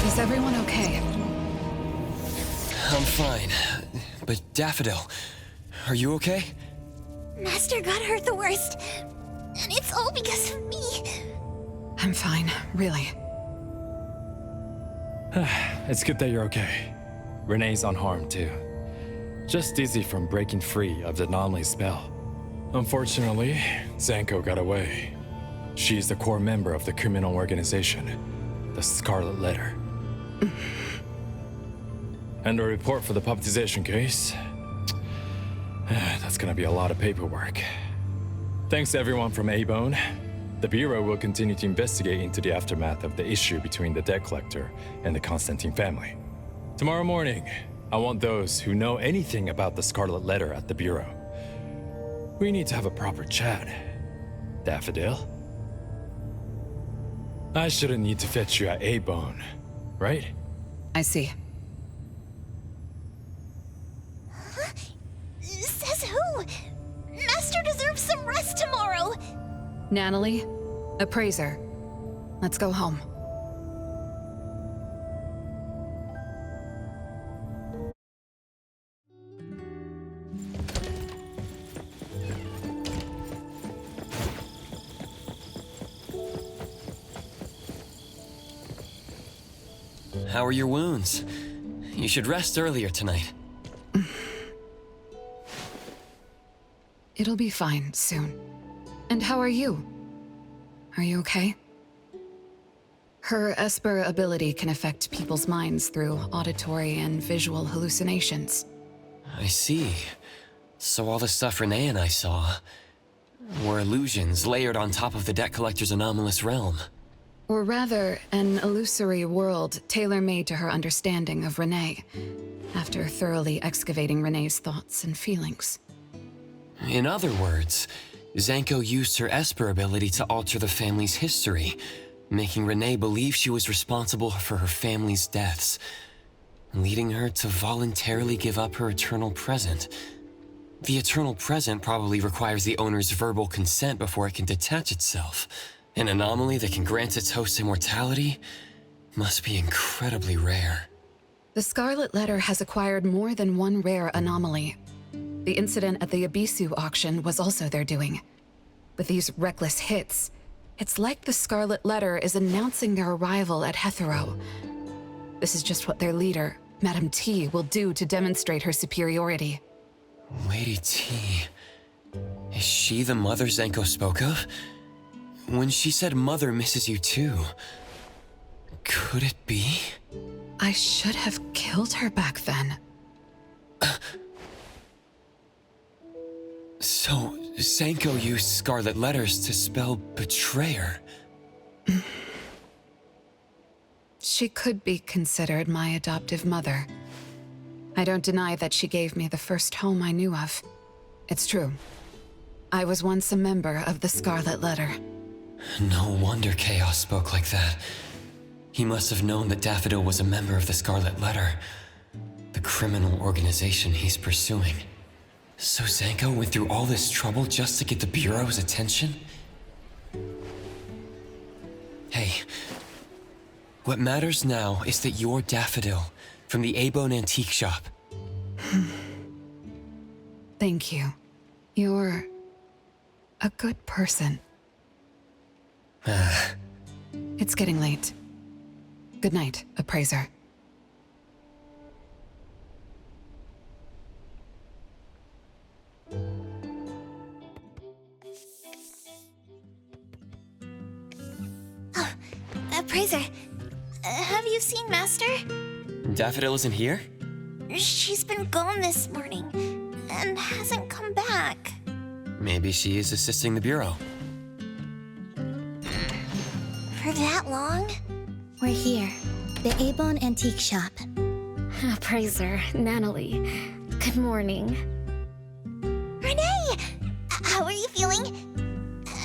Is everyone okay? I'm fine. But Daffodil, are you okay? Master got hurt the worst, and it's all because of me. I'm fine, really. It's good that you're okay. Renee's unharmed too. Just dizzy from breaking free of the anomaly spell. Unfortunately, Zanko got away. She's the core member of the criminal organization, the Scarlet Letter. And a report for the puppetization case. That's gonna be a lot of paperwork. Thanks to everyone from A-Bone. The Bureau will continue to investigate into the aftermath of the issue between the debt collector and the Constantine family. Tomorrow morning, I want those who know anything about the Scarlet Letter at the Bureau. We need to have a proper chat. Daffodil? I shouldn't need to fetch you at A-Bone, right? I see. Huh? Says who? Master deserves some rest tomorrow. Natalie, Appraiser. Let's go home. How are your wounds? You should rest earlier tonight. It'll be fine soon. And how are you? Are you okay? Her Esper ability can affect people's minds through auditory and visual hallucinations. I see. So all the stuff Renee and I saw were illusions layered on top of the debt collector's anomalous realm. Or rather, an illusory world tailor-made to her understanding of Renee, after thoroughly excavating Renee's thoughts and feelings. In other words, Zanko used her Esper ability to alter the family's history, making Renee believe she was responsible for her family's deaths, leading her to voluntarily give up her eternal present. The eternal present probably requires the owner's verbal consent before it can detach itself. An anomaly that can grant its host immortality must be incredibly rare. The Scarlet Letter has acquired more than one rare anomaly. The incident at the Abisu auction was also their doing. With these reckless hits, it's like the Scarlet Letter is announcing their arrival at Hethereau. This is just what their leader, Madame T, will do to demonstrate her superiority. Lady T... Is she the mother Zanko spoke of? When she said Mother misses you too, could it be? I should have killed her back then. So, Zanko used Scarlet Letters to spell betrayer. She could be considered my adoptive mother. I don't deny that she gave me the first home I knew of. It's true. I was once a member of the Scarlet Letter. No wonder Chaos spoke like that. He must have known that Daffodil was a member of the Scarlet Letter, the criminal organization he's pursuing. So Zanko went through all this trouble just to get the Bureau's attention? Hey, what matters now is that you're Daffodil from the A-Bone Antique Shop. Thank you. You're a good person. It's getting late. Good night, Appraiser. Appraiser, have you seen Master? Daffodil isn't here? She's been gone this morning, and hasn't come back. Maybe she is assisting the Bureau. For that long? We're here, the A-Bone Antique Shop. Appraiser, Natalie, good morning. Renee! How are you feeling?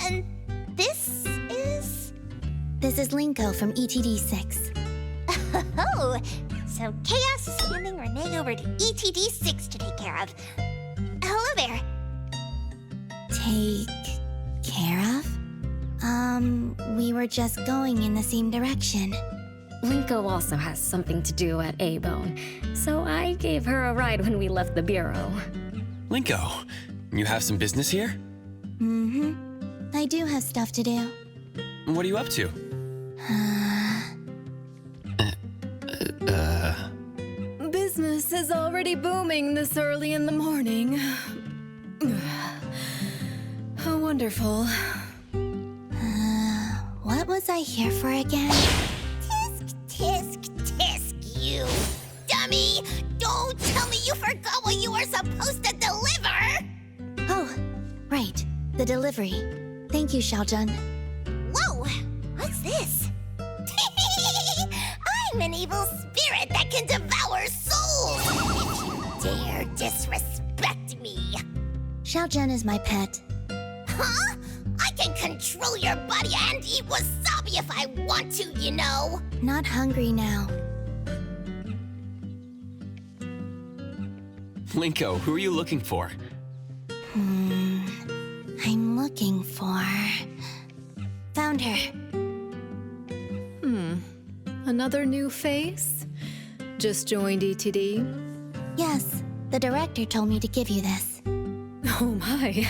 And this is? This is Linko from ETD6. Oh, so Chaos is handing Renee over to ETD6 to take care of. Hello there. Take care of? We were just going in the same direction. Linko also has something to do at A-Bone, so I gave her a ride when we left the bureau. Linko, you have some business here? Mm-hmm. I do have stuff to do. What are you up to? Business is already booming this early in the morning. How wonderful. What was I here for again? Tisk, tisk, tisk, you dummy! Don't tell me you forgot what you were supposed to deliver! Oh, right. The delivery. Thank you, Xiaojun. Whoa! What's this? I'm an evil spirit that can devour souls! If you dare disrespect me! Xiaojun is my pet. Huh? I can control your body and eat wasabi if I want to, you know! Not hungry now. Linko, who are you looking for? I'm looking for... Found her. Another new face? Just joined ETD? Yes, the director told me to give you this. Oh my.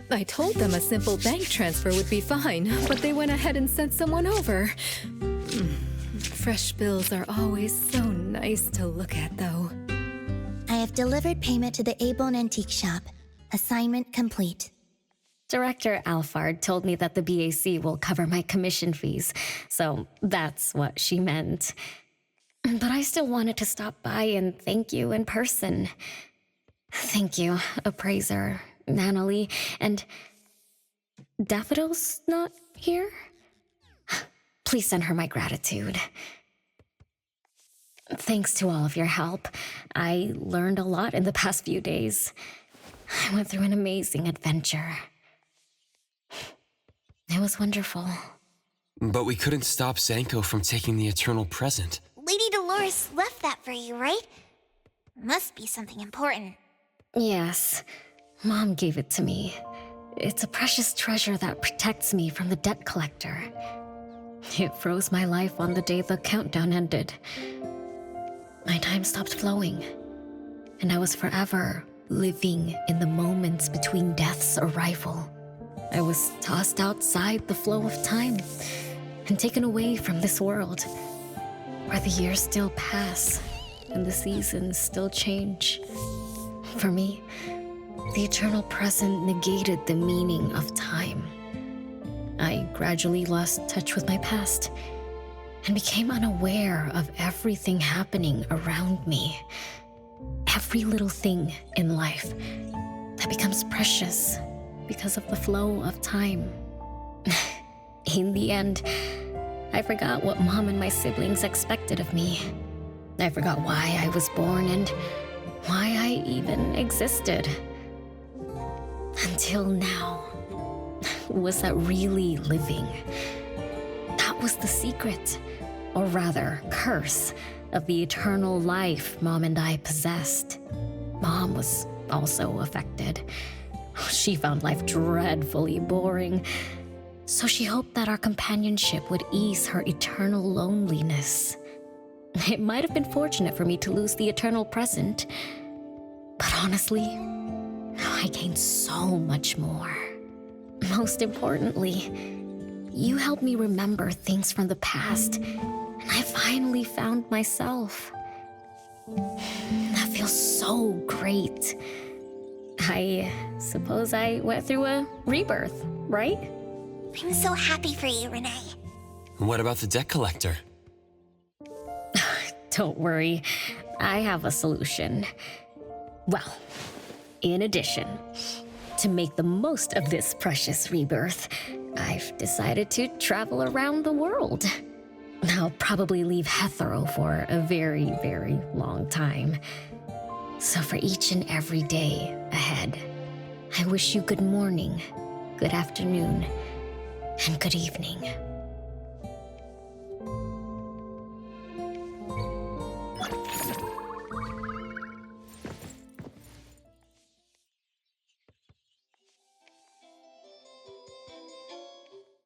I told them a simple bank transfer would be fine, but they went ahead and sent someone over. Fresh bills are always so nice to look at, though. I have delivered payment to the A-Bone Antique Shop. Assignment complete. Director Alfard told me that the BAC will cover my commission fees, so that's what she meant. But I still wanted to stop by and thank you in person. Thank you, Appraiser, Nanalie, and... Daffodil's not here? Please send her my gratitude. Thanks to all of your help. I learned a lot in the past few days. I went through an amazing adventure. It was wonderful. But we couldn't stop Zanko from taking the eternal present. Lady Dolores left that for you, right? Must be something important. Yes, Mom gave it to me. It's a precious treasure that protects me from the debt collector. It froze my life on the day the countdown ended. My time stopped flowing, and I was forever living in the moments between death's arrival. I was tossed outside the flow of time and taken away from this world, where the years still pass and the seasons still change. For me, the eternal present negated the meaning of time. I gradually lost touch with my past and became unaware of everything happening around me. Every little thing in life that becomes precious because of the flow of time. In the end, I forgot what Mom and my siblings expected of me. I forgot why I was born and why I even existed. Until now. Was that really living? That was the secret, or rather, curse, of the eternal life Mom and I possessed. Mom was also affected. She found life dreadfully boring, so she hoped that our companionship would ease her eternal loneliness. It might have been fortunate for me to lose the eternal present, but honestly, I gained so much more. Most importantly, you helped me remember things from the past, and I finally found myself. That feels so great. I suppose I went through a rebirth, right? I'm so happy for you, Renee. What about the debt collector? Don't worry, I have a solution. Well, in addition, to make the most of this precious rebirth, I've decided to travel around the world. I'll probably leave Hethereau for a very, very long time. So for each and every day ahead, I wish you good morning, good afternoon, and good evening.